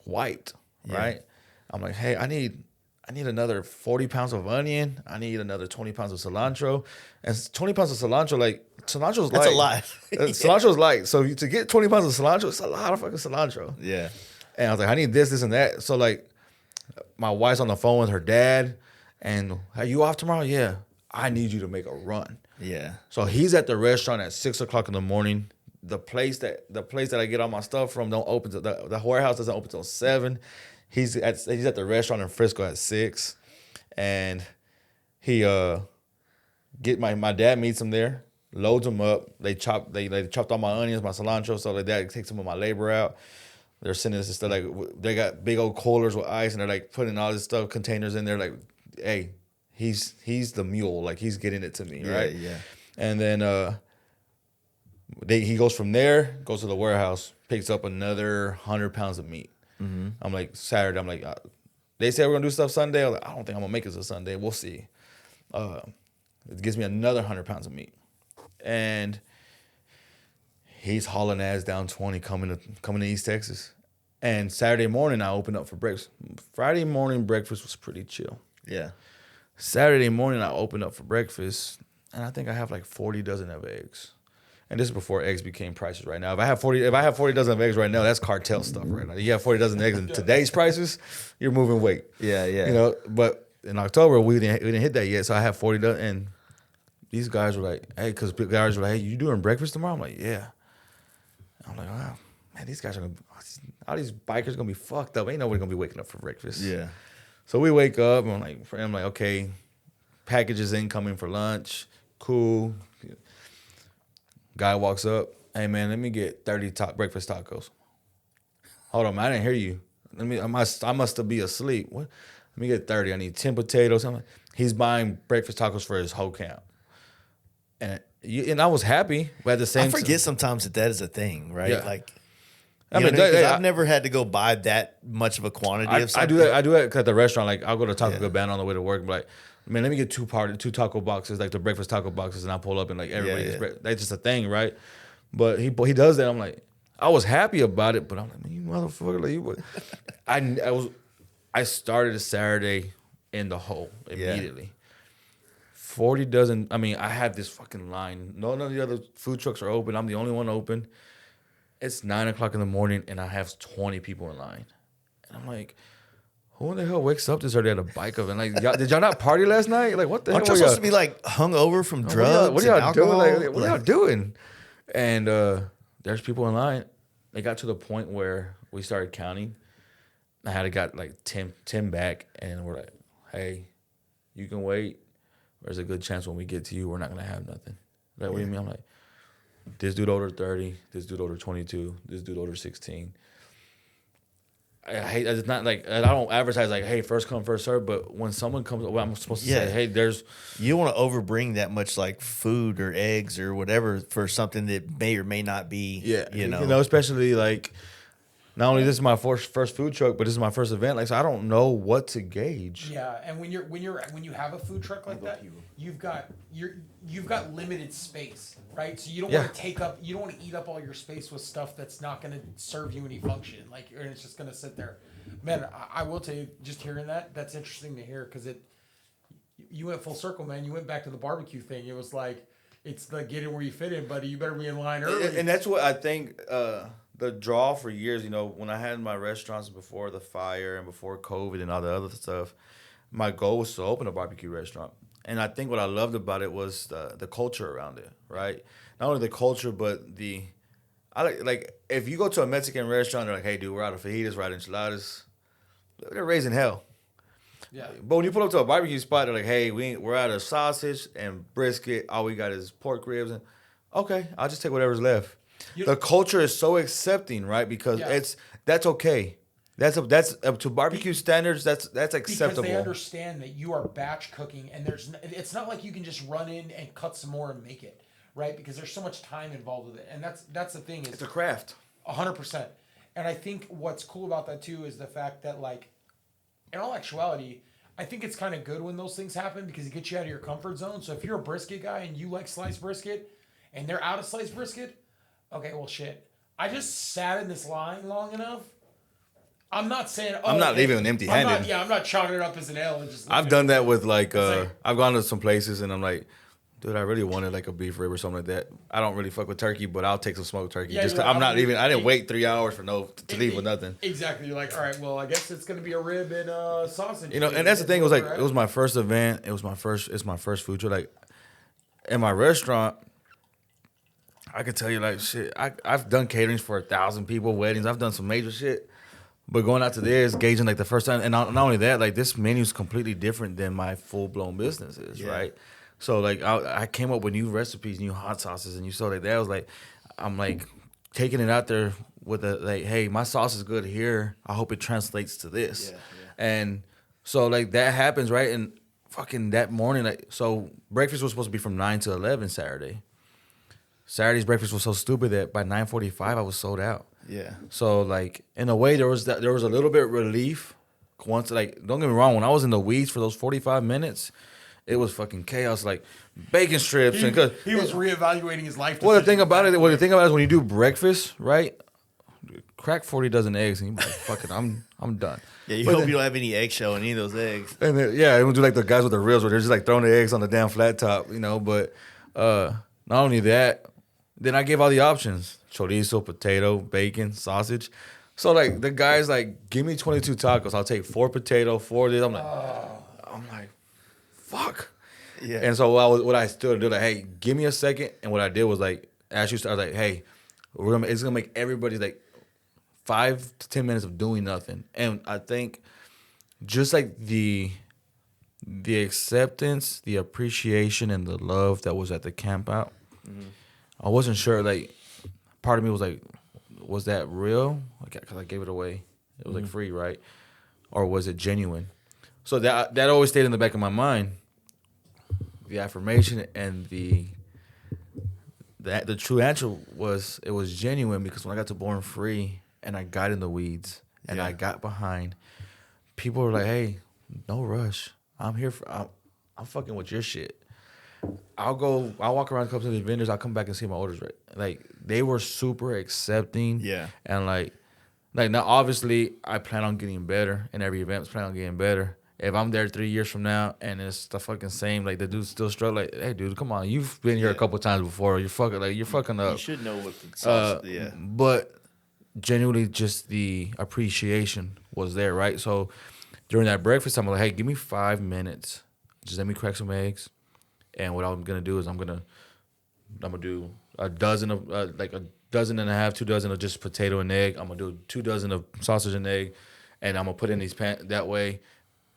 wiped, right? I'm like, hey, I need another 40 pounds of onion. I need another 20 pounds of cilantro. And 20 pounds of cilantro, like, cilantro's light. That's a lot. Cilantro's light. So to get 20 pounds of cilantro, it's a lot of fucking cilantro. Yeah. And I was like, I need this, and that. So, like, my wife's on the phone with her dad, and are you off tomorrow? Yeah, I need you to make a run. Yeah. So he's at the restaurant at 6:00 in the morning. The place that I get all my stuff from don't open till the warehouse doesn't open till 7. He's at the restaurant in Frisco at 6, and he my dad meets him there, loads them up. They chopped all my onions, my cilantro, so like that takes some of my labor out. They're sending us stuff like they got big old coolers with ice, and they're like putting all this stuff containers in there. Like, hey, he's the mule, like he's getting it to me, right? Yeah. And then he goes from there, goes to the warehouse, picks up another 100 pounds of meat. Mm-hmm. I'm like Saturday. I'm like, they say we're gonna do stuff Sunday. I'm like, I don't think I'm gonna make it to Sunday. We'll see. It gives me another 100 pounds of meat, and he's hauling ass down 20 coming to East Texas. And Saturday morning, I opened up for breakfast. Friday morning breakfast was pretty chill. Yeah. Saturday morning, I opened up for breakfast, and I think I have like 40 dozen of eggs. And this is before eggs became prices right now. If I have 40 dozen of eggs right now, that's cartel stuff right now. You have 40 dozen eggs in today's prices, you're moving weight. Yeah. You know, but in October, we didn't hit that yet. So I have 40 dozen, and these guys were like, hey, because guys were like, hey, you doing breakfast tomorrow? I'm like, yeah. I'm like, wow, man, these guys all these bikers are gonna be fucked up. Ain't nobody gonna be waking up for breakfast. Yeah. So we wake up, and I'm like, okay, packages incoming for lunch. Cool. Guy walks up, hey man, let me get 30 breakfast tacos. Hold on, man, I didn't hear you. I must be asleep. What? Let me get 30. I need 10 potatoes. I'm like, he's buying breakfast tacos for his whole camp. And I was happy, but at the same time, I forget sometimes that is a thing, right? Yeah. Like, I mean, I've never had to go buy that much of a quantity of something. I do that at the restaurant. Like, I'll go to Taco Cabana on the way to work, and be like, man, let me get two taco boxes, like the breakfast taco boxes, and I pull up and like everybody, that's just a thing, right? But he does that. I'm like, I was happy about it, but I'm like, man, you motherfucker, like you. I started a Saturday in the hole immediately. 40 dozen. I mean, I had this fucking line. None of the other food trucks are open. I'm the only one open. It's 9:00 in the morning, and I have 20 people in line, and I'm like, who in the hell wakes up this early at a bike event? Like, did y'all not party last night? Like, what the hell? Aren't you supposed to be like hungover from drugs? What are y'all doing? Like, what are y'all doing? And there's people in line. It got to the point where we started counting. I had got like 10 back, and we're like, hey, you can wait. There's a good chance when we get to you, we're not gonna have nothing. Like, what do you mean? I'm like, this dude ordered 30, this dude ordered 22, this dude ordered 16. It's not like, I don't advertise like, hey, first come, first serve. But when someone comes, well, I'm supposed to say, hey, you don't want to overbring that much like food or eggs or whatever for something that may or may not be. Yeah, you know, especially like, not only this is my first food truck, but this is my first event. Like, so I don't know what to gauge. Yeah, and when you have a food truck like that, you've got limited space, right? So you don't want to you don't want to eat up all your space with stuff that's not going to serve you any function. Like, and it's just going to sit there. Man, I will tell you, just hearing that's interesting to hear, because you went full circle, man. You went back to the barbecue thing. It was like, it's like, get in where you fit in, buddy. You better be in line early. And that's what I think. The draw for years, you know, when I had my restaurants before the fire and before COVID and all the other stuff, my goal was to open a barbecue restaurant. And I think what I loved about it was the culture around it, right? Not only the culture, but like if you go to a Mexican restaurant, they're like, hey, dude, we're out of fajitas, we're out of enchiladas. They're raising hell. Yeah. But when you pull up to a barbecue spot, they're like, hey, we're out of sausage and brisket. All we got is pork ribs. And okay, I'll just take whatever's left. The culture is so accepting, right? Because that's okay. That's up to barbecue standards. That's acceptable. Because they understand that you are batch cooking, and it's not like you can just run in and cut some more and make it, right? Because there's so much time involved with it, and that's the thing. It's a craft. 100%. And I think what's cool about that too is the fact that, like, in all actuality, I think it's kind of good when those things happen, because it gets you out of your comfort zone. So if you're a brisket guy and you like sliced brisket, and they're out of sliced brisket. Okay, well, shit. I just sat in this line long enough. I'm not saying. I'm not leaving empty-handed. I'm not chalking it up as an L. And just I've done that with like. I've gone to some places and I'm like, Dude, I really wanted like a beef rib or something like that. I don't really fuck with turkey, but I'll take some smoked turkey. Yeah, Just you're 'cause like, I didn't wait 3 hours to leave with nothing. Exactly. You're like, all right, well, I guess it's gonna be a rib and sausage. You know, and that's the thing. It was like it was my first event. It's my first food truck. Like in my restaurant, I could tell you like shit. I've done caterings for 1,000 people, weddings. I've done some major shit. But going out to this, gauging like the first time, and not only that, like this menu is completely different than my full blown business is, right? So like I came up with new recipes, new hot sauces, and you saw like that. I was like, I'm like taking it out there with a like, hey, my sauce is good here. I hope it translates to this, and so like that happens, right? And fucking that morning, like so breakfast was supposed to be from 9 to 11 Saturday. Saturday's breakfast was so stupid that by 9:45 I was sold out. Yeah. So like in a way there was a little bit of relief. Once like don't get me wrong, when I was in the weeds for those 45 minutes, it was fucking chaos. Like bacon strips he was reevaluating his life. Well, the thing about it is when you do breakfast, right? Crack 40 dozen eggs and you be like, fuck it, I'm done. Yeah, you hope you don't have any eggshell in any of those eggs. And then, yeah, it would do like the guys with the reels where they're just like throwing the eggs on the damn flat top, you know. But not only that, then I gave all the options: chorizo, potato, bacon, sausage. So like the guys like, give me 22 tacos. I'll take 4 potato, 4 this. I'm like, fuck. Yeah. And so what I stood do like, hey, give me a second. And what I did was like, as you start, I was like, hey, it's gonna make everybody like 5 to 10 minutes of doing nothing. And I think just like the acceptance, the appreciation, and the love that was at the camp out, I wasn't sure. Like, part of me was like, was that real? Because I gave it away. It was like free, right? Or was it genuine? So that always stayed in the back of my mind. The affirmation and the true answer was it was genuine, because when I got to Born Free and I got in the weeds and I got behind, people were like, hey, no rush. I'm here I'm fucking with your shit. I'll walk around a couple of these vendors. I'll come back and see my orders right. Like they were super accepting. Yeah. And like now obviously I plan on getting better, and every event's plan on getting better. If I'm there 3 years from now and it's the fucking same, like the dude's still struggling, like, hey dude, come on, you've been here a couple times before. You're fucking up. You should know what the sauce. But genuinely, just the appreciation was there, right? So during that breakfast, I'm like, hey, give me 5 minutes. Just let me crack some eggs. And what I'm gonna do is I'm gonna do a dozen of like a dozen and a half, 2 dozen of just potato and egg. I'm gonna do 2 dozen of sausage and egg, and I'm gonna put in these that way.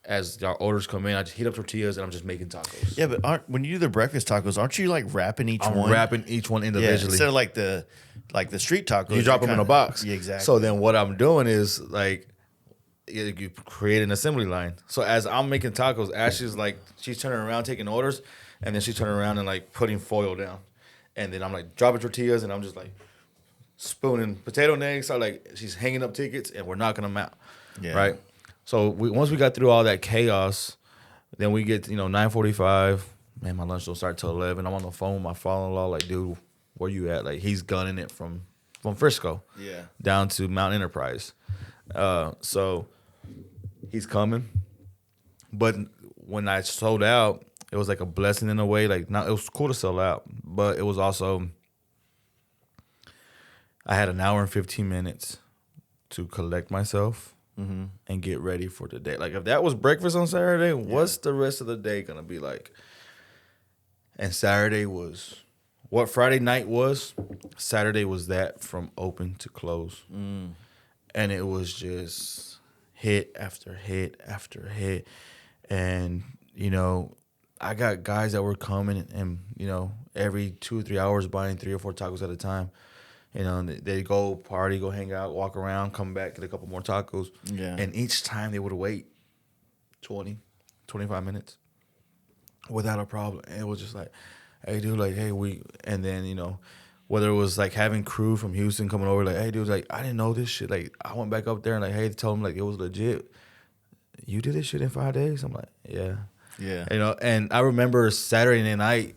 As our orders come in, I just heat up tortillas and I'm just making tacos. Yeah, but when you do the breakfast tacos, aren't you like wrapping each one? I'm wrapping each one individually. Yeah, instead of like the street tacos. You drop them in a box. Yeah, exactly. So then what I'm doing is like you create an assembly line. So as I'm making tacos, Ashley's like, she's turning around taking orders, and then she's turning around and like putting foil down. And then I'm like dropping tortillas and I'm just like spooning potato and eggs. So like she's hanging up tickets and we're knocking them out. Yeah. Right? So once we got through all that chaos, then we get 9:45. Man, my lunch don't start till 11. I'm on the phone with my father-in-law, like, dude, where you at? Like, he's gunning it from Frisco, down to Mount Enterprise. So he's coming. But when I sold out, it was like a blessing in a way. Like, it was cool to sell out, but it was also, I had an hour and 15 minutes to collect myself. And get ready for the day. Like if that was breakfast on Saturday, what's the rest of the day gonna be like? And Saturday was what Friday night was. Saturday was that from open to close, and it was just hit after hit after hit. And I got guys that were coming and every 2 or 3 hours buying 3 or 4 tacos at a time. They go party, go hang out, walk around, come back, get a couple more tacos. Yeah. And each time they would wait 20, 25 minutes without a problem. And it was just like, hey, dude, like, hey, and then, whether it was like having crew from Houston coming over, like, hey, dude, like, I didn't know this shit. Like, I went back up there and like, hey, tell them like it was legit. You did this shit in 5 days? I'm like, yeah. Yeah. And I remember Saturday night,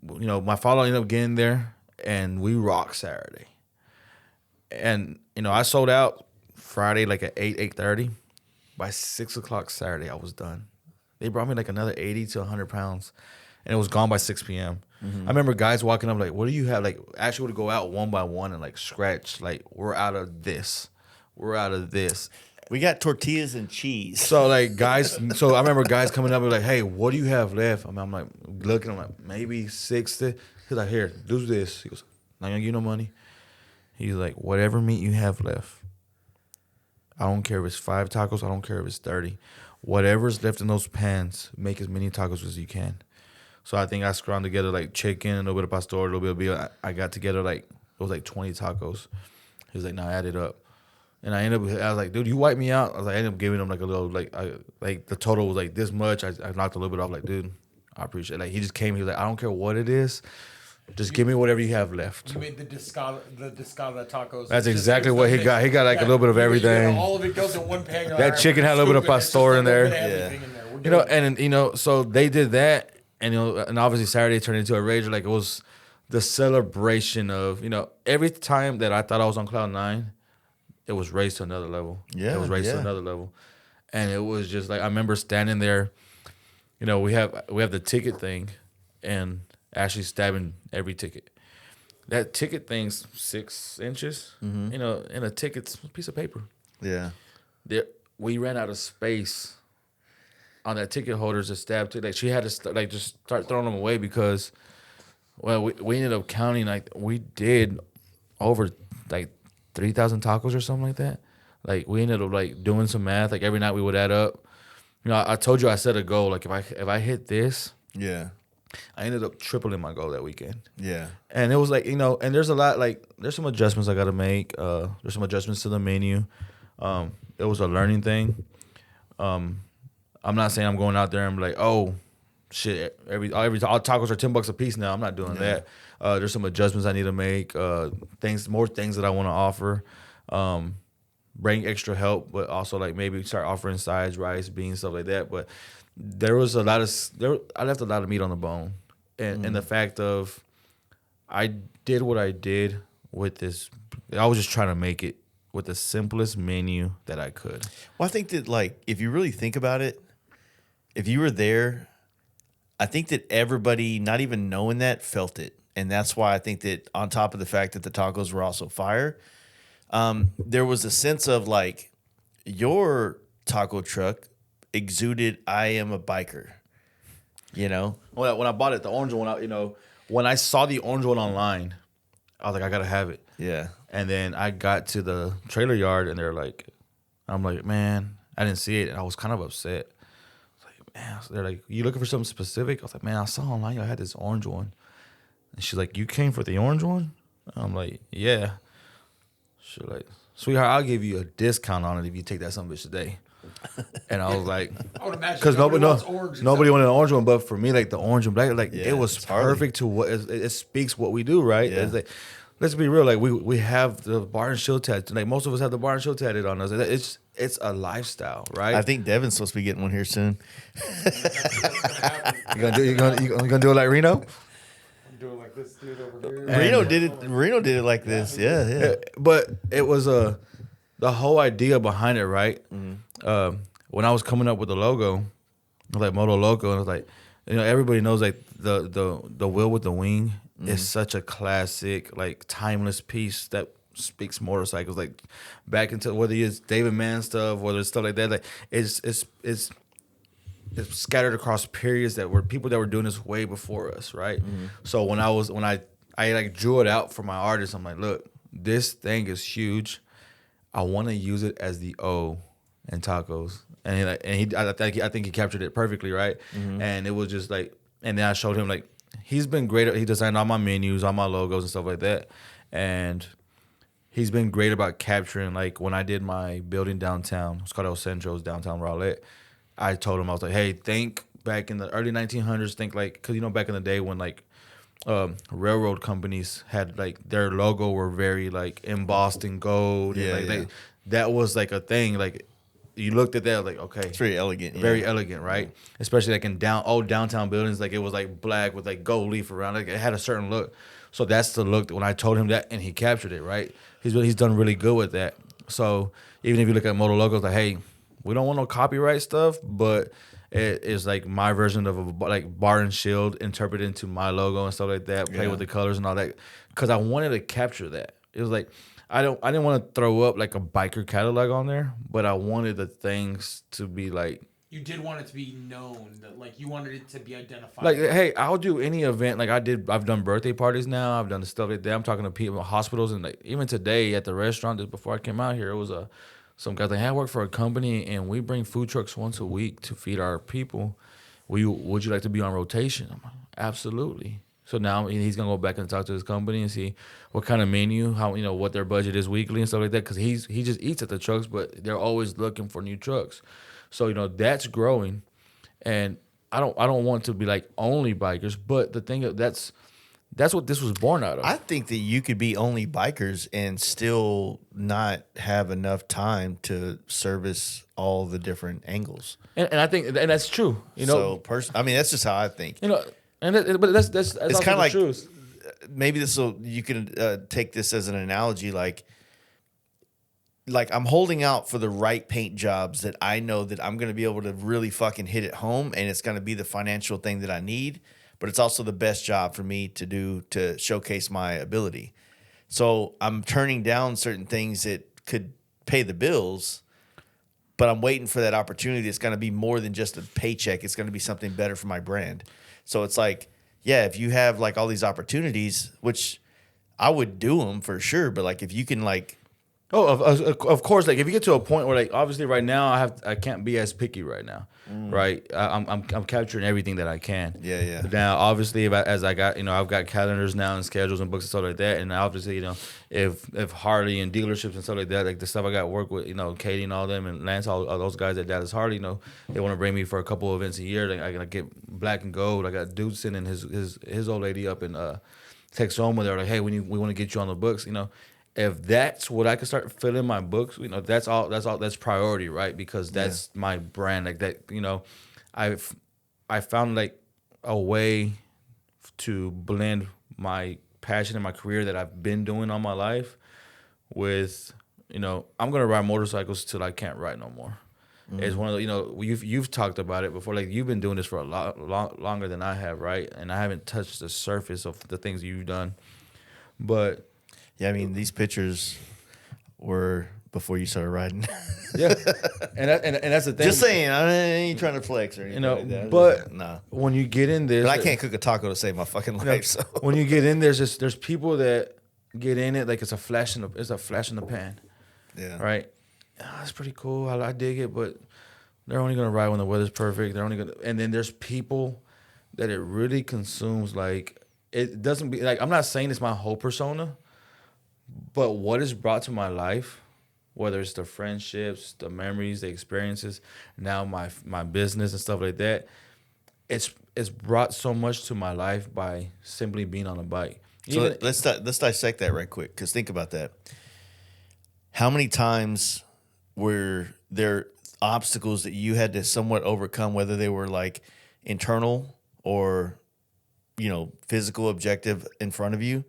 my father ended up getting there. And we rocked Saturday. And, I sold out Friday like at 8:30. By 6 o'clock Saturday, I was done. They brought me like another 80 to 100 pounds. and it was gone by 6 p.m. I remember guys walking up like, what do you have? Like, actually would go out one by one and like scratch. Like, we're out of this. We're out of this. We got tortillas and cheese. So like guys, so I remember guys coming up and like, hey, what do you have left? I'm like looking, I'm like, maybe 60. He's like, here, do this. He goes, not gonna give you no money. He's like, whatever meat you have left. I don't care if it's 5 tacos. I don't care if it's 30. Whatever's left in those pans, make as many tacos as you can. So I think I scrounged together like chicken, a little bit of pastor, a little bit of beef. I got together like, it was like 20 tacos. He was like, no, add it up. And I was like, dude, you wipe me out. I ended up giving him like a little, like the total was like this much. I knocked a little bit off, like, dude, I appreciate it. Like, he just came, he was like, I don't care what it is. Just give me whatever you have left. You made the discada tacos. That's exactly what he got. He got like a little bit of everything. All of it goes in one pan. That chicken had a little bit of pastor in there. Yeah. And so they did that. And, and obviously Saturday turned into a rage. Like, it was the celebration of, every time that I thought I was on cloud 9, it was raised to another level. Yeah. It was raised to another level. And it was just like, I remember standing there, we have the ticket thing and actually stabbing every ticket. That ticket thing's 6 inches, and a ticket's a piece of paper. Yeah. We ran out of space on that ticket holders to stab to. Like, she had to just start throwing them away because, well, we ended up counting, like, we did over like 3,000 tacos or something like that. Like, we ended up like doing some math. Like, every night we would add up. I told you I set a goal. Like, if I hit this, yeah, I ended up tripling my goal that weekend. Yeah. And it was like, and there's a lot, like, there's some adjustments I got to make. There's some adjustments to the menu. It was a learning thing. I'm not saying I'm going out there and be like, oh, shit, all tacos are $10 a piece now. I'm not doing that. There's some adjustments I need to make. More things that I want to offer. Bring extra help, but also like maybe start offering sides, rice, beans, stuff like that. But there was I left a lot of meat on the bone, and the fact of I did what I did with this. I was just trying to make it with the simplest menu that I could. Well, I think that, like, if you really think about it, if you were there, I think that everybody, not even knowing that, felt it. And that's why I think that on top of the fact that the tacos were also fire, there was a sense of, like, your taco truck exuded, I am a biker, When I bought it, the orange one, when I saw the orange one online, I was like, I got to have it. Yeah. And then I got to the trailer yard, and I'm like, man, I didn't see it, and I was kind of upset. Man, they're like, you looking for something specific? I was like, man, I saw online y'all had this orange one. And she's like, you came for the orange one? I'm like, yeah. She's like, sweetheart, I'll give you a discount on it if you take that son bitch today. And I was like, I would imagine because nobody wanted an orange one, but for me, like, the orange and black, like, it was perfect to what it speaks what we do, right? Yeah. It's like, let's be real, like, we have the bar and shield tattoo. Like, most of us have the bar and shield tatted on us. It's a lifestyle, right? I think Devin's supposed to be getting one here soon. You gonna do it like Reno? I'm doing like this dude over here. Reno did it like this. Yeah. But it was the whole idea behind it, right? Mm-hmm. When I was coming up with the logo, like Moto Loco, and it was like, everybody knows, like, the wheel with the wing is such a classic, like, timeless piece that speaks motorcycles, like, back into whether it's David Mann stuff, whether it's stuff like that, like, it's scattered across periods that were people that were doing this way before us, right? Mm-hmm. So when I like drew it out for my artist, I'm like, look, this thing is huge. I want to use it as the O in tacos, and I think he captured it perfectly, right? Mm-hmm. And it was just like, and then I showed him, like, he's been great. He designed all my menus, all my logos and stuff like that, and he's been great about capturing, like, when I did my building downtown, it's called El Centro's downtown Rowlett. I told him, I was like, hey, think back in the early 1900s, think like, because, back in the day when, like, railroad companies had, like, their logo were very, like, embossed in gold. Yeah, and, like, that was, like, a thing. Like, you looked at that, like, okay. It's very elegant. Very elegant, right? Especially, like, in old downtown buildings, like, it was, like, black with, like, gold leaf around. Like, it had a certain look. So that's the look that when I told him that, and he captured it, right? He's done really good with that. So even if you look at Moto Locos, like, hey, we don't want no copyright stuff, but it is like my version of a like bar and shield interpreted into my logo and stuff like that. Play with the colors and all that because I wanted to capture that. It was like I didn't want to throw up like a biker catalog on there, but I wanted the things to be like. You did want it to be known, that like you wanted it to be identified. Like, hey, I'll do any event. Like I've done birthday parties now. I've done the stuff like that. I'm talking to people in hospitals, and like even today at the restaurant, just before I came out here, it was some guy like, hey, I work for a company, and we bring food trucks once a week to feed our people. Would you like to be on rotation? I'm like, absolutely. So now he's gonna go back and talk to his company and see what kind of menu, how what their budget is weekly and stuff like that. Because he just eats at the trucks, but they're always looking for new trucks. So that's growing, and I don't want to be like only bikers, but the thing that's what this was born out of. I think that you could be only bikers and still not have enough time to service all the different angles. And I think and that's true. So I mean that's just how I think. But that's it's kind of like truth. Maybe you can take this as an analogy like I'm holding out for the right paint jobs that I know that I'm going to be able to really fucking hit it home, and it's going to be the financial thing that I need, but it's also the best job for me to do to showcase my ability. So I'm turning down certain things that could pay the bills, but I'm waiting for that opportunity that's going to be more than just a paycheck. It's going to be something better for my brand. So it's like, yeah, if you have like all these opportunities, which I would do them for sure, but like if you can like, of course. Like if you get to a point where like obviously right now I can't be as picky right now, right? I'm capturing everything that I can. Yeah. Now obviously as I got I've got calendars now and schedules and books and stuff like that, and obviously if Harley and dealerships and stuff like that, like the stuff I got to work with, Katie and all them and Lance, all those guys at Dallas Harley, they want to bring me for a couple of events a year. Like I gotta get black and gold. I got Dudson and his old lady up in Texoma. They're like, hey, we want to get you on the books, If that's what I can start filling my books, that's priority, right? Because that's my brand. Like that, I found like a way to blend my passion and my career that I've been doing all my life with, I'm gonna ride motorcycles till I can't ride no more. It's one of the, you've talked about it before. Like you've been doing this for a lot longer than I have, right? And I haven't touched the surface of the things you've done, but. Yeah, I mean, these pictures were before you started riding. Yeah, and that's the thing. Just saying, I ain't trying to flex or anything like that. But nah. When you get in this, but I can't cook a taco to save my fucking life. So when you get in, there's people that get in it like it's a flash in the pan. Yeah. Right. That's pretty cool. I dig it, but they're only gonna ride when the weather's perfect. And then there's people that it really consumes. Like it doesn't be like I'm not saying it's my whole persona. But what is brought to my life, whether it's the friendships, the memories, the experiences, now my business and stuff like that, it's brought so much to my life by simply being on a bike. So let's dissect that right quick, because think about that. How many times were there obstacles that you had to somewhat overcome, whether they were like internal or physical objective in front of you,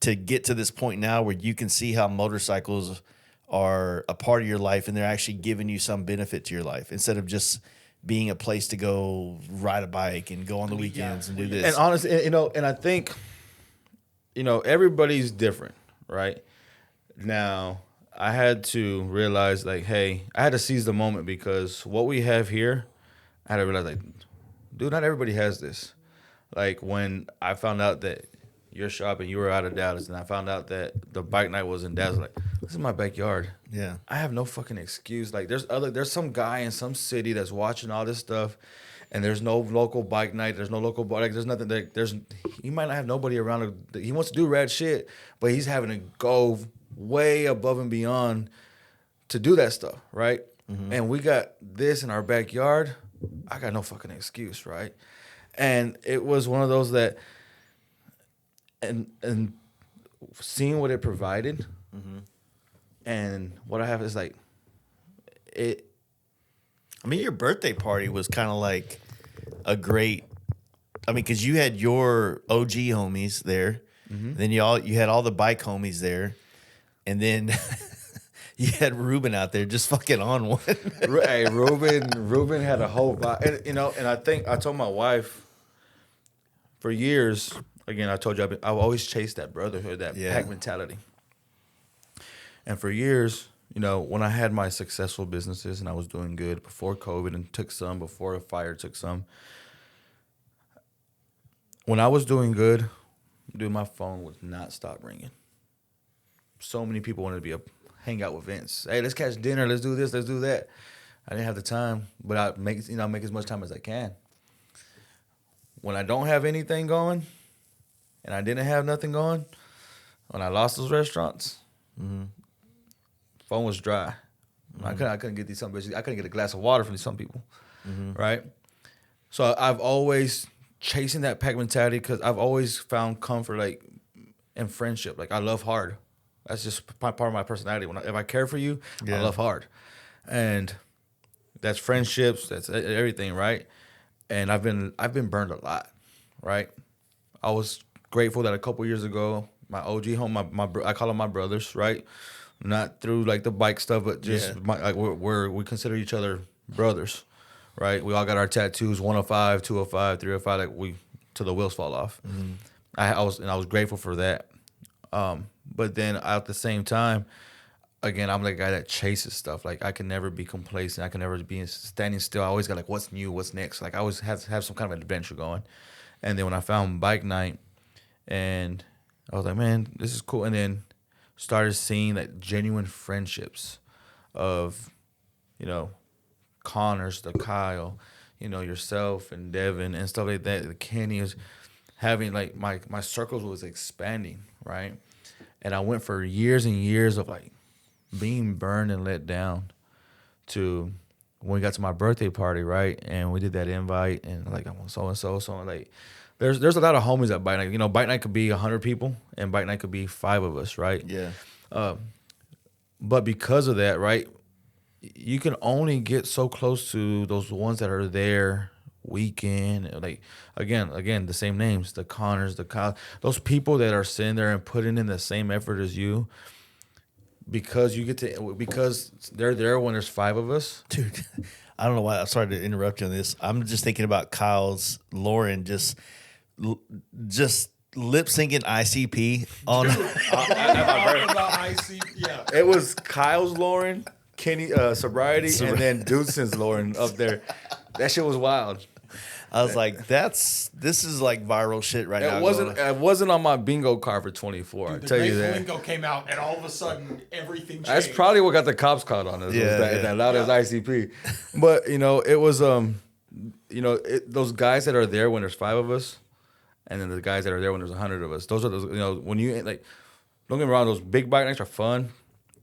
to get to this point now where you can see how motorcycles are a part of your life and they're actually giving you some benefit to your life instead of just being a place to go ride a bike and go on the weekends and do this. And honestly, and I think, everybody's different, right? Now, I had to realize like, hey, I had to seize the moment because what we have here, I had to realize like, dude, not everybody has this. Like when I found out that your shop and you were out of Dallas, and I found out that the bike night was in Dallas. Like, this is my backyard. Yeah, I have no fucking excuse. Like, there's some guy in some city that's watching all this stuff, and there's no local bike night. There's no local bike. Like, there's nothing. He might not have nobody around. He wants to do rad shit, but he's having to go way above and beyond to do that stuff, right? Mm-hmm. And we got this in our backyard. I got no fucking excuse, right? And it was one of those that. And seeing what it provided, and what I have is like it. I mean, your birthday party was kind of like a great. I mean, because you had your OG homies there, then you had all the bike homies there, and then You had Ruben out there just fucking on one. Hey, Ruben had a whole vibe. And, you know, and I think I told my wife for years, again, I told you, I've always chased that brotherhood, that pack mentality. And for years, you know, when I had my successful businesses and I was doing good before COVID and took some, before the fire took some, when I was doing good, dude, my phone would not stop ringing. So many people wanted to hang out with Vince. Hey, let's catch dinner. Let's do this. Let's do that. I didn't have the time, but I make as much time as I can. When I don't have anything going, and I didn't have nothing going, when I lost those restaurants, phone was dry. I couldn't get these some bitches. I couldn't get a glass of water from some people, right? So I've always chasing that pack mentality because I've always found comfort like in friendship. Like I love hard. That's just part of my personality. If I care for you, I love hard, and that's friendships. That's everything, right? And I've been burned a lot, right? I was grateful that a couple years ago, my OG home, I call them my brothers, right? Not through like the bike stuff, but just we consider each other brothers, right? We all got our tattoos, 105, 205, 305, like we till the wheels fall off. I was grateful for that. But then at the same time, again, I'm the guy that chases stuff. Like I can never be complacent. I can never be standing still. I always got like, what's new? What's next? Like I always have to have some kind of adventure going. And then when I found bike night, and I was like, man, this is cool. And then started seeing like genuine friendships of, you know, Connors, the Kyle, you know, yourself and Devin and stuff like that. The Kenny is having like my circles was expanding, right? And I went for years and years of like being burned and let down to when we got to my birthday party, right? And we did that invite and like I want so and so, so like there's a lot of homies at bike night. You know, bike night could be 100 people and bike night could be 5 of us, right? Yeah. But because of that, right, you can only get so close to those ones that are there weekend. Like again, the same names, the Connors, the Kyle, those people that are sitting there and putting in the same effort as you. Because they're there when there's 5 of us. Dude, I don't know why. I'm sorry to interrupt you on this. I'm just thinking about Kyle's Lauren just lip syncing ICP on. About ICP, yeah. It was Kyle's Lauren, Kenny Sobriety, and then Dudeson's Lauren up there. That shit was wild. I was like, this is like viral shit right now. It wasn't on my bingo card for 24. Dude, I tell you that. The lingo came out, and all of a sudden, everything changed. That's probably what got the cops caught on us. That loud as ICP. But you know, it was those guys that are there when there's 5 of us, and then the guys that are there when there's 100 of us. Those are those. You know, when you like, don't get me wrong, those big bike nights are fun,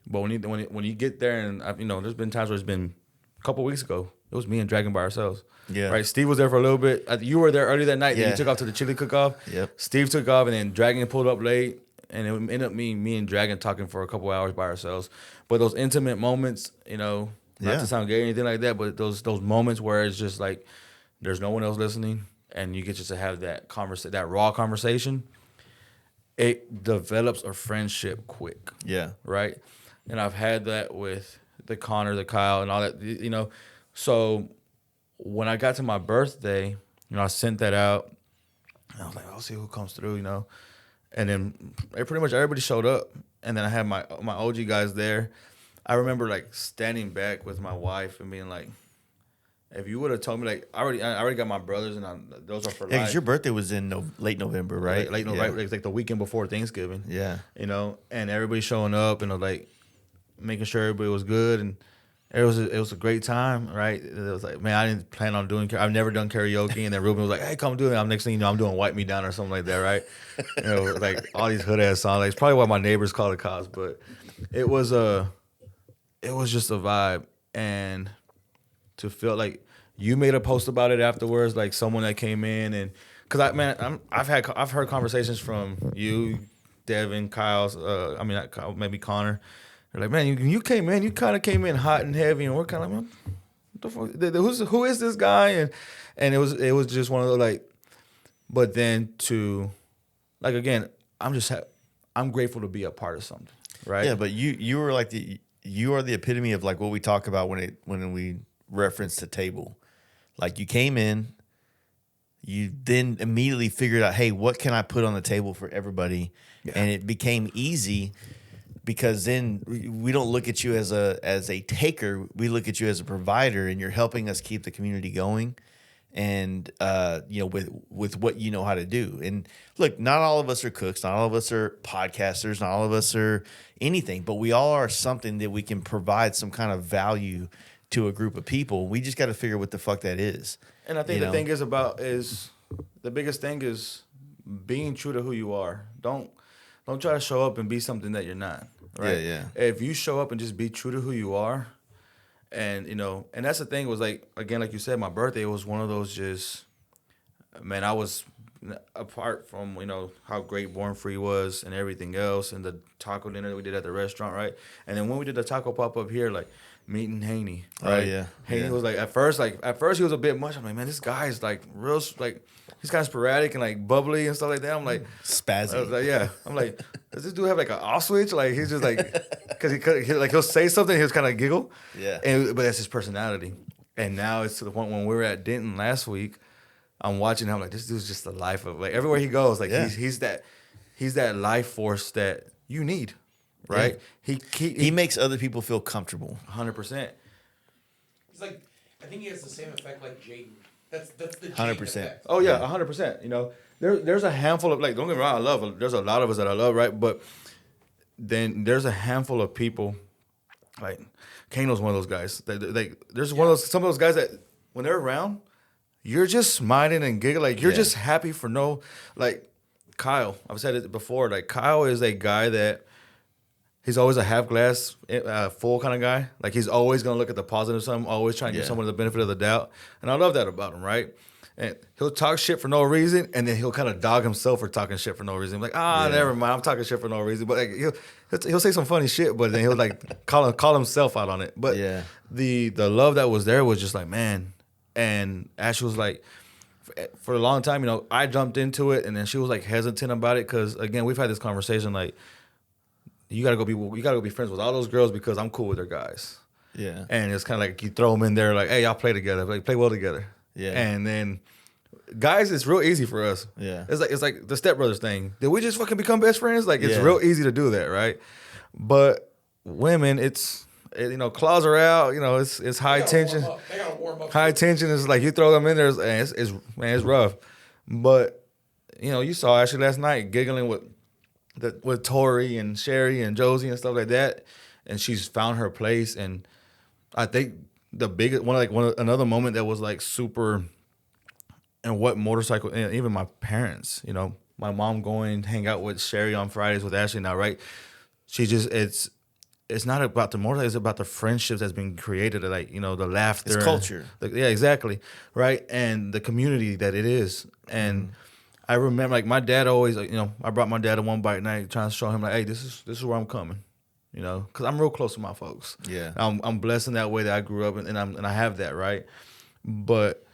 but when you get there, and there's been times where it's been a couple weeks ago. It was me and Dragon by ourselves. Yeah. Right. Steve was there for a little bit. You were there early that night. Then you took off to the chili cook-off. Yep. Steve took off, and then Dragon pulled up late, and it ended up me and Dragon talking for a couple hours by ourselves. But those intimate moments, not to sound gay or anything like that, but those moments where it's just like there's no one else listening, and you get just to have that that raw conversation. It develops a friendship quick. Yeah. Right. And I've had that with the Connor, the Kyle, and all that. So when I got to my birthday, I sent that out. And I was like, I'll see who comes through, And then pretty much everybody showed up. And then I had my OG guys there. I remember like standing back with my wife and being like, if you would have told me, like, I already got my brothers, and those are for life. Yeah, because your birthday was in late November, right? Late November, like the weekend before Thanksgiving. Yeah. And everybody showing up and like making sure everybody was good, and it was a great time, right? It was like, man, I didn't plan on doing. I've never done karaoke, and then Ruben was like, "Hey, come do it." Next thing you know, I'm doing "Wipe Me Down" or something like that, right? Like all these hood ass songs. Like, it's probably why my neighbors call it cops, but it was just a vibe, and to feel like you made a post about it afterwards, like someone that came in, and because I've heard conversations from you, Devin, Kyle's, maybe Connor. They're like, man, you came in, you kind of came in hot and heavy, and we're kind of like, what the fuck? Who is this guy? And it was just one of those like, but then to, like, again, I'm grateful to be a part of something, right? Yeah, but you were like you are the epitome of like what we talk about when we reference the table. Like you came in, you then immediately figured out, hey, what can I put on the table for everybody? Yeah. And it became easy because then we don't look at you as a taker. We look at you as a provider, and you're helping us keep the community going. And with what you know how to do. And look, not all of us are cooks, not all of us are podcasters, not all of us are anything, but we all are something that we can provide some kind of value to a group of people. We just got to figure what the fuck that is. And I think the thing is the biggest thing is being true to who you are. Don't try to show up and be something that you're not. Right? Yeah. If you show up and just be true to who you are. And, and that's the thing was like, again, like you said, my birthday was one of those just, man, I was apart from, how great Born Free was and everything else and the taco dinner that we did at the restaurant, right? And then when we did the taco pop-up here, like, meeting Haney, right? Oh, yeah. Haney was like, at first he was a bit much. I'm like, man, this guy is like real, like, he's kind of sporadic and like bubbly and stuff like that. I'm like, spazzy. I was like, yeah. I'm like, does this dude have like an off switch? Like, he's just like, because he'll say something, he'll kind of giggle. Yeah. But that's his personality. And now it's to the point when we were at Denton last week, I'm watching him like, this dude's just the life of, like, everywhere he goes, like, he's that life force that you need. Right, yeah. He makes other people feel comfortable. 100%. He's like, I think he has the same effect like Jaden. That's the 100%. Oh yeah, 100%. There's a handful of, like, don't get me wrong, there's a lot of us that I love, right? But then there's a handful of people, like Kano's one of those guys. There's some of those guys that when they're around, you're just smiling and giggling, like you're just happy for like Kyle. I've said it before. Like Kyle is a guy that. He's always a half glass full kind of guy. Like he's always gonna look at the positive something, always trying to give someone the benefit of the doubt. And I love that about him, right? And he'll talk shit for no reason, and then he'll kind of dog himself for talking shit for no reason. Like, never mind, I'm talking shit for no reason. But like he'll say some funny shit, but then he'll like call himself out on it. But the love that was there was just like, man. And Ashley was like, for a long time, I jumped into it, and then she was like hesitant about it because again, we've had this conversation like. You gotta go be friends with all those girls because I'm cool with their guys. Yeah. And it's kind of like you throw them in there like, hey, y'all play together, like play well together. Yeah. And then guys, it's real easy for us. Yeah. It's like the Step Brothers thing. Did we just fucking become best friends? Like it's real easy to do that, right? But women, claws are out. It's high tension. They gotta warm up. High tension is like you throw them in there, and it's rough. But you saw Ashley last night giggling with Tori and Sherry and Josie and stuff like that, and she's found her place. And I think the biggest another moment that was like super, and what motorcycle, and even my parents, my mom going hang out with Sherry on Fridays with Ashley now, right? She just it's not about the motorcycle, it's about the friendships that's been created, like the laughter, it's culture, exactly, right, and the community that it is, and. I remember, like, my dad always, I brought my dad to one bike night trying to show him, like, hey, this is where I'm coming, because I'm real close to my folks. Yeah. I'm blessed in that way that I grew up, and I have that, right? But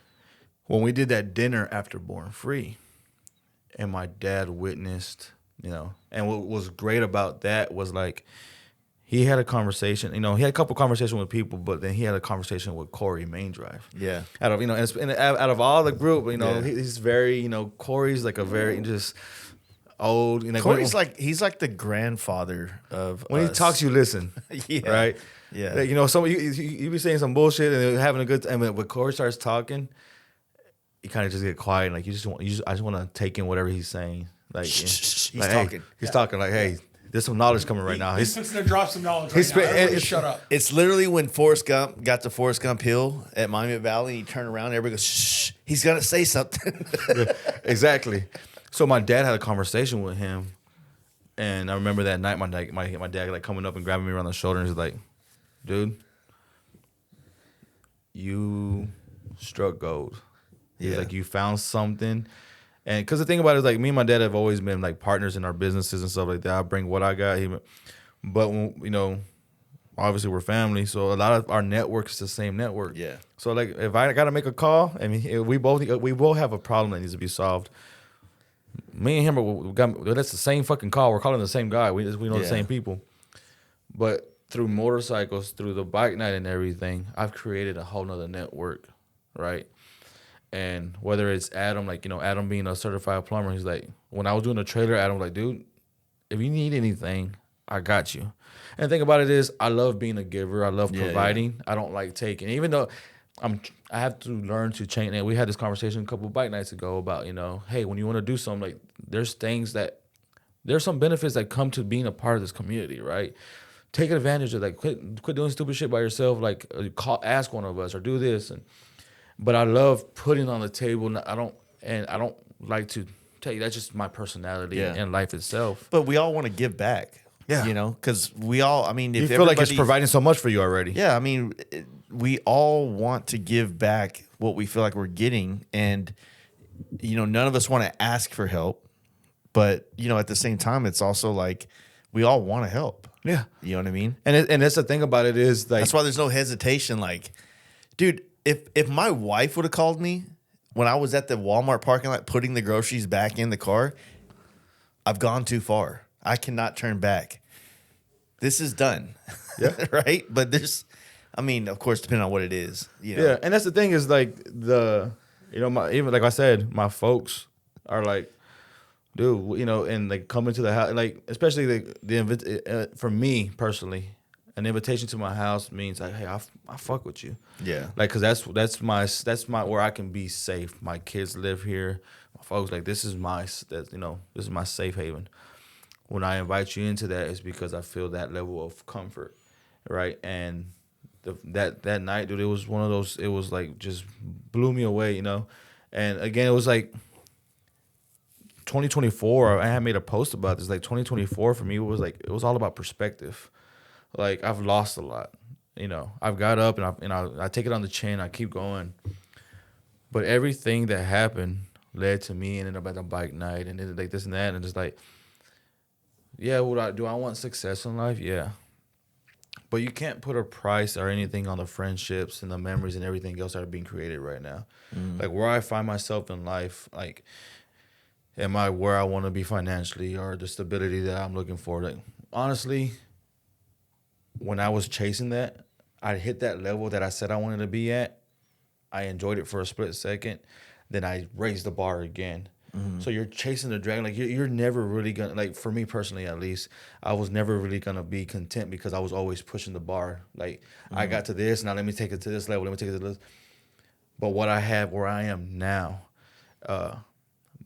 when we did that dinner after Born Free, and my dad witnessed, and what was great about that was, like, he had a conversation, he had a couple conversations with people, but then he had a conversation with Corey Main Drive. Yeah. Out of all the group, he's very, Corey's like a very just old. Corey's he's like the grandfather of when us. He talks, you listen. Yeah. Right. Yeah. Like, you be saying some bullshit and having a good time. When Corey starts talking, you kind of just get quiet. And like I just want to take in whatever he's saying. Like he's like, talking. Hey, he's talking like, hey. There's some knowledge coming right now. He's fixing to drop some knowledge right now. Everybody shut up. It's literally when Forrest Gump got to Forrest Gump Hill at Monument Valley, and he turned around, and everybody goes, shh, he's going to say something. Exactly. So my dad had a conversation with him, and I remember that night my dad like coming up and grabbing me around the shoulder, and he's like, dude, you struck gold. He's like, you found something. And because the thing about it is, like, me and my dad have always been, like, partners in our businesses and stuff like that. I bring what I got. But, obviously we're family. So a lot of our network is the same network. Yeah. So, like, if I got to make a call, I mean, we both have a problem that needs to be solved. Me and him, that's the same fucking call. We're calling the same guy. We know the same people. But through motorcycles, through the bike night and everything, I've created a whole nother network, right? And whether it's Adam, like, Adam being a certified plumber, he's like, when I was doing the trailer, Adam was like, dude, if you need anything, I got you. And the thing about it is, I love being a giver. I love providing. I don't like taking. Even though I have to learn to change. And we had this conversation a couple of bike nights ago about, hey, when you want to do something, like, there's some benefits that come to being a part of this community, right? Take advantage of, like, quit doing stupid shit by yourself. Like, ask one of us or do this. But I love putting on the table. I don't like to take. That's just my personality and life itself. But we all want to give back. Yeah, because we all. I mean, if you feel like it's providing so much for you already. Yeah, I mean, we all want to give back what we feel like we're getting, and none of us want to ask for help. But at the same time, it's also like we all want to help. Yeah, you know what I mean. And that's the thing about it is, like, that's why there's no hesitation. Like, dude, if my wife would have called me when I was at the Walmart parking lot putting the groceries back in the car, I've gone too far. I cannot turn back. This is done. Yeah. Right? But of course, depending on what it is. Yeah, and that's the thing is, like, even like I said, my folks are like, dude, and like coming to the house, like, especially for me personally, an invitation to my house means like, hey, I fuck with you. Yeah. Like, cause that's my where I can be safe. My kids live here. My folks, like, this is my safe haven. When I invite you into that, it's because I feel that level of comfort, right? And that night, dude, it was one of those. It was like just blew me away, And again, it was like 2024. I had made a post about this. Like 2024 for me it was all about perspective. Like, I've lost a lot, I've got up and I take it on the chin. I keep going, but everything that happened led to me ending up at the bike night and then like this and that, and just like, yeah, do I want success in life? Yeah, but you can't put a price or anything on the friendships and the memories and everything else that are being created right now. Like, where I find myself in life, like, am I where I want to be financially or the stability that I'm looking for? Like, honestly, when I was chasing that, I hit that level that I said I wanted to be at. I enjoyed it for a split second. Then I raised the bar again. Mm-hmm. So you're chasing the dragon. Like, you're never really going to, like, for me personally at least, I was never really going to be content because I was always pushing the bar. Like, I got to this, now let me take it to this level, let me take it to this. But what I have where I am now,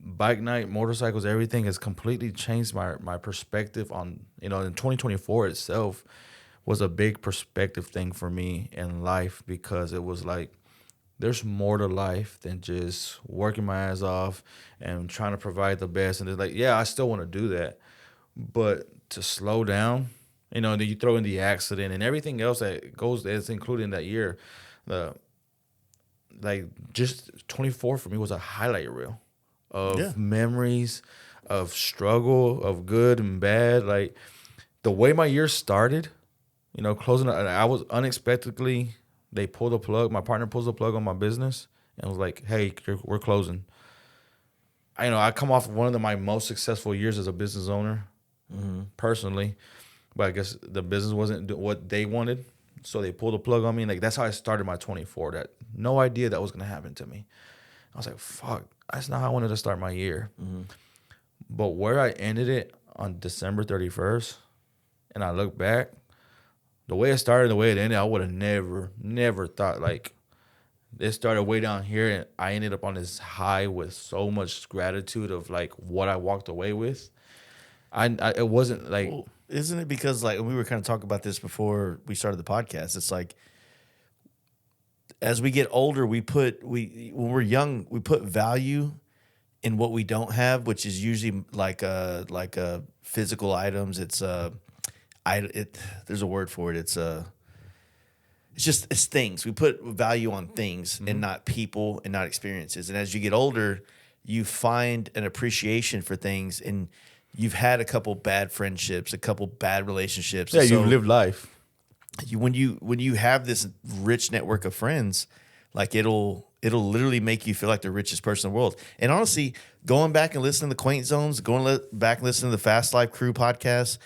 bike night, motorcycles, everything has completely changed my perspective on, in 2024 itself was a big perspective thing for me in life, because it was like, there's more to life than just working my ass off and trying to provide the best. And it's like, yeah, I still want to do that, but to slow down, then you throw in the accident and everything else that's included in that year. Just 24 for me was a highlight reel of memories, of struggle, of good and bad. Like, the way my year started, closing, I was unexpectedly, they pulled the plug. My partner pulls the plug on my business and was like, hey, we're closing. I come off one of my most successful years as a business owner, personally, but I guess the business wasn't what they wanted, so they pulled the plug on me. And, like, that's how I started my 24. That no idea that was going to happen to me. I was like, fuck, that's not how I wanted to start my year. Mm-hmm. But where I ended it on December 31st, and I look back, the way it started, the way it ended, I would have never thought, like, it started way down here, and I ended up on this high with so much gratitude of, like, what I walked away with. It wasn't like... Well, isn't it because, like, we were kind of talking about this before we started the podcast, it's like, as we get older, when we're young, we put value in what we don't have, which is usually like physical items. It's there's a word for it. It's things. We put value on things and not people and not experiences. And as you get older, you find an appreciation for things, and you've had a couple bad friendships, a couple bad relationships. Yeah, you've lived life. When you have this rich network of friends, like, it'll literally make you feel like the richest person in the world. And honestly, going back and listening to the Quaint Zones, back and listening to the Fast Life Crew podcast,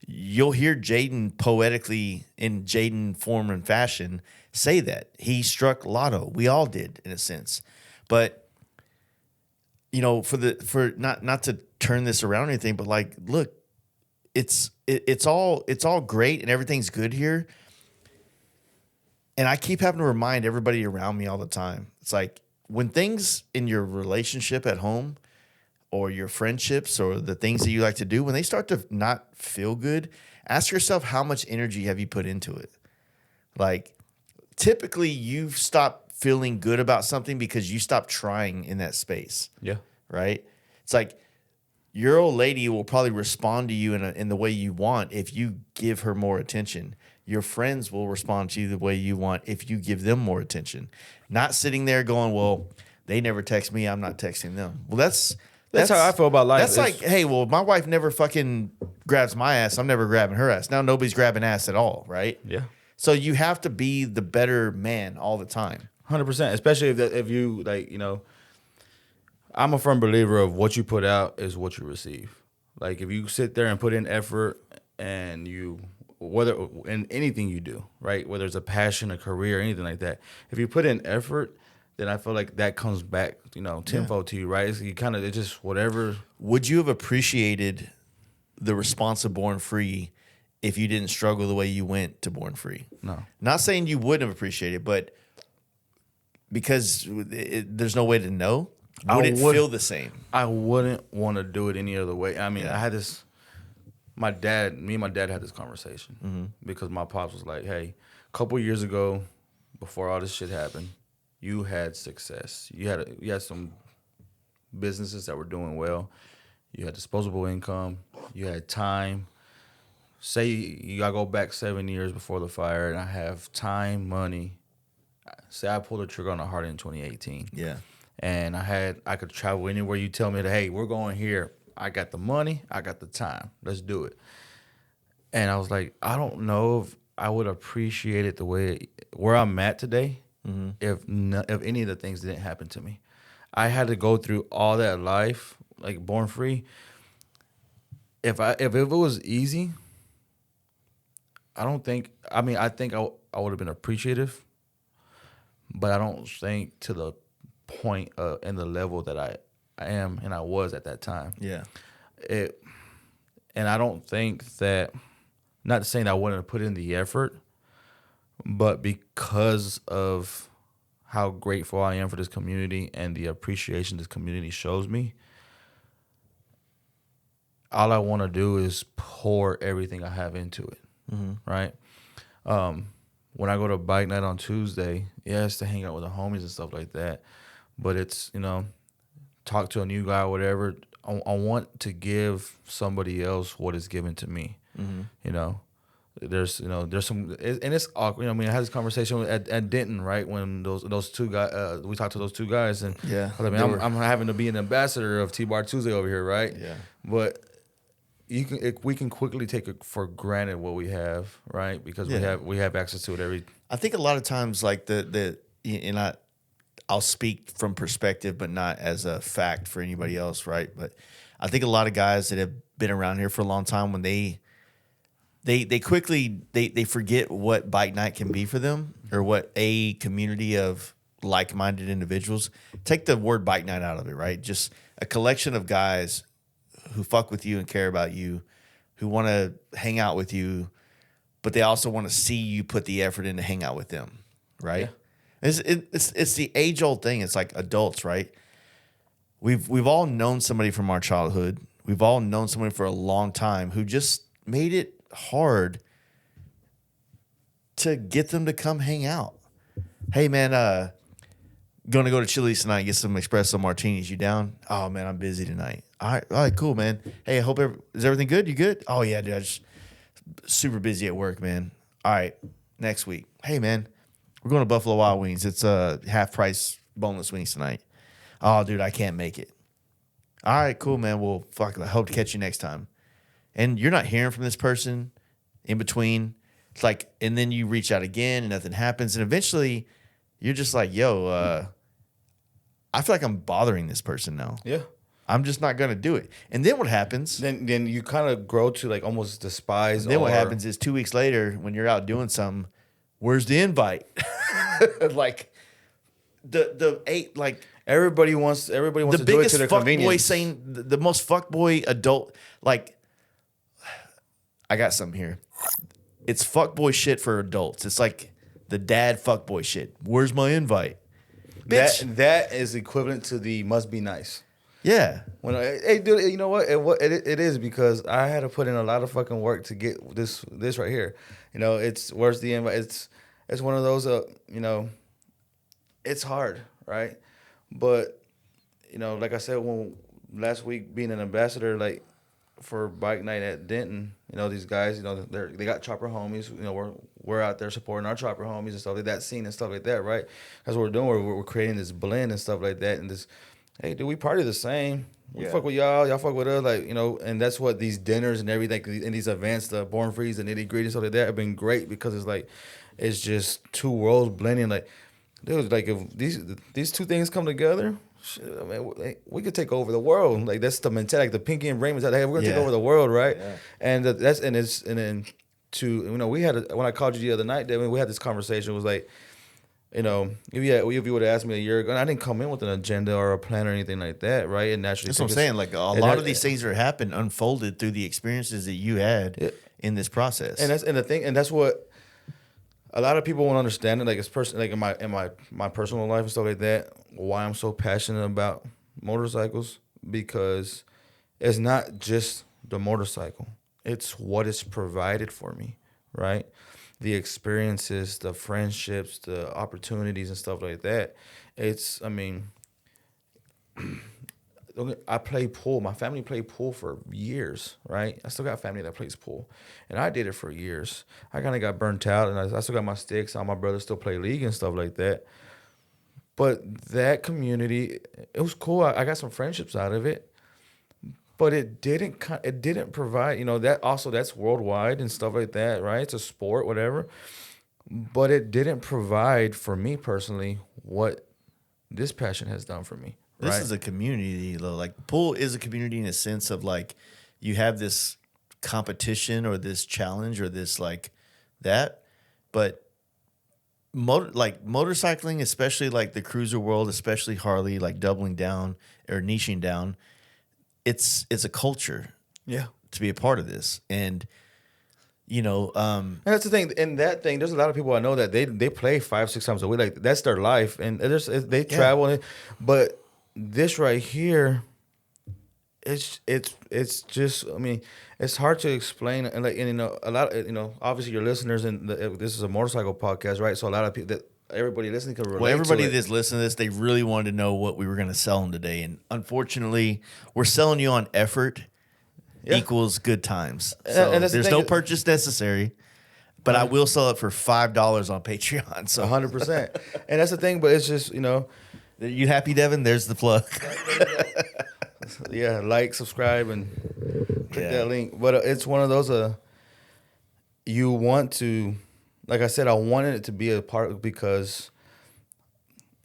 you'll hear Jaden poetically in Jaden form and fashion say that he struck lotto. We all did in a sense, but for not to turn this around or anything, but like, look, it's all great and everything's good here. And I keep having to remind everybody around me all the time. It's like when things in your relationship at home or your friendships or the things that you like to do, when they start to not feel good, ask yourself how much energy have you put into it? Like typically you've stopped feeling good about something because you stopped trying in that space. Yeah. Right? It's like your old lady will probably respond to you in the way you want if you give her more attention. Your friends will respond to you the way you want if you give them more attention. Not sitting there going, well, they never text me, I'm not texting them. Well, that's how I feel about life. That's like, hey, well, my wife never fucking grabs my ass, I'm never grabbing her ass. Now nobody's grabbing ass at all, right? Yeah. So you have to be the better man all the time. 100%, especially if you like, I'm a firm believer of what you put out is what you receive. Like if you sit there and put in effort and whether in anything you do, right? Whether it's a passion, a career, anything like that. If you put in effort, then I feel like that comes back, tenfold to you, right? It's just whatever. Would you have appreciated the response of Born Free if you didn't struggle the way you went to Born Free? No. Not saying you wouldn't have appreciated it, but because there's no way to know, would it feel the same? I wouldn't want to do it any other way. I mean, I had this. Me and my dad had this conversation because my pops was like, hey, a couple years ago, before all this shit happened, you had success. You had some businesses that were doing well. You had disposable income. You had time. Say you gotta go back 7 years before the fire, and I have time, money. Say I pulled the trigger on a heart in 2018. Yeah. And I could travel anywhere you tell me that, hey, we're going here. I got the money, I got the time. Let's do it. And I was like, I don't know if I would appreciate it where I'm at today if any of the things didn't happen to me. I had to go through all that life, like Born Free. If it was easy, I think I would have been appreciative, but I don't think to the point and the level that I am and I was at that time. Yeah. And I don't think that, not saying that I wouldn't have put in the effort, but because of how grateful I am for this community and the appreciation this community shows me, all I want to do is pour everything I have into it. Right? When I go to bike night on Tuesday, it's to hang out with the homies and stuff like that, but it's, talk to a new guy or whatever. I want to give somebody else what is given to me. There's some, and it's awkward. I had this conversation at Denton, right? When those two guys, we talked to those two guys, and I'm having to be an ambassador of T-Bar Tuesday over here, right? Yeah. But we can quickly take it for granted what we have, right? Because we have access to it I think a lot of times, like I'll speak from perspective, but not as a fact for anybody else, right? But I think a lot of guys that have been around here for a long time, when they quickly forget what bike night can be for them, or what a community of like-minded individuals. Take the word bike night out of it, right? Just a collection of guys who fuck with you and care about you, who want to hang out with you, but they also want to see you put the effort in to hang out with them, right? Yeah. It's the age-old thing. It's like adults, right? We've all known somebody from our childhood. We've all known somebody for a long time who just made it hard to get them to come hang out. Hey, man, going to go to Chili's tonight and get some espresso martinis. You down? Oh, man, I'm busy tonight. All right, cool, man. Hey, I hope is everything good? You good? Oh, yeah, dude, I just super busy at work, man. All right, next week. Hey, man, we're going to Buffalo Wild Wings. It's half price boneless wings tonight. Oh, dude, I can't make it. All right, cool, man. Well, fuck, I hope to catch you next time. And you're not hearing from this person in between. It's like, and then you reach out again and nothing happens. And eventually you're just like, yo, I feel like I'm bothering this person now. Yeah. I'm just not going to do it. And then what happens? Then you kind of grow to like almost despise. Then what happens is 2 weeks later, when you're out doing something, where's the invite? Like the eight, like everybody wants to do it to their convenience. The most fuckboy adult, like, I got something here. It's fuckboy shit for adults. It's like the dad fuckboy shit. Where's my invite? Bitch. That is equivalent to the must be nice. Yeah. Hey, dude, you know what? It is because I had to put in a lot of fucking work to get this right here. You know, where's the invite? It's one of those, you know, it's hard, right? But, you know, like I said, when last week being an ambassador, like for bike night at Denton, you know, these guys, you know, they got chopper homies. You know, we're out there supporting our chopper homies and stuff like that, scene and stuff like that, right? That's what we're doing. We're creating this blend and stuff like that, and this. Hey, dude, we party the same. We fuck with y'all fuck with us, like, you know, and that's what these dinners and everything, and these events, the Born Freeze, the Nitty Gritty, stuff like that, have been great because it's like, it's just two worlds blending. Like, dude, like if these two things come together, shit, I mean, we could take over the world. Like that's the mentality, like the Pinky and Brain mentality. Hey, we're gonna take over the world, right? Yeah. And then you know, when I called you the other night, we had this conversation. It was like, you know, if you would have asked me a year ago, and I didn't come in with an agenda or a plan or anything like that, right? And naturally, that's what I'm saying. Like a lot of these things that happened unfolded through the experiences that you had in this process. And that's what a lot of people won't understand. It, like in my personal life and stuff like that. Why I'm so passionate about motorcycles, because it's not just the motorcycle; it's what is provided for me, right? The experiences, the friendships, the opportunities and stuff like that. I mean, I play pool. My family played pool for years, right? I still got family that plays pool. And I did it for years. I kind of got burnt out, and I still got my sticks. All my brothers still play league and stuff like that. But that community, it was cool. I got some friendships out of it. But it didn't provide, you know, that's worldwide and stuff like that, right? It's a sport, whatever. But it didn't provide for me personally what this passion has done for me. Right? This is a community, though. Like pool is a community in a sense of like you have this competition or this challenge or this like that. But motorcycling, especially like the cruiser world, especially Harley, like doubling down or niching down. It's a culture, to be a part of this, and you know, and that's the thing. In that thing, there's a lot of people I know that they play 5-6 times a week, like that's their life, and they travel. But this right here, it's just, I mean, it's hard to explain, and you know, a lot, you know, obviously your listeners, and this is a motorcycle podcast, right? So a lot of people that. Everybody listening can relate. Well, everybody that's listening to this, they really wanted to know what we were going to sell them today, and unfortunately, we're selling you on effort equals good times. So and there's no purchase necessary, but I will sell it for $5 on Patreon. So 100%, and that's the thing. But it's just, you know, are you happy, Devin? There's the plug. Yeah, like, subscribe, and click that link. But it's one of those. You want to. Like I said, I wanted it to be a part because,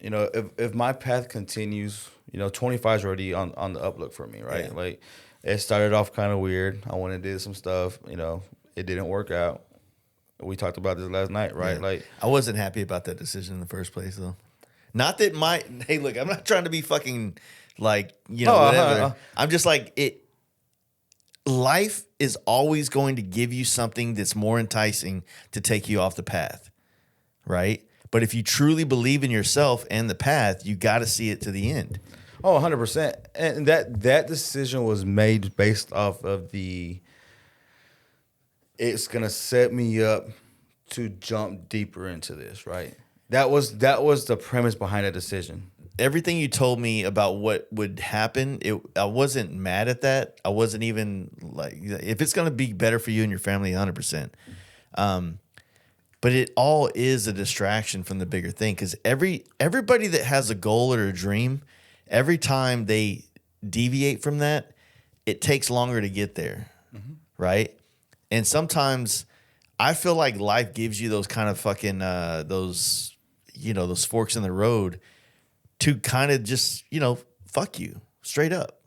you know, if my path continues, you know, 25 is already on the uplook for me, right? Yeah. Like, it started off kind of weird. I wanted to do some stuff, you know, it didn't work out. We talked about this last night, right? Yeah. Like, I wasn't happy about that decision in the first place, though. Not that hey, look, I'm not trying to be fucking like, you know, whatever. I'm just like, life is always going to give you something that's more enticing to take you off the path, right? But if you truly believe in yourself and the path, you got to see it to the end. Oh, 100%. And that decision was made based off of it's going to set me up to jump deeper into this, right? That was the premise behind that decision. Everything you told me about what would happen, I wasn't mad at that. I wasn't even like, if it's going to be better for you and your family, 100%. But it all is a distraction from the bigger thing, because everybody that has a goal or a dream, every time they deviate from that, it takes longer to get there, right? And sometimes I feel like life gives you those kind of fucking those forks in the road to kind of just, you know, fuck you straight up.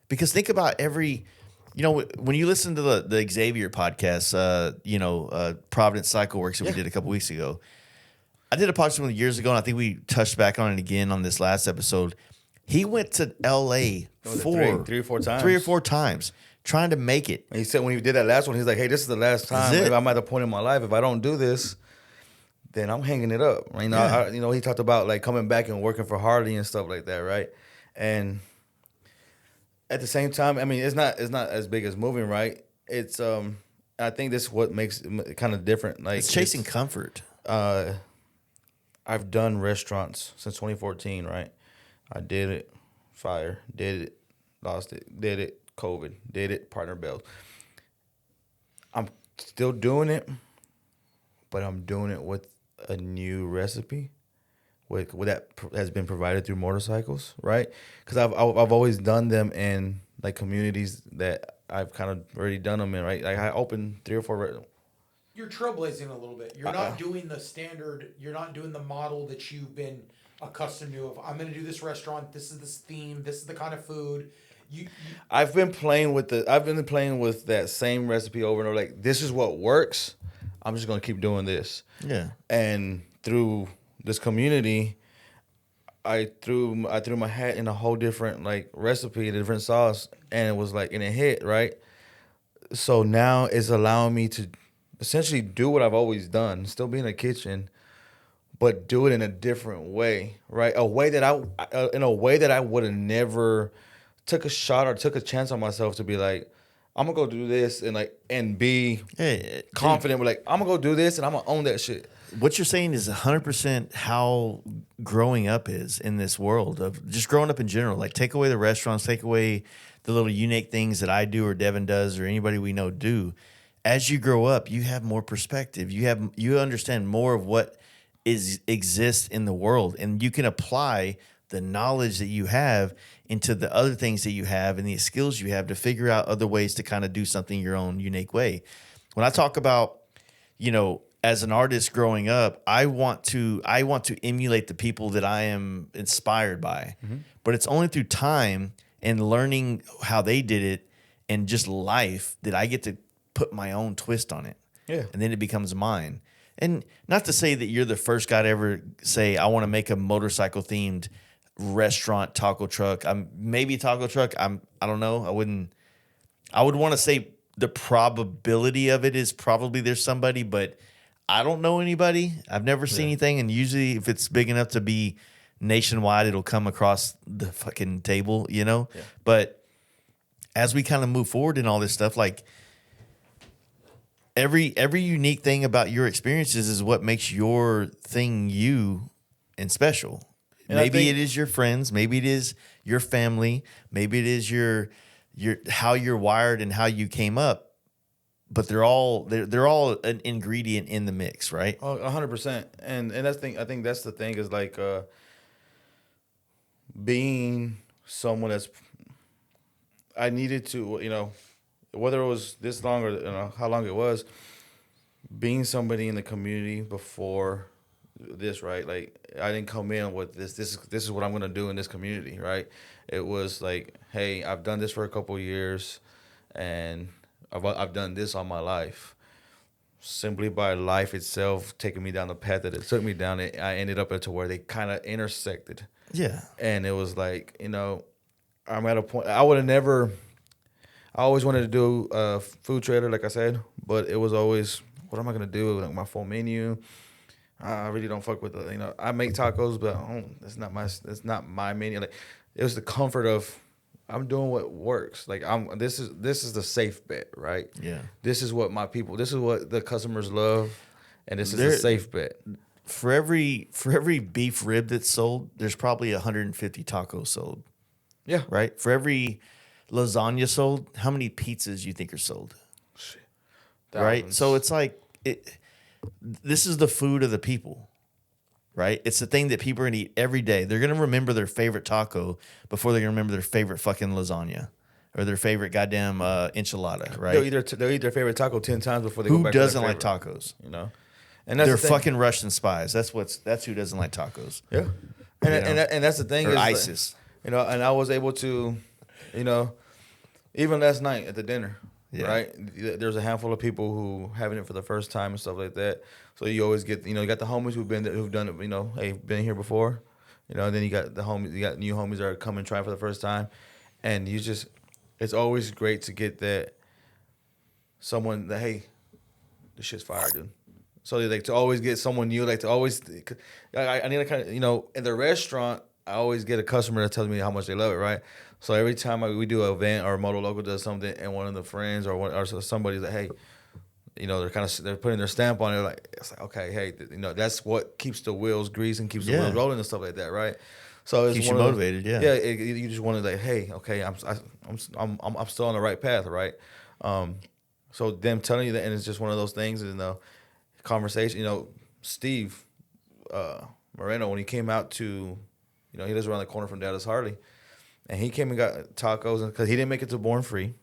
Because think about every, when you listen to the Xavier podcast, Providence Cycle Works that we did a couple weeks ago. I did a podcast with him years ago, and I think we touched back on it again on this last episode. He went to L.A. three or four times. 3 or 4 times trying to make it. And he said when he did that last one, he's like, hey, this is the last time. I'm at the point in my life. If I don't do this, then I'm hanging it up. He talked about like coming back and working for Harley and stuff like that, right? And at the same time, I mean, it's not as big as moving, right? It's I think this is what makes it kind of different. Like it's chasing comfort. I've done restaurants since 2014, right? I did it, fire, did it, lost it, did it, COVID, did it, partner bells. I'm still doing it, but I'm doing it with a new recipe, with that has been provided through motorcycles, right? Because I've always done them in like communities that I've kind of already done them in, right? Like I opened 3 or 4. You're trailblazing a little bit. You're not doing the standard. You're not doing the model that you've been accustomed to. Of I'm going to do this restaurant. This is this theme. This is the kind of food. I've been playing with that same recipe over and over. Like this is what works. I'm just going to keep doing this. Yeah. And through this community, I threw my hat in a whole different like recipe, a different sauce, and it was like and it hit right. So now it's allowing me to essentially do what I've always done, still be in the kitchen, but do it in a different way, right? In a way that I would have never took a shot or took a chance on myself to be like, I'm gonna go do this and be confident. With like, I'm gonna go do this and I'm gonna own that shit. What you're saying is 100% how growing up is in this world of just growing up in general. Like take away the restaurants, take away the little unique things that I do or Devin does or anybody we know do. As you grow up, you have more perspective. You understand more of what exists in the world, and you can apply the knowledge that you have into the other things that you have and the skills you have to figure out other ways to kind of do something your own unique way. When I talk about, as an artist growing up, I want to emulate the people that I am inspired by, but it's only through time and learning how they did it and just life that I get to put my own twist on it. Yeah. And then it becomes mine. And not to say that you're the first guy to ever say, I want to make a motorcycle themed restaurant taco truck. Maybe taco truck. I don't know. I would want to say the probability of it is probably there's somebody, but I don't know anybody. I've never seen anything. And usually if it's big enough to be nationwide, it'll come across the fucking table, Yeah. But as we kind of move forward in all this stuff, like, Every unique thing about your experiences is what makes your thing you and special. And maybe it is your friends, maybe it is your family, maybe it is your how you're wired and how you came up. But they're all an ingredient in the mix, right? 100%. And that's the thing. I think that's the thing is like being someone that's I needed to whether it was this long or how long it was, being somebody in the community before this, right? Like I didn't come in with this. This is what I'm gonna do in this community, right? It was like, hey, I've done this for a couple of years, and I've done this all my life. Simply by life itself taking me down the path that it took me down, I ended up to where they kind of intersected. Yeah, and it was like I'm at a point I would have never. I always wanted to do a food trailer, like I said, but it was always, what am I gonna do? Like my full menu. I really don't fuck with the, I make tacos, but that's not my menu. Like it was the comfort of, I'm doing what works. Like this is the safe bet, right? Yeah. This is what this is what the customers love, and this is a safe bet. For every beef rib that's sold, there's probably 150 tacos sold. Yeah. Right? For every lasagna sold, how many pizzas you think are sold? Shit. Right? So it's like this is the food of the people, right? It's the thing that people are gonna eat every day. They're gonna remember their favorite taco before they're gonna remember their favorite fucking lasagna or their favorite goddamn enchilada, right? They'll eat their favorite taco 10 times before they who go back. Who doesn't like tacos? And that's they're fucking Russian spies. That's who doesn't like tacos. Yeah, and that's the thing. Or is ISIS. And I was able to, Even last night at the dinner, right? There's a handful of people who having it for the first time and stuff like that. So you always get, you got the homies who've done it, hey, been here before, and then you got the homies, you got new homies that are coming trying for the first time, and it's always great to get that someone that, hey, this shit's fire, dude. So they like to always get someone new, like to always, I need to kind of, in the restaurant, I always get a customer that tells me how much they love it, right? So every time we do an event or Moto Loco does something, and one of the friends or somebody's like, hey, they're putting their stamp on it, like it's like, okay, hey, that's what keeps the wheels greasing, keeps the wheels rolling and stuff like that, right? So it's keeps you motivated, you just want to like, hey, okay, I'm still on the right path, right? So them telling you that, and it's just one of those things, conversation. Steve Moreno, when he came out to, he lives around the corner from Dallas Harley, and he came and got tacos, because he didn't make it to Born Free.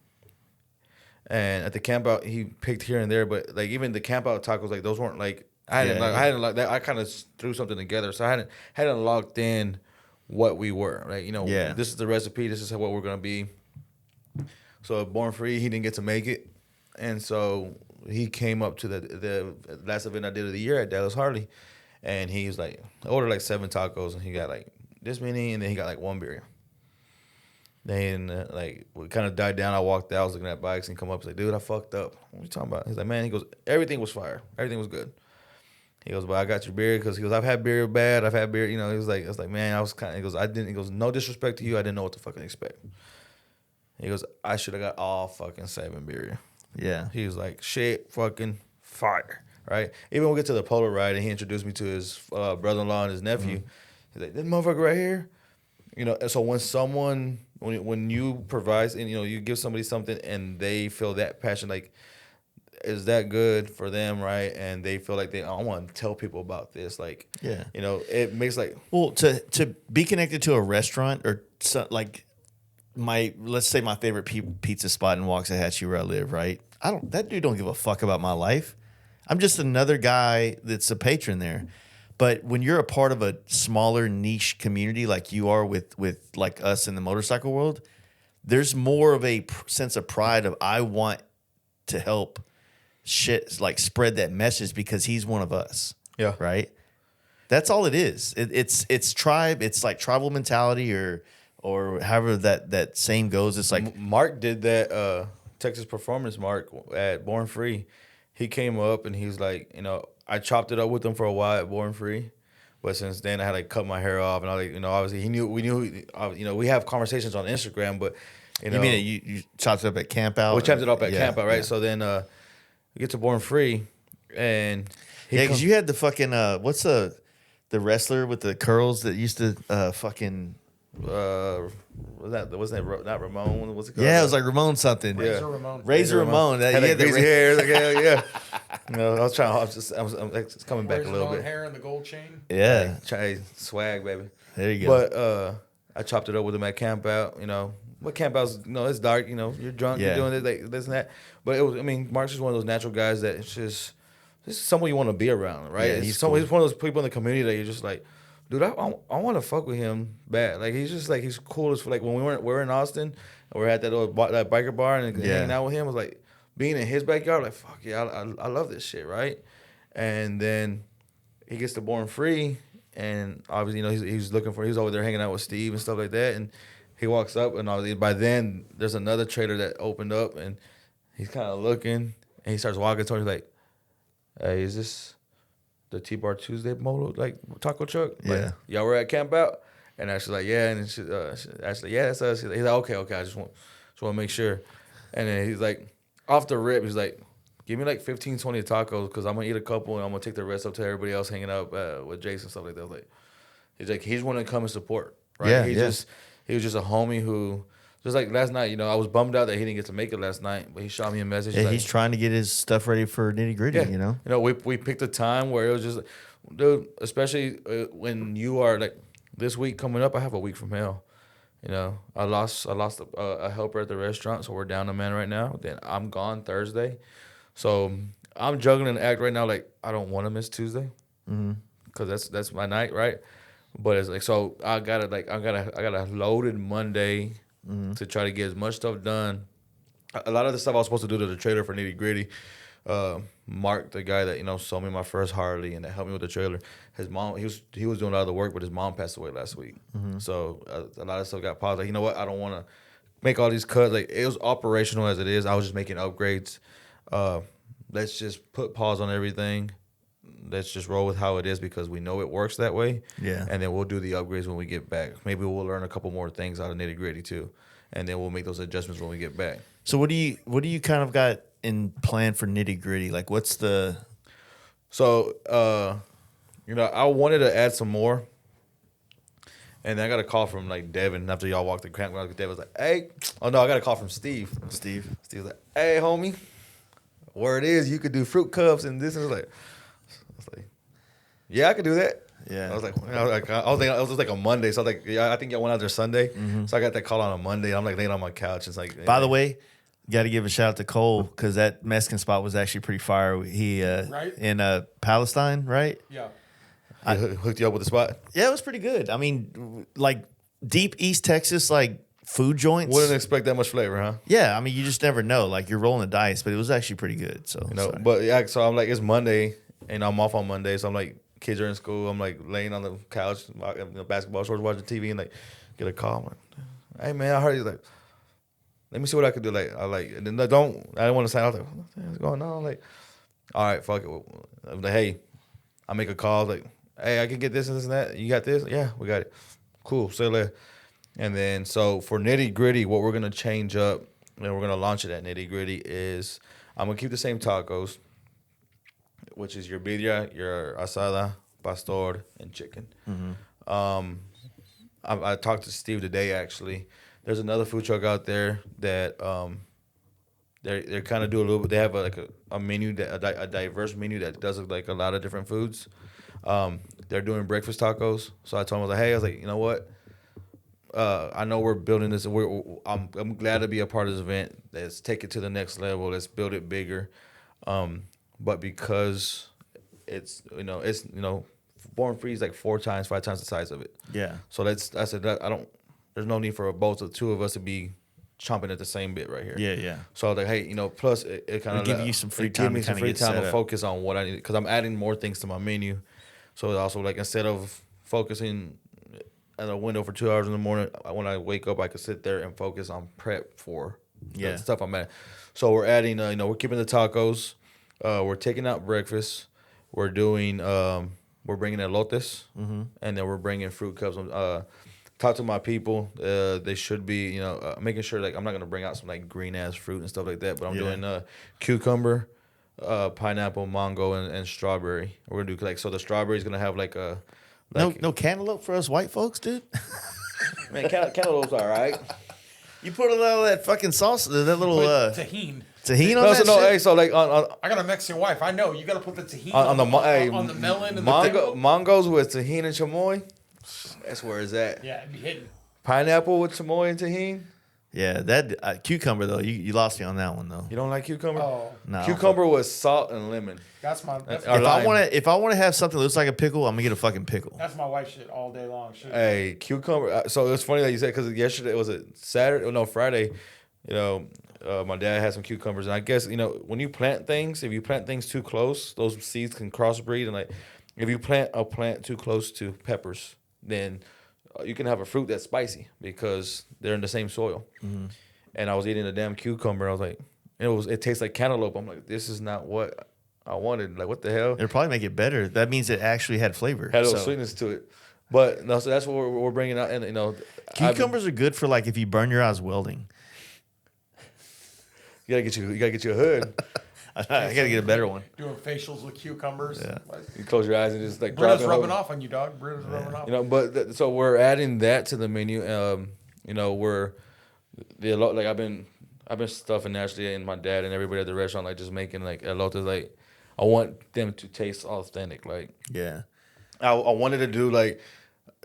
And at the camp out, he picked here and there, but like even the camp out tacos, like those weren't like I hadn't like that. I kind of threw something together, so I hadn't locked in what we were. Like this is the recipe. This is what we're gonna be. So at Born Free, he didn't get to make it, and so he came up to the last event I did of the year at Dallas Harley, and he was like, I ordered like 7 tacos, and he got like this many, and then he got like 1 beer. Then like we kind of died down. I walked out. I was looking at bikes and come up. He's like, dude, I fucked up. What are you talking about? He's like, man. He goes, everything was fire. Everything was good. He goes, but I got your beer, because he goes, I've had beer bad. I've had beer. He was like, I was like, man, I was kind of. He goes, I didn't. He goes, no disrespect to you. I didn't know what to fucking expect. He goes, I should have got all fucking 7 beer. Yeah. He was like, shit, fucking fire, right? Even when we get to the polo ride, and he introduced me to his brother-in-law and his nephew. He's like, this motherfucker right here. So when you provide and you give somebody something and they feel that passion, like, is that good for them, right? And they feel like I want to tell people about this, like, it makes like, well, to be connected to a restaurant or like let's say my favorite pizza spot in Waxahachie where I live, right? That dude don't give a fuck about my life. I'm just another guy that's a patron there. But when you're a part of a smaller niche community like you are with like us in the motorcycle world, there's more of a sense of pride of I want to help like spread that message because he's one of us. Yeah. Right? That's all it is. It's tribe. It's like tribal mentality or however that saying goes. It's like Mark did that Texas Performance Mark at Born Free. He came up and he was like, I chopped it up with him for a while at Born Free, but since then I had to cut my hair off, and obviously we knew, we have conversations on Instagram, but you mean you chopped it up at camp out? We chopped it up at camp out, right? Yeah. So then we get to Born Free, and because you had the fucking what's the wrestler with the curls that used to fucking. Wasn't that not Ramon? What's it called? Yeah, it was like Ramon something. Razor Ramon. Had like crazy hair. Like, yeah. I was trying. It's coming back a little bit. Hair and the gold chain. Yeah, try swag, baby. There you go. But I chopped it up with him at camp out. What camp out's it's dark. You're drunk. You're doing this and that. But it was. Mark's just one of those natural guys that it's just this is someone you want to be around, right? Yeah, he's one of those people in the community that you're just like, dude, I want to fuck with him bad. Like he's just like he's cool as like when we're in Austin and we're at that that biker bar and hanging out with him, was like being in his backyard. Like fuck yeah, I love this shit, right? And then he gets to Born Free, and obviously he's he's over there hanging out with Steve and stuff like that, and he walks up, and obviously by then there's another trailer that opened up, and he's kind of looking, and he starts walking towards like, hey, is this the T-Bar Tuesday Moto like taco truck? Yeah. Like, y'all were at camp out? And Ashley's like, yeah. And she, Ashley, yeah, that's us. He's like, okay. I just want to make sure. And then he's like, off the rip, he's like, give me like 15, 20 tacos because I'm going to eat a couple and I'm going to take the rest up to everybody else hanging out with Jason and stuff like that. Like, he's wanting to come and support, right? Yeah, He was just a homie who, just like last night, I was bummed out that he didn't get to make it last night, but he shot me a message. Yeah, he's trying to get his stuff ready for Nitty Gritty, we picked a time where it was just, dude, especially when you are like, this week coming up, I have a week from hell. I lost a helper at the restaurant, so we're down a man right now. Then I'm gone Thursday, so I'm juggling an act right now. Like I don't want to miss Tuesday, because that's my night, right? But it's like I got a loaded Monday to try to get as much stuff done a lot of the stuff I was supposed to do to the trailer for Nitty Gritty. Mark, the guy that sold me my first Harley and that helped me with the trailer, his mom, he was doing a lot of the work, but his mom passed away last week. So a lot of stuff got paused. Like, you know what? I don't want to make all these cuts. Like, it was operational as it is. I was just making upgrades. Let's just put pause on everything. Let's just roll with how it is because we know it works that way. Yeah. And then we'll do the upgrades when we get back. Maybe we'll learn a couple more things out of Nitty Gritty too, and then we'll make those adjustments when we get back. So what do you kind of got in plan for Nitty Gritty? Like, what's the? So I wanted to add some more, and then I got a call from like Devin after y'all walked the campground. Devin was like, "Hey, oh no, I got a call from Steve. Steve was like, hey, homie, word is you could do fruit cups and this." And I was like, yeah, I could do that. Yeah. I was thinking it was like a Monday. So I was like, yeah, I think y'all went out there Sunday. So I got that call on a Monday. I'm like laying on my couch. It's like, by the way, got to give a shout out to Cole because that Mexican spot was actually pretty fire. He right? in Palestine, right? Yeah. I hooked you up with the spot? Yeah, it was pretty good. I mean, like deep East Texas, like food joints. Wouldn't expect that much flavor, huh? Yeah, I mean, you just never know. Like you're rolling the dice, but it was actually pretty good. So but yeah, so I'm like, it's Monday and I'm off on Monday, so I'm like, kids are in school. I'm like laying on the couch, basketball shorts, watching TV, and like get a call. I'm like, hey man, I heard you. Like, let me see what I could do. Like, and then I didn't want to sign. I was like, what the hell's going on? Like, all right, fuck it. I'm like, hey, I make a call. Like, hey, I can get this and this and that. You got this? Yeah, we got it. Cool. So there. And then so for Nitty Gritty, what we're gonna change up and we're gonna launch it at Nitty Gritty is I'm gonna keep the same tacos, which is your birria, your asada, pastor, and chicken. I talked to Steve today, actually. There's another food truck out there that they kind of do a little bit. They have a menu, a diverse menu that does like a lot of different foods. They're doing breakfast tacos. So I told him, I was like, you know what? I know we're building this. I'm glad to be a part of this event. Let's take it to the next level. Let's build it bigger. But because it's Born Free is like 5 times the size of it. Yeah. So I said there's no need for both of the two of us to be chomping at the same bit right here. Yeah, yeah. So I was like, hey, plus it kind of give you some free time. Give me some free time to focus on what I need because I'm adding more things to my menu. So it's also like instead of focusing at a window for 2 hours in the morning, when I wake up, I could sit there and focus on prep for the stuff I'm at. So we're adding, we're keeping the tacos. We're taking out breakfast. We're doing, we're bringing elotes, and then we're bringing fruit cups. Talk to my people. They should be, making sure like I'm not gonna bring out some like green ass fruit and stuff like that. But I'm doing cucumber, pineapple, mango, and strawberry. We're gonna do so the strawberry is gonna have like a no cantaloupe for us white folks, dude. Man, cantaloupe's all right. You put a little of that fucking sauce, that little tahini. Tahini on that shit? Hey, so like I got a Mexican wife. I know you got to put the tahini on the melon and mangoes with tahini and chamoy. That's where it's at. Yeah, it'd be hidden. Pineapple with chamoy and tahini. Yeah, that cucumber though, you lost me on that one though. You don't like cucumber? Oh no. Cucumber with salt and lemon. That's my. If I want to have something that looks like a pickle, I'm gonna get a fucking pickle. That's my wife's shit all day long. Hey, cucumber. So it's funny that you said because yesterday was it Saturday? No, Friday. My dad had some cucumbers, and I guess when you plant things, if you plant things too close, those seeds can crossbreed, and like if you plant a plant too close to peppers, then you can have a fruit that's spicy because they're in the same soil. Mm-hmm. And I was eating a damn cucumber. I was like, it tastes like cantaloupe. I'm like, this is not what I wanted. Like, what the hell? It'll probably make it better. That means it actually had flavor. Had a little sweetness to it. But no, so that's what we're bringing out. And cucumbers are good for like if you burn your eyes welding. You gotta get you a hood. I gotta get a better one. Doing facials with cucumbers. Yeah. You close your eyes and just like Britta's rubbing off on you, dog. Britta's rubbing off. But so we're adding that to the menu. I've been stuffing Ashley and my dad and everybody at the restaurant like just making like elotes. Like I want them to taste authentic. Like I wanted to do like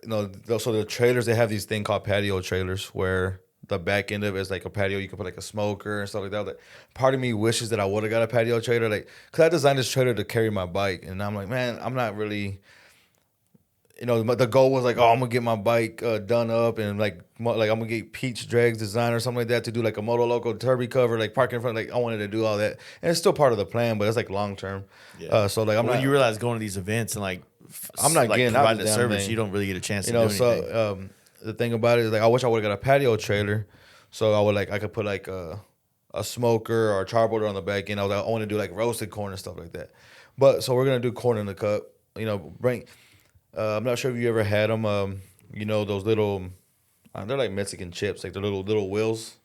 so the trailers, they have these thing called patio trailers where the back end of it is like a patio. You can put like a smoker and stuff like that. Like, part of me wishes that I would have got a patio trailer, like, cause I designed this trailer to carry my bike, and I'm like, man, I'm not really. the goal was like, oh, I'm gonna get my bike done up and like I'm gonna get Peach Dregs design or something like that to do like a Moto Loco Turby cover, like parking in front. Like I wanted to do all that, and it's still part of the plan, but it's like long term. Yeah. So like when you realize going to these events and like I'm not getting out the service, you don't really get a chance to do anything. So the thing about it is like I wish I would have got a patio trailer, so I could put like a smoker or a charboarder on the back end. I want to do like roasted corn and stuff like that. But so we're gonna do corn in the cup. Bring. I'm not sure if you ever had them. Those little, they're like Mexican chips, like the little wheels,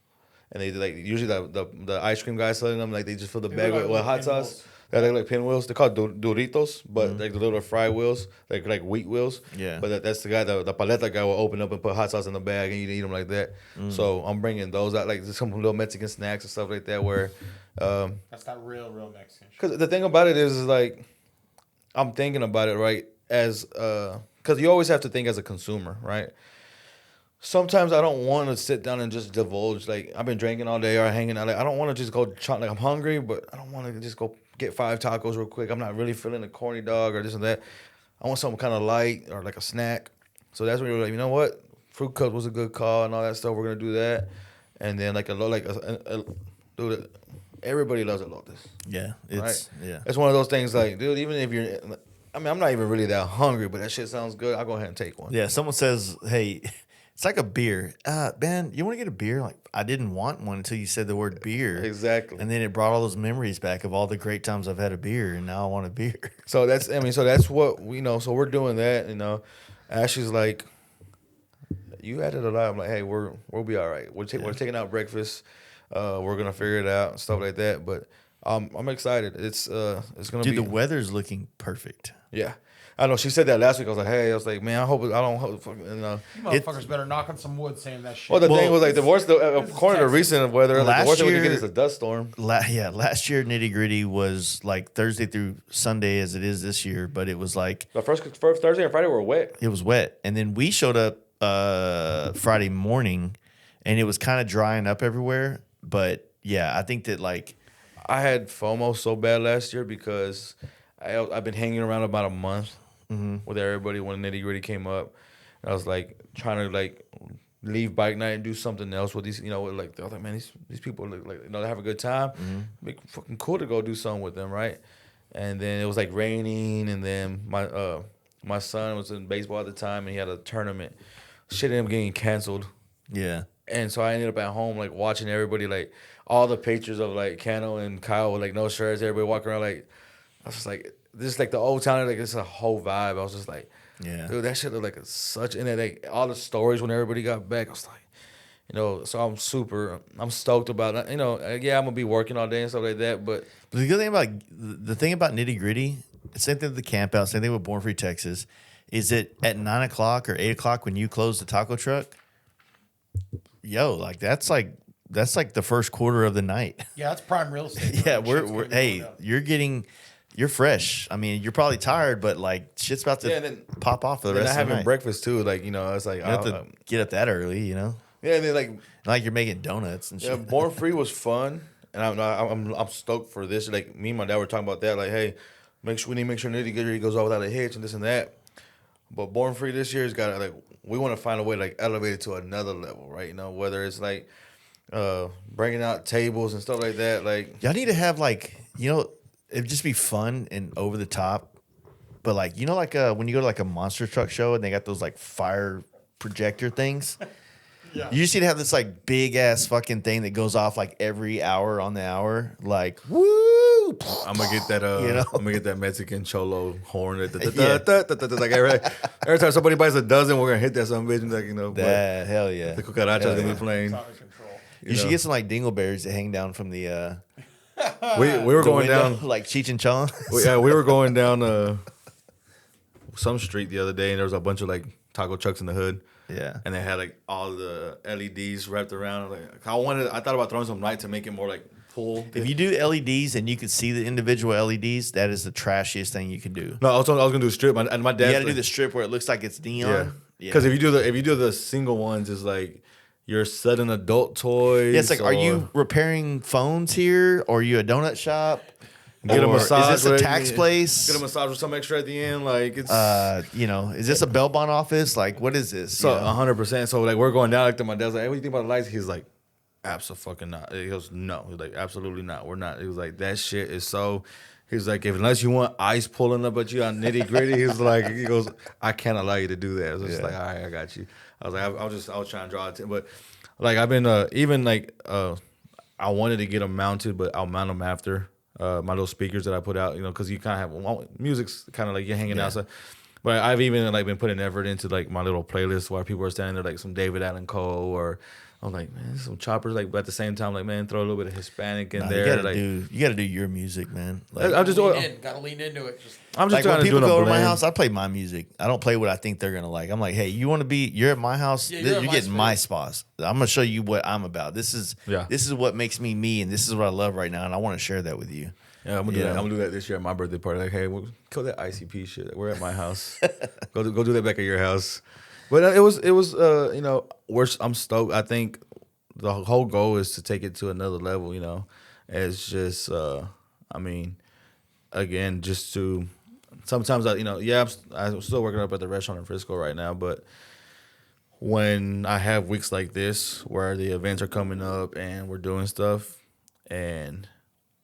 and they like usually the ice cream guys selling them, like they just fill the bag with hot sauce. They look like pinwheels. They're called Doritos, but like the little fry wheels, like wheat wheels. Yeah. But that's the guy, the paleta guy will open up and put hot sauce in the bag, and you eat them like that. So I'm bringing those out, like some little Mexican snacks and stuff like that. Where that's not real Mexican. Because the thing about it is like I'm thinking about it right. As because you always have to think as a consumer, right? Sometimes I don't want to sit down and just divulge. Like I've been drinking all day or hanging out. Like I don't want to just go like I'm hungry, but I don't want to just go get 5 tacos real quick. I'm not really feeling a corny dog or this and that. I want something kind of light or like a snack. So that's when we were like, you know what? Fruit cups was a good call and all that stuff. We're gonna do that, and then like dude, everybody loves elotes. Yeah, it's one of those things. Like, dude, even if you're I'm not even really that hungry, but that shit sounds good. I'll go ahead and take one. Yeah, someone says, hey, it's like a beer. Ben, you want to get a beer? Like, I didn't want one until you said the word beer. Exactly. And then it brought all those memories back of all the great times I've had a beer, and now I want a beer. So that's what, so we're doing that, Ashley's like, you added a lot. I'm like, hey, we'll be all right. We're taking out breakfast. We're going to figure it out and stuff like that. But I'm excited. It's going to be. Dude, the weather's looking perfect. Yeah. I know. She said that last week. I was like, man, I don't hope. You motherfuckers better knock on some wood saying that shit. Well, the thing was like, according to recent weather, the worst thing we can get is a dust storm. Last year, Nitty Gritty was like Thursday through Sunday as it is this year, but it was like. The first Thursday and Friday were wet. It was wet. And then we showed up Friday morning, and it was kind of drying up everywhere. But yeah, I think that like. I had FOMO so bad last year because I've been hanging around about a month with everybody when Nitty Gritty came up. And I was like trying to like leave bike night and do something else with these, like I was like, man, these people look like they have a good time. Make fucking cool to go do something with them, right? And then it was like raining, and then my son was in baseball at the time and he had a tournament. Shit ended up getting canceled. Yeah. And so I ended up at home like watching everybody, like all the pictures of like Cano and Kyle with like no shirts, everybody walking around like, I was just like, this is like the old town, like it's a whole vibe. I was just like, yeah, dude, that shit looked like and then like all the stories when everybody got back, I was like, so I'm stoked about it. Yeah, I'm gonna be working all day and stuff like that, but the good thing about Nitty Gritty, same thing with the camp out, same thing with Born Free Texas, is that at 9 o'clock or 8 o'clock when you close the taco truck, like that's like the first quarter of the night. Yeah, that's prime real estate. Yeah, you're fresh. I mean, you're probably tired, but like shit's about to pop off for the rest of the night. Having breakfast too, like it's like you have to get up that early, Yeah, and then like you're making donuts and shit. Yeah, Born Free was fun, and I'm stoked for this. Like me and my dad were talking about that. Like, hey, we need to make sure Nitty Gritty goes out without a hitch and this and that. But Born Free this year has got like we want to find a way to like elevate it to another level, right? Whether it's like bringing out tables and stuff like that. Like y'all need to have like it'd just be fun and over the top, but like when you go to like a monster truck show and they got those like fire projector things. Yeah. You just need to have this like big ass fucking thing that goes off like every hour on the hour, like woo. I'm gonna get that. I'm gonna get that Mexican cholo horn. Like every time somebody buys a dozen, we're gonna hit that some bitch. That hell yeah. The cucarachas gonna be playing. You should get some like dingleberries that hang down from the. We were going window, down like Cheech and Chong. We were going down some street the other day, and there was a bunch of like taco trucks in the hood. Yeah, and they had like all the LEDs wrapped around. Like I thought about throwing some light to make it more like pull. If you do LEDs and you can see the individual LEDs, that is the trashiest thing you can do. No, I was gonna do a strip. And my dad. You got to do the strip where it looks like it's neon. Yeah, because if you do the single ones, it's like. You're selling adult toys. Yeah, it's like, are you repairing phones here? Or are you a donut shop? Get a massage. Is this a tax place? Get a massage with some extra at the end. Like it's, is this a bail bond office? Like, what is this? So 100%. So like we're going down. Like to my dad's like, hey, what do you think about the lights? He's like, absolutely not. He goes, no. He's like, absolutely not. We're not. He was like, that shit is so. He's like, unless you want ice pulling up at you on nitty gritty, he goes, I can't allow you to do that. I was just like, all right, I got you. I was like, I was trying to draw attention, but like I've been I wanted to get them mounted, but I'll mount them after my little speakers that I put out, because you kind of have music's kind of like you're hanging outside. But I've even like been putting effort into like my little playlist while people are standing there, like some David Allen Coe, or I'm like, man, some choppers. Like, but at the same time, like, man, throw a little bit of Hispanic in there. You gotta do your music, man. Like, gotta lean into it. I'm just like trying when to people do go to my house, I play my music. I don't play what I think they're gonna like. I'm like, hey, you're at my house. You're getting my spots. I'm gonna show you what I'm about. This is what makes me me, and this is what I love right now, and I want to share that with you. Yeah, I'm gonna do that. I'm gonna do that this year at my birthday party. Like, hey, we'll kill that ICP shit. We're at my house. go do that back at your house. But I'm stoked. I think the whole goal is to take it to another level. It's just, again, just to sometimes I'm still working up at the restaurant in Frisco right now, but when I have weeks like this where the events are coming up and we're doing stuff, and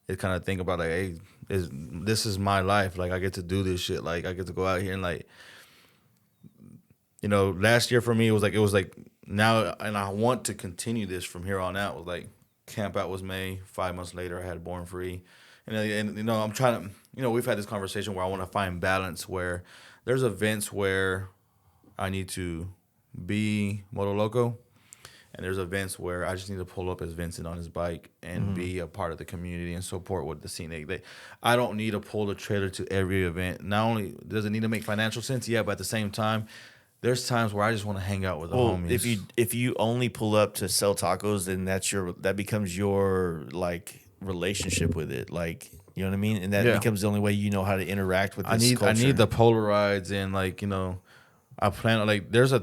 it kind of think about like, hey, this is my life. Like I get to do this shit. Like I get to go out here and like, last year for me it was like now, and I want to continue this from here on out. It was like camp out was May. 5 months later, I had Born Free, and I'm trying to, we've had this conversation where I want to find balance where there's events where I need to be Moto Loco, and there's events where I just need to pull up as Vincent on his bike and be a part of the community and support what the scene. I don't need to pull the trailer to every event. Not only does it need to make financial sense, but at the same time, there's times where I just want to hang out with the homies. If you only pull up to sell tacos, then that becomes your like relationship with it. Like, you know what I mean? And that becomes the only way you know how to interact with this culture. I need the Polarides, and like, I plan on like there's a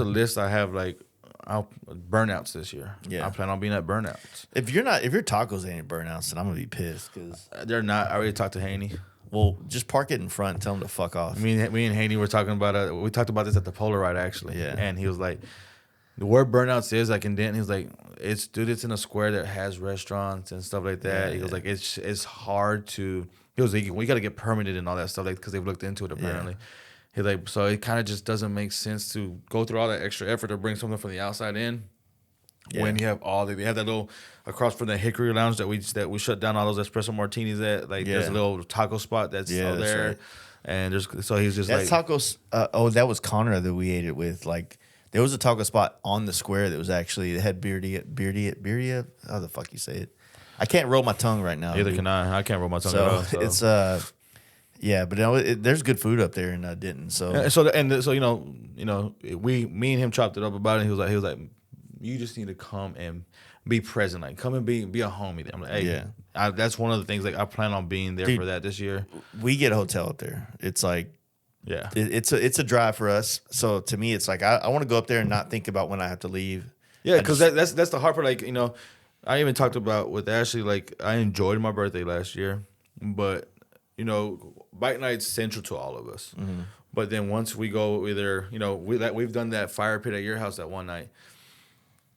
list I have like burnouts this year. Yeah, I plan on being at burnouts. If your tacos ain't burnouts, then I'm gonna be pissed because they're not. I already talked to Haney. Well, just park it in front and tell him to fuck off. Me and Haney were talking about we talked about this at the Polaroid actually. Yeah, and he was like, the word burnouts is like in Denton. He's like, it's in a square that has restaurants and stuff like that. He goes like, it's hard to. He was like, we got to get permitted and all that stuff, like because they've looked into it apparently. Yeah. He's like, so it kind of just doesn't make sense to go through all that extra effort to bring something from the outside in. Yeah. When you have they have that little across from the Hickory Lounge that we shut down all those espresso martinis at. Like there's a little taco spot that's still there, right. And he's just that's like tacos. That was Connor that we ate it with. Like there was a taco spot on the square that was actually had birria. How the fuck you say it? I can't roll my tongue right now. Neither can I. I can't roll my tongue at all. So. It's yeah, but there's good food up there in Denton. So me and him chopped it up about it. He was like. You just need to come and be present. Like, come and be a homie. I'm like, hey, that's one of the things. Like, I plan on being there for that this year. We get a hotel up there. It's like, it's a drive for us. So to me, it's like I want to go up there and not think about when I have to leave. Yeah, because that's the hard part. Like, I even talked about with Ashley. Like, I enjoyed my birthday last year, but bike night's central to all of us. Mm-hmm. But then once we go, either we've done that fire pit at your house that one night.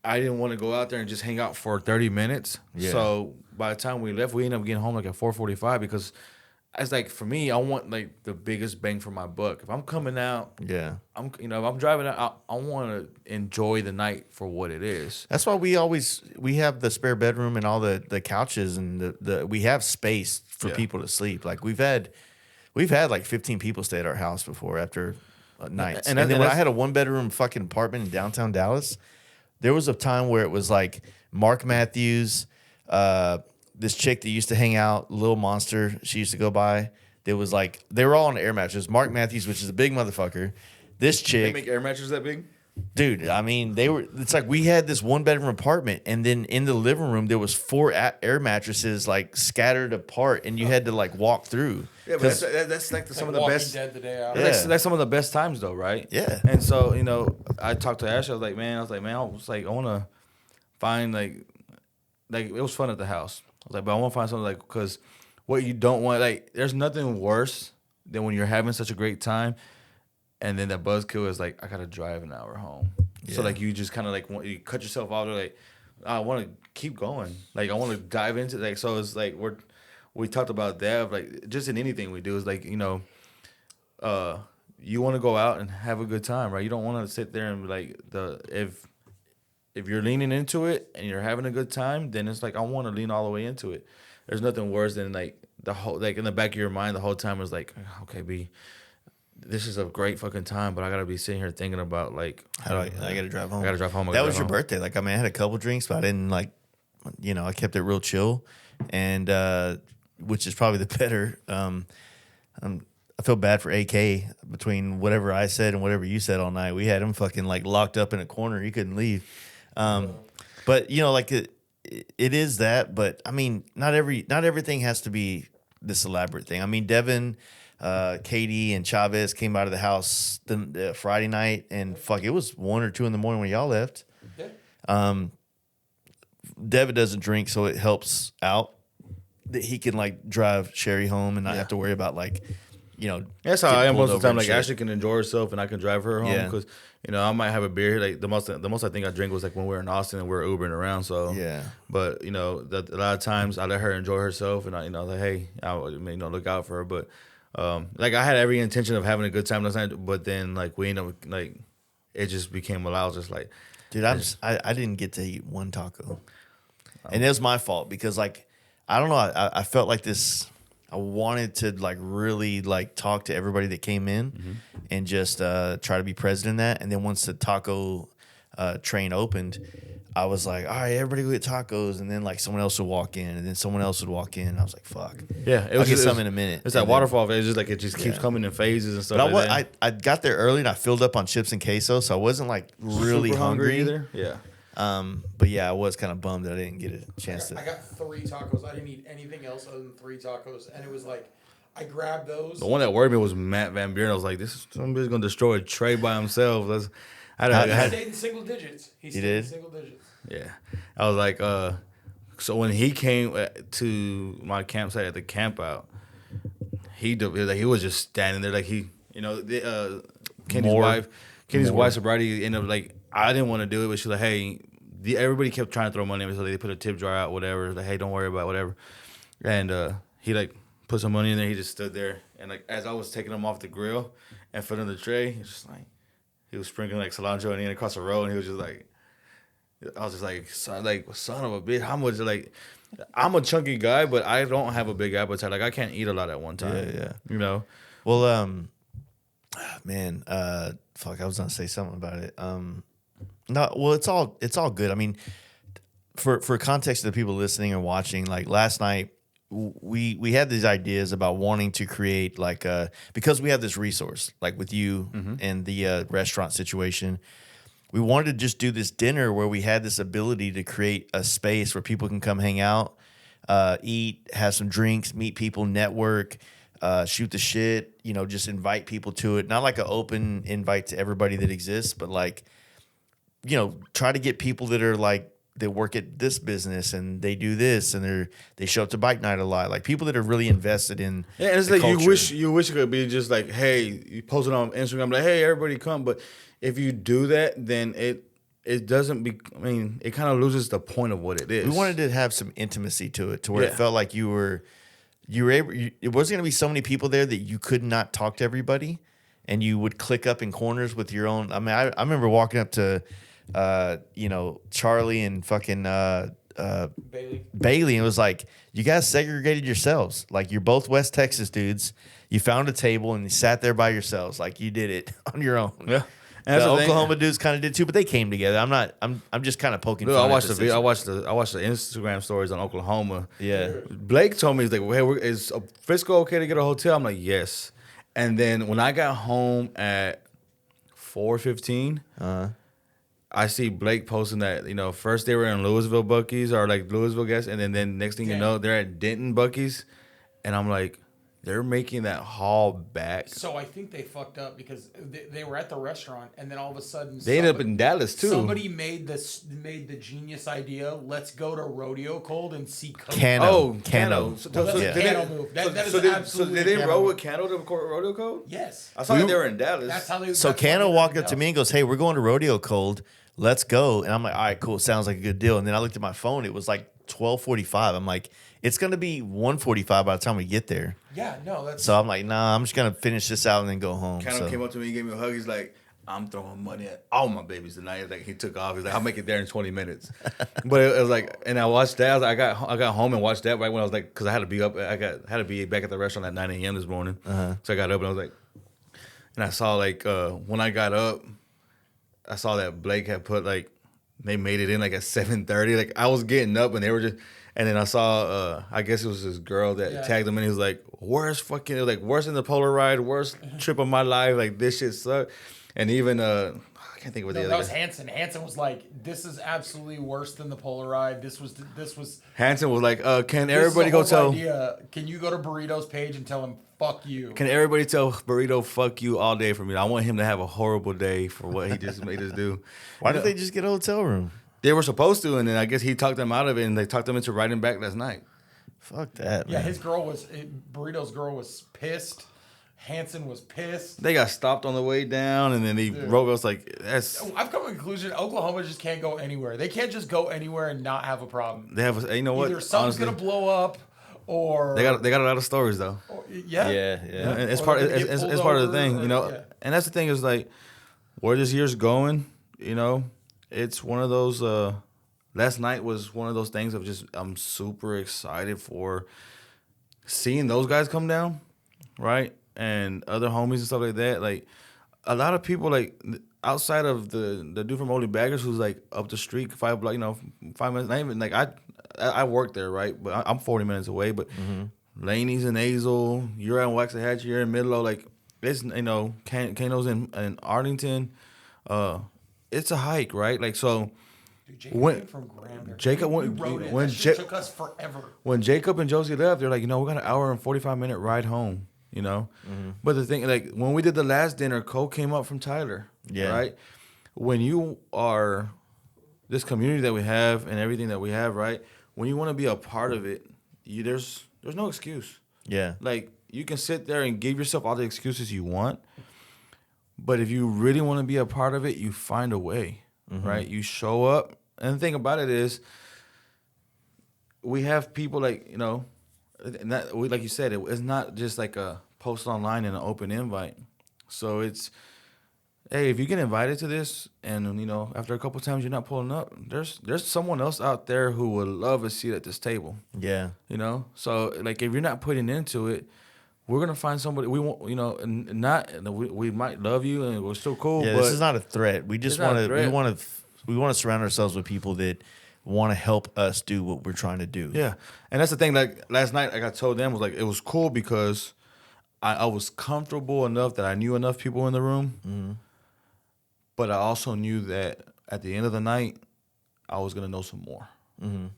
I didn't want to go out there and just hang out for 30 minutes. Yeah. So by the time we left, we ended up getting home like at 4:45 because it's like for me, I want like the biggest bang for my buck. If I'm coming out, if I'm driving out, I want to enjoy the night for what it is. That's why we have the spare bedroom and all the couches and we have space for people to sleep. Like we've had like 15 people stay at our house before after nights. And then when I had a 1-bedroom fucking apartment in downtown Dallas. There was a time where it was like Mark Matthews, this chick that used to hang out, Lil Monster, she used to go by. There was like, they were all on air mattresses. Mark Matthews, which is a big motherfucker. This chick. They make air mattresses that big? Dude, I mean, it's like we had this 1-bedroom apartment, and then in the living room, there was 4 air mattresses like scattered apart, and you had to like walk through. Yeah, but that's like some of the best. Dead the day out. Yeah. That's some of the best times though, right? Yeah. And so I talked to Ash. I was like, man, I want to find like it was fun at the house. I was like, but I want to find something like because what you don't want, like, there's nothing worse than when you're having such a great time, and then that buzzkill is like, I gotta drive an hour home. Yeah. So like you just kind of like you cut yourself off. Like, I want to keep going. Like I want to dive into like. So it's like we talked about that. Like just in anything we do is like, you know, you want to go out and have a good time, right? You don't want to sit there and be like if you're leaning into it and you're having a good time, then it's like I want to lean all the way into it. There's nothing worse than like the whole like in the back of your mind the whole time is like, okay, this is a great fucking time, but I gotta be sitting here thinking about like how do I gotta drive home. I gotta drive home. That was your birthday. Like I mean, I had a couple drinks, but I didn't like, you know, I kept it real chill, and which is probably the better. I feel bad for AK between whatever I said and whatever you said all night. We had him fucking like locked up in a corner. He couldn't leave. But you know, like it is that. But I mean, not everything has to be this elaborate thing. I mean, Devin, Katie, and Chavez came out of the house the Friday night, and fuck, it was 1 or 2 in the morning when y'all left. Yeah. Devin doesn't drink, so it helps out that he can like drive Sherry home and not have to worry about like, you know. That's how I am most of the time. Like Ashley can enjoy herself, and I can drive her home because you know I might have a beer. Like the most I think I drink was like when we were in Austin and we were Ubering around. So yeah. But you know, a lot of times I let her enjoy herself, and I like hey, I look out for her. But like I had every intention of having a good time last night, but then like we ended up like it just became a lot. Just like, dude, I didn't get to eat one taco, and it was my fault because like I don't know, I felt like this. I wanted to like really like talk to everybody that came in and just try to be present in that. And then once the taco train opened, I was like, all right, everybody go get tacos. And then like someone else would walk in, and then someone else would walk in. And I was like, fuck. Yeah, I'll get some in a minute. It's that waterfall. It's just like it just keeps coming in phases and stuff. But I got there early and I filled up on chips and queso, so I wasn't like really hungry either. Yeah. But yeah, I was kind of bummed that I didn't get a chance I got 3 tacos. I didn't eat anything else other than 3 tacos, and it was like I grabbed those. The one that worried me was Matt Van Buren. I was like, somebody's gonna destroy a tray by himself. He stayed in single digits. He stayed in single digits. Yeah, I was like, so when he came to my campsite at the camp out, he was just standing there like Kenny's wife's sobriety ended up like I didn't want to do it, but she's like, hey. Everybody kept trying to throw money at me, so they put a tip jar out, whatever. Like, hey, don't worry about whatever. And he like put some money in there. He just stood there, and like as I was taking him off the grill and putting the tray, he was just like he was sprinkling like cilantro and across the road, and he was just like, I was just like, son of a bitch, how much like. I'm a chunky guy, but I don't have a big appetite. Like I can't eat a lot at one time. Yeah. You know. Well, man, fuck, I was gonna say something about it. No, well, it's all good. I mean, for context of the people listening and watching, like last night, we had these ideas about wanting to create like because we have this resource like with you and the restaurant situation. We wanted to just do this dinner where we had this ability to create a space where people can come hang out, eat, have some drinks, meet people, network, shoot the shit. You know, just invite people to it. Not like an open invite to everybody that exists, but like. You know, try to get people that are like that work at this business and they do this and they show up to bike night a lot. Like people that are really invested in it's like culture. you wish it could be just like, hey, you post it on Instagram like, hey, everybody come. But if you do that, then it doesn't be. I mean, it kind of loses the point of what it is. We wanted to have some intimacy to it, to where it felt like you were able. It wasn't going to be so many people there that you could not talk to everybody, and you would click up in corners with your own. I mean, I remember walking up to. Charlie and fucking Bailey, and it was like, you guys segregated yourselves. Like you're both West Texas dudes. You found a table and you sat there by yourselves. Like you did it on your own. Yeah. And the Oklahoma dudes kind of did too, but they came together. I'm just kind of poking fun. I watched the Instagram stories on Oklahoma. Yeah. Blake told me, he's like, hey, is Frisco okay to get a hotel? I'm like, yes. And then when I got home at 4:15, I see Blake posting that, you know, first they were in Louisville Buc-ee's or like Louisville guests, and then next thing you know, they're at Denton Buc-ee's. And I'm like, they're making that haul back. So I think they fucked up because they were at the restaurant, and then all of a sudden They ended up in Dallas too. Somebody made the genius idea. Let's go to Rodeo Cold and see Cano. Oh, Cano. So that's a Cano move. That is absolutely. So did they roll with Cano to Rodeo Code? Yes. I saw that they were in Dallas. That's how they. So Cano walked up to me and goes, "Hey, we're going to Rodeo Cold. Let's go." And I'm like, "All right, cool. Sounds like a good deal." And then I looked at my phone. It was like 12:45. I'm like, it's going to be 1:45 by the time we get there. Yeah, no, that's. So I'm like, nah, I'm just going to finish this out and then go home. Cano came up to me, he gave me a hug. He's like, I'm throwing money at all my babies tonight. Like, he took off. He's like, I'll make it there in 20 minutes. But it was like, and I watched that. I got home and watched that right when I was like, because I had to be up. Had to be back at the restaurant at 9 a.m. this morning. So I got up and I was like, and I saw like when I got up, I saw that Blake had put like, they made it in like at 7:30. Like I was getting up and they were just, and then I saw, I guess it was this girl that tagged him and he was like, worst fucking, it was like worse than the Polar ride, worst trip of my life. Like this shit sucked. And even, I can't think of what the other that was Hanson. Hanson was like, this is absolutely worse than the Polar ride. This was. Hanson was like, can everybody go tell, can you go to Burrito's page and tell him, fuck you? Can everybody tell Burrito fuck you all day for me? I want him to have a horrible day for what he just made us do. Why did they just get a hotel room? They were supposed to, and then I guess he talked them out of it, and they talked them into riding back last night. Fuck that, man. Yeah, Burrito's girl was pissed. Hanson was pissed. They got stopped on the way down, and then he wrote us like, that's... I've come to the conclusion, Oklahoma just can't go anywhere. They can't just go anywhere and not have a problem. They have, you know what? Either something's going to blow up, or... They got a lot of stories, though. Yeah. And it's part of the thing, you know? Yeah. And that's the thing is, like, where this year's going, you know, it's one of those... last night was one of those things of just, I'm super excited for seeing those guys come down, right? And other homies and stuff like that. Like, a lot of people, like, outside of the dude from Only Baggers who's, like, up the street, 5 minutes, not even, like, I work there, right? But I'm 40 minutes away. But Laney's in Azle, you're at Waxahachie, you're in Midlow. Like, it's, you know, Kano's in Arlington. It's a hike, right? Like, so... Dude, Jacob took us forever. When Jacob and Josie left, they're like, you know, we got an hour and 45-minute ride home, you know? But the thing, like, when we did the last dinner, Cole came up from Tyler, right? When you are this community that we have and everything that we have, right? When you want to be a part of it, there's no excuse. Yeah. Like, you can sit there and give yourself all the excuses you want, but if you really want to be a part of it, you find a way, right? You show up. And the thing about it is, we have people like, you know, like you said, it's not just like a post online and an open invite. So it's, hey, if you get invited to this and, you know, after a couple times you're not pulling up, there's someone else out there who would love a seat at this table. Yeah. You know? So, like, if you're not putting into it, we're gonna find somebody we want, you know, and we might love you and we're still cool. Yeah, but this is not a threat. We just want to we want to surround ourselves with people that want to help us do what we're trying to do. Yeah, and that's the thing. Like last night, like I told them, was like it was cool because I was comfortable enough that I knew enough people in the room, but I also knew that at the end of the night, I was gonna know some more.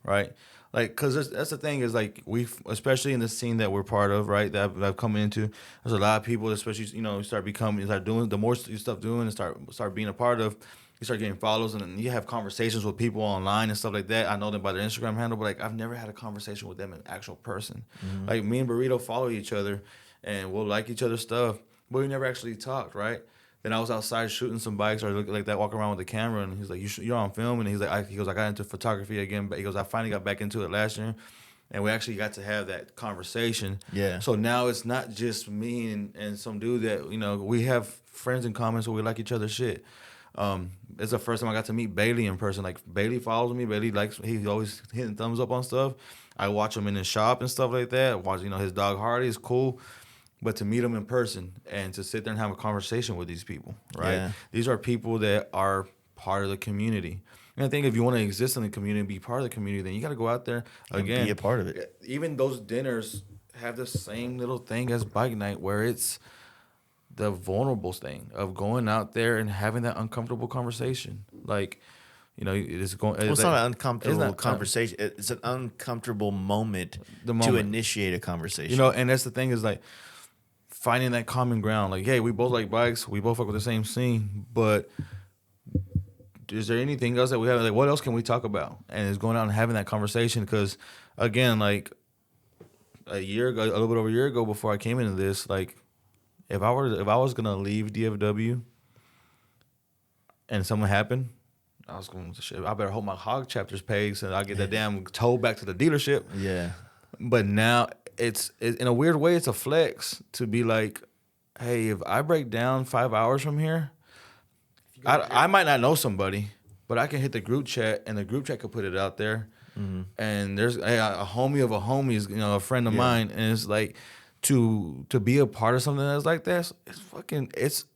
Right? Like, because that's the thing is like especially in the scene that we're part of, right? That I've come into, there's a lot of people, especially, you know, you start doing the more you stuff doing and start being a part of. You start getting follows and you have conversations with people online and stuff like that. I know them by their Instagram handle, but like I've never had a conversation with them in actual person. Like me and Burrito follow each other and we'll like each other's stuff, but we never actually talked, right? Then I was outside shooting some bikes or looking like that, walking around with the camera, and he's like, "You're on film," and he's like, "I got into photography again," but he goes, "I finally got back into it last year." And we actually got to have that conversation. Yeah. So now it's not just me and some dude that, you know, we have friends in common, so we like each other's shit. It's the first time I got to meet Bailey in person. Like, Bailey follows me. Bailey he's always hitting thumbs up on stuff. I watch him in his shop and stuff like that. Watch, you know, his dog Hardy is cool. But to meet him in person and to sit there and have a conversation with these people, right? Yeah. These are people that are part of the community. And I think if you want to exist in the community and be part of the community, then you got to go out there again. And be a part of it. Even those dinners have the same little thing as bike night where it's the vulnerable thing of going out there and having that uncomfortable conversation. Like, You know, it's going. Well, it's not an uncomfortable conversation. It's an uncomfortable moment to initiate a conversation. You know, and that's the thing is like finding that common ground. Like, hey, we both like bikes. We both fuck with the same scene. But is there anything else that we have? Like, what else can we talk about? And it's going out and having that conversation. Because, again, like a little bit over a year ago before I came into this, like if I was going to leave DFW and something happened, I was going to shit. I better hope my hog chapter's paid so I get that damn tow back to the dealership. Yeah. But now it's in a weird way, it's a flex to be like, hey, if I break down 5 hours from here, I might not know somebody, but I can hit the group chat and the group chat could put it out there. Mm-hmm. And there's a homie of a homie is, you know, a friend of mine, and it's like to be a part of something that's like that.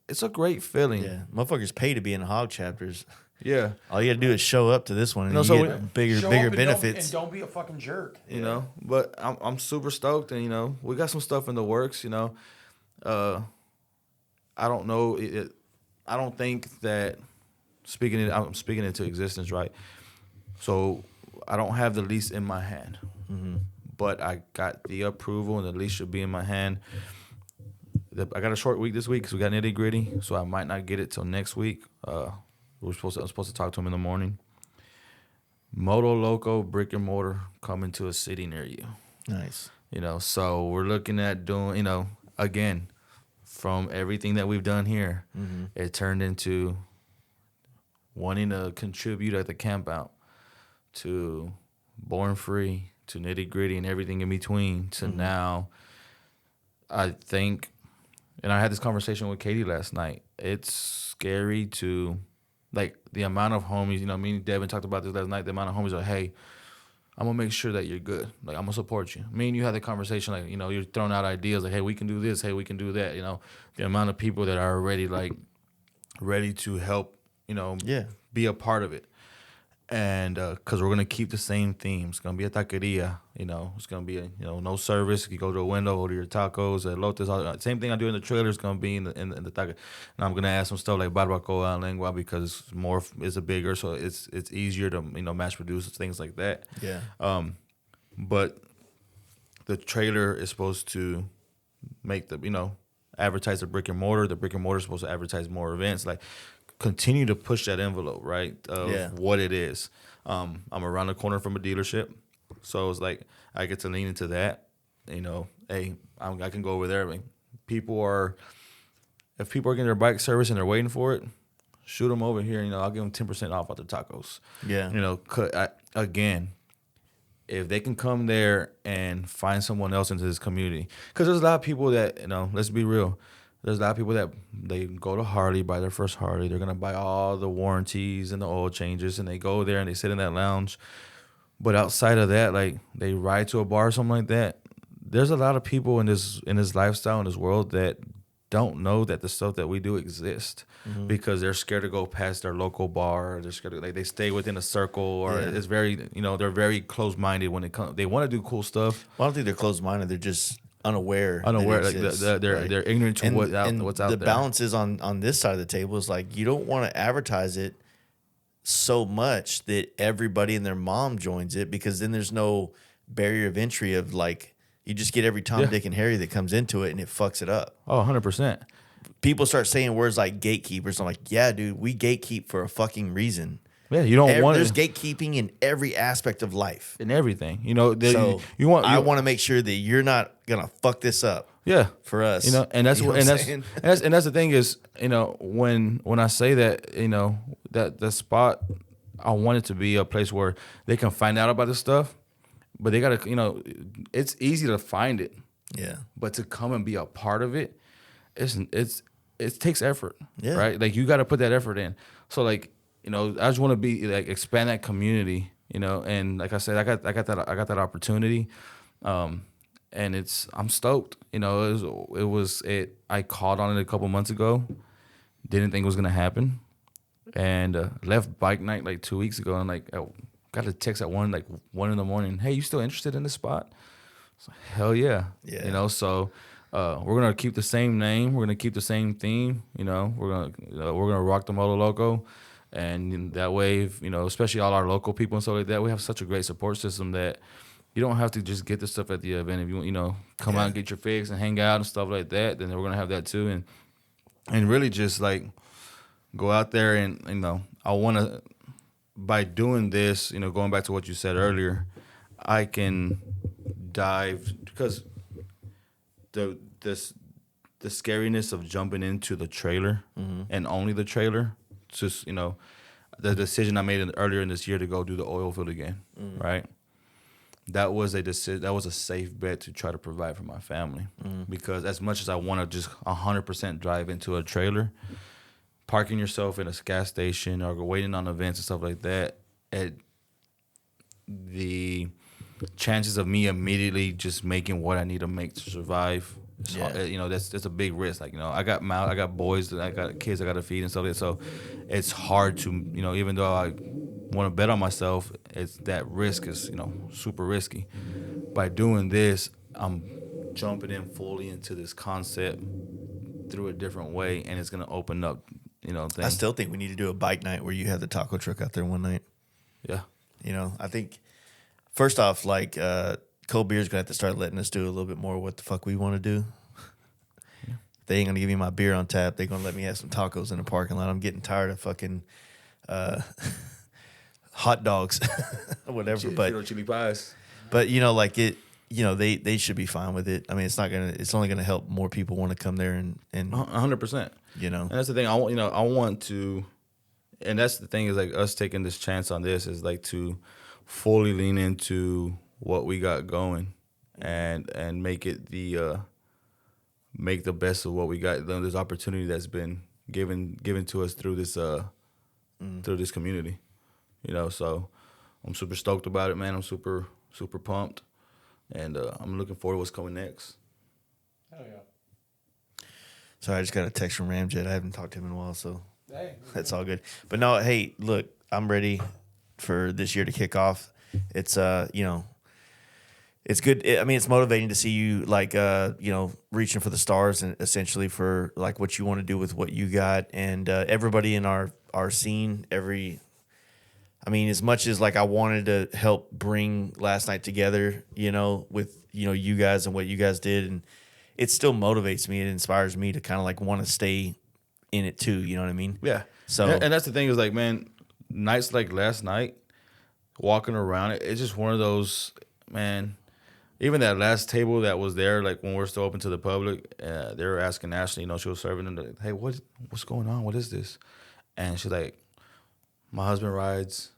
It's a great feeling. Yeah, motherfuckers pay to be in hog chapters. Yeah, all you gotta do is show up to this one, and you get bigger benefits. And don't be a fucking jerk. You know, but I'm super stoked, and you know, we got some stuff in the works. You know, I don't know. I don't think that I'm speaking into existence, right? So I don't have the lease in my hand, but I got the approval, and the lease should be in my hand. I got a short week this week because we got Nitty Gritty, so I might not get it till next week. I'm supposed to talk to him in the morning. Moto Loco brick and mortar coming to a city near you. Nice. You know, so we're looking at doing, you know, again, from everything that we've done here, it turned into wanting to contribute at the camp out to Born Free to Nitty Gritty and everything in between to now. I think, and I had this conversation with Katie last night. It's scary to, like, the amount of homies, you know, me and Devin talked about this last night, the amount of homies are, hey, I'm going to make sure that you're good. Like, I'm going to support you. Me and you had the conversation, like, you know, you're throwing out ideas, like, hey, we can do this, hey, we can do that, you know. The amount of people that are already, like, ready to help, you know, be a part of it. And because we're going to keep the same theme. It's going to be a taqueria, you know. It's going to be, no service. You go to a window, order your tacos, elotes. All, same thing I do in the trailer is going to be in the taco. And I'm going to add some stuff like barbacoa and lengua because it's a bigger, so it's easier to, mass produce things like that. Yeah. But the trailer is supposed to make advertise the brick and mortar. The brick and mortar is supposed to advertise more events. Like, continue to push that envelope, right, of what it is. I'm around the corner from a dealership, so it's like I get to lean into that. Hey, I can go over there. I mean, if people are getting their bike service and they're waiting for it, shoot them over here. I'll give them 10% off the tacos. Yeah. Again, if they can come there and find someone else into this community, because there's a lot of people that let's be real. There's a lot of people that they go to Harley, buy their first Harley. They're going to buy all the warranties and the oil changes, and they go there and they sit in that lounge. But outside of that, like, they ride to a bar or something like that. There's a lot of people in this lifestyle, in this world, that don't know that the stuff that we do exists because they're scared to go past their local bar. They're scared to, they stay within a circle, or it's very, they're very closed-minded when it comes. They want to do cool stuff. Well, I don't think they're closed-minded. They're just unaware, like they're ignorant to what's out there. The balance is on this side of the table is like, you don't want to advertise it so much that everybody and their mom joins it, because then there's no barrier of entry of, like, you just get every Tom, Dick, and Harry that comes into it, and it fucks it up. Oh, 100%. People start saying words like gatekeepers. I'm like, yeah, dude, we gatekeep for a fucking reason. Yeah, you don't want. There's gatekeeping in every aspect of life. In everything, I want to make sure that you're not gonna fuck this up. Yeah, for us, and that's the thing is, when I say that, that the spot, I want it to be a place where they can find out about this stuff, but they gotta, it's easy to find it. Yeah, but to come and be a part of it, it takes effort. Yeah, right. Like, you got to put that effort in. So, like, I just want to be, like, expand that community, and like I said, I got that opportunity, and I'm stoked. I called on it a couple months ago, didn't think it was gonna happen, and left bike night like 2 weeks ago, and like I got a text at 1 in the morning. Hey, you still interested in this spot? So, hell yeah, yeah. So we're gonna keep the same name, we're gonna keep the same theme, we're gonna rock the Moto Loco. And that way, especially all our local people and stuff like that, we have such a great support system that you don't have to just get the stuff at the event. If you come out and get your fix and hang out and stuff like that, then we're gonna have that too. And really just like go out there and I want to, by doing this, going back to what you said earlier, I can dive, because the scariness of jumping into the trailer and only the trailer, just the decision I made earlier in this year to go do the oil field again, right? That was a decision. That was a safe bet to try to provide for my family, because as much as I want to just 100% drive into a trailer, parking yourself in a gas station or waiting on events and stuff like that, the chances of me immediately just making what I need to make to survive, that's a big risk. Like, I got boys, I got kids I got to feed and stuff like that. So it's hard to, even though I want to bet on myself, it's that risk is, super risky. By doing this, I'm jumping in fully into this concept through a different way, and it's going to open up, things. I still think we need to do a bike night where you have the taco truck out there one night. Yeah. I think, first off, like, Cold Beer's going to have to start letting us do a little bit more what the fuck we want to do. Yeah. They ain't going to give me my beer on tap. They're going to let me have some tacos in the parking lot. I'm getting tired of fucking hot dogs or whatever. But chili pies. But, like it, they should be fine with it. I mean, it's only going to help more people want to come there and 100%. And that's the thing. I want to, and that's the thing is like us taking this chance on this is like to fully lean into what we got going and make it make the best of what we got. This opportunity that's been given to us through this community, so I'm super stoked about it, man. I'm super, super pumped, and I'm looking forward to what's coming next. Hell yeah. So I just got a text from Ramjet. I haven't talked to him in a while, so hey, that's all good. But no, hey, look, I'm ready for this year to kick off. It's it's good. I mean, it's motivating to see you like reaching for the stars and essentially for like what you want to do with what you got, and everybody in our scene. As much as like I wanted to help bring last night together, with you guys and what you guys did, and it still motivates me. It inspires me to kind of like want to stay in it too. You know what I mean? Yeah. So and that's the thing is like, man, nights like last night, walking around, it's just one of those, man. Even that last table that was there, like when we're still open to the public, they were asking Ashley, she was serving them, like, hey, what's going on? What is this? And she's like, my husband rides.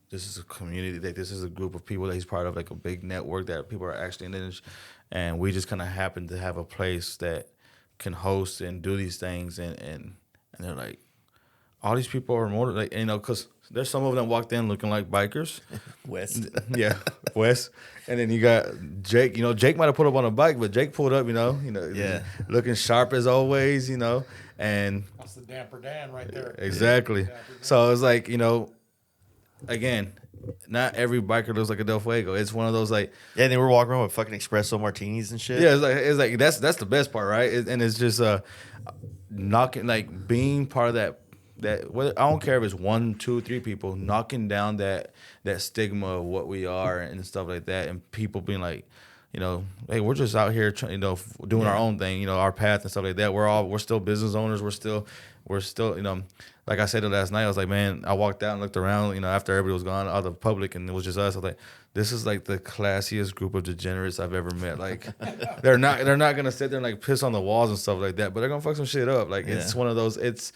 This is a community. This is a group of people that he's part of, like a big network that people are actually in it. And we just kind of happen to have a place that can host and do these things. And they're like, all these people are more like, because there's some of them walked in looking like bikers. Wes. Yeah, Wes. And then you got Jake. Jake might have put up on a bike, but Jake pulled up, yeah, looking sharp as always, and that's the Damper Dan right there. Exactly. So it's like, again, not every biker looks like a Del Fuego. It's one of those like, yeah. And then we're walking around with fucking espresso martinis and shit. Yeah, it's like that's the best part, right? And it's just knocking, like being part of that whether, I don't care if it's 1, 2, 3 people, knocking down that stigma of what we are and stuff like that, and people being like, hey, we're just out here, doing our own thing, our path and stuff like that. We're still business owners. We're still, like I said it last night. I was like, man, I walked out and looked around, after everybody was gone, all the public, and it was just us. I was like, this is like the classiest group of degenerates I've ever met. Like, they're not gonna sit there and like piss on the walls and stuff like that, but they're gonna fuck some shit up. Like, it's one of those. It's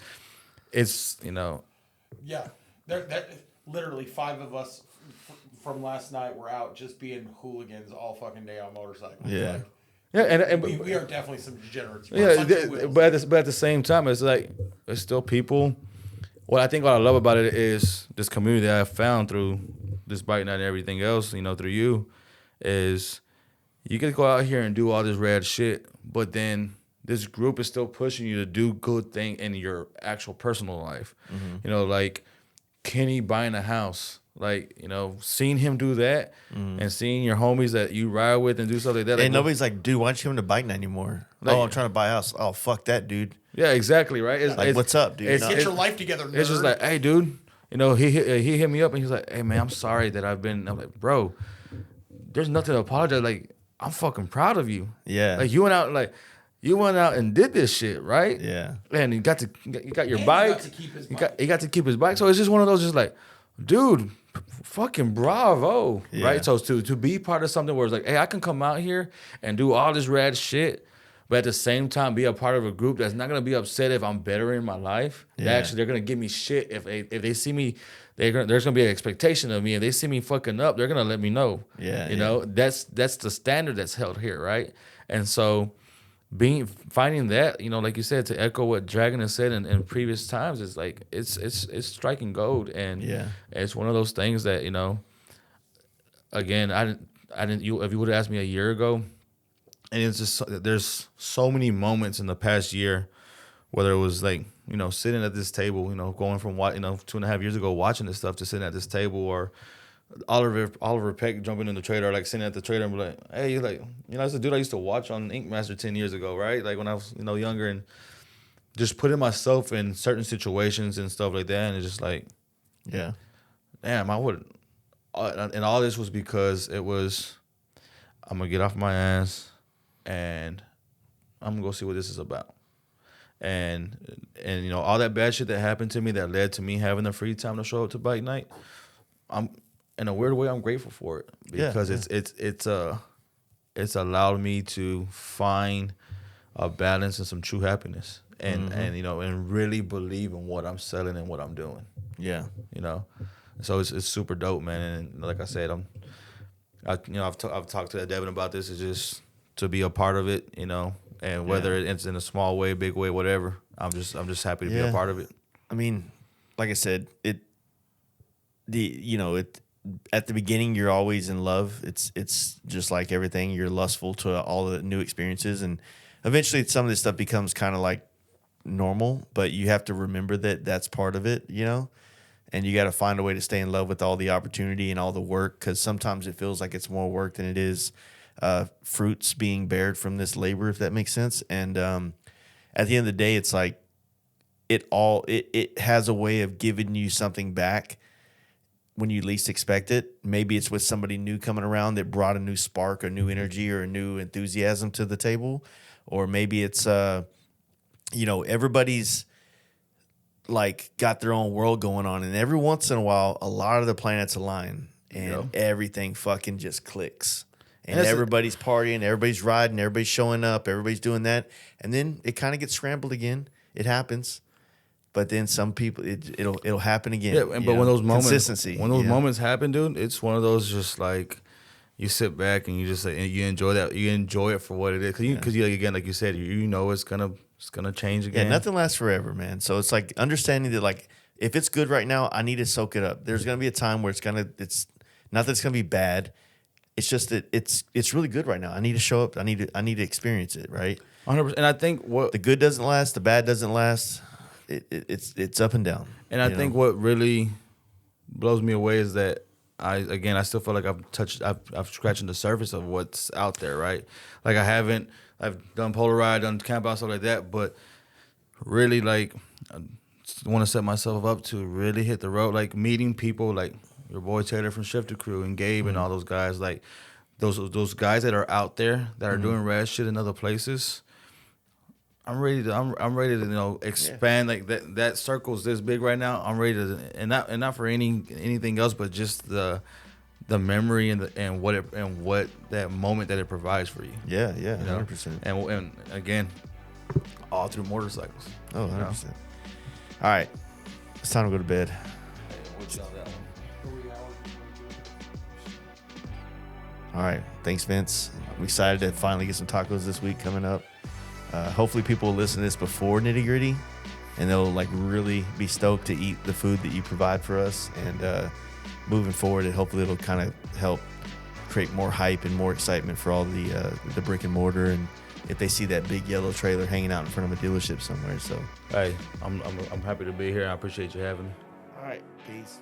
Yeah, there literally 5 of us from last night were out just being hooligans all fucking day on motorcycles. Yeah. Like, yeah, and we are definitely some degenerates. Yeah, but at the same time, it's like it's still people. What I love about it is this community that I found through this bike night and everything else. Through you, is you can go out here and do all this rad shit, but then this group is still pushing you to do good thing in your actual personal life. Mm-hmm. Like Kenny buying a house. Like, seeing him do that and seeing your homies that you ride with and do stuff like that. And nobody's like, dude, why don't you come to bike night anymore? Like, I'm trying to buy a house. Oh, fuck that, dude. Yeah, exactly, right? What's up, dude? Get your life together, nerd. It's just like, hey, dude, you know, he hit me up and he's like, hey man, I'm sorry that I've been. I'm like, bro, there's nothing to apologize. Like, I'm fucking proud of you. Yeah. Like you went out and did this shit, right? Yeah. And you got your bike. He got to keep his bike. So it's just one of those, just like, dude, fucking bravo, right? So to be part of something where it's like, hey, I can come out here and do all this rad shit, but at the same time be a part of a group that's not gonna be upset if I'm bettering my life. Yeah. They're gonna give me shit if they see me. There's gonna be an expectation of me. If they see me fucking up, they're gonna let me know. Yeah, you know, that's the standard that's held here, right? And so finding that, you know, like you said, to echo what Dragon has said in previous times, is like it's striking gold, and it's one of those things that, you know, again, I didn't if you would have asked me a year ago, and it's just, there's so many moments in the past year, whether it was like, you know, sitting at this table, you know, going from 2.5 years ago watching this stuff to sitting at this table, or Oliver Peck jumping in the trailer, like sitting at the trailer and be like, hey, you're like, you know, that's a dude I used to watch on Ink Master 10 years ago, right? Like when I was, you know, younger, and just putting myself in certain situations and stuff like that. And it's just like, yeah, damn, I would. And all this was because it was, I'm going to get off my ass and I'm going to go see what this is about. And you know, all that bad shit that happened to me that led to me having the free time to show up to bike night, in a weird way, I'm grateful for it, because it's allowed me to find a balance and some true happiness, and you know, and really believe in what I'm selling and what I'm doing. Yeah, you know, so it's super dope, man. And like I said, I've talked to Devin about this. It's just to be a part of it, you know, and whether it's in a small way, big way, whatever. I'm just happy to be a part of it. I mean, like I said, at the beginning, you're always in love. It's just like everything. You're lustful to all the new experiences, and eventually some of this stuff becomes kind of like normal. But you have to remember that that's part of it, you know. And you got to find a way to stay in love with all the opportunity and all the work, because sometimes it feels like it's more work than it is fruits being bared from this labor, if that makes sense. And at the end of the day, it's like it has a way of giving you something back when you least expect it. Maybe it's with somebody new coming around that brought a new spark or new energy or a new enthusiasm to the table. Or maybe it's, everybody's like got their own world going on. And every once in a while, a lot of the planets align and everything fucking just clicks. And everybody's partying, everybody's riding, everybody's showing up, everybody's doing that. And then it kind of gets scrambled again. It happens. But then some people, it'll happen again. Yeah, but when those moments, consistency, moments happen, dude, it's one of those just like you sit back and you just like, and you enjoy that. You enjoy it for what it is, because you again, like you said, you know it's gonna change again. Yeah, nothing lasts forever, man. So it's like understanding that, like, if it's good right now, I need to soak it up. There's gonna be a time where it's not that it's gonna be bad. It's just that it's really good right now. I need to show up. I need to experience it, right? 100%. And I think the good doesn't last, the bad doesn't last. It's up and down. And I think what really blows me away is that I still feel like I've scratching the surface of what's out there, right? Like I've done polar ride, done camp out, stuff like that, but really, like, I want to set myself up to really hit the road, like meeting people like your boy Taylor from Shifter Crew and Gabe and all those guys, like those guys that are out there that are doing rad shit in other places. I'm ready to expand, like that circle's this big right now. I'm ready to, and not for anything else, but just the memory and what that moment that it provides for you. Yeah, 100%. And again, all through motorcycles. Oh, 100%. All right, it's time to go to bed. All right, thanks, Vince. I'm excited to finally get some tacos this week coming up. Hopefully people will listen to this before Nitty Gritty, and they'll like really be stoked to eat the food that you provide for us. And moving forward, hopefully it'll kind of help create more hype and more excitement for all the brick and mortar. And if they see that big yellow trailer hanging out in front of a dealership somewhere. So, hey, I'm happy to be here. I appreciate you having me. All right, peace.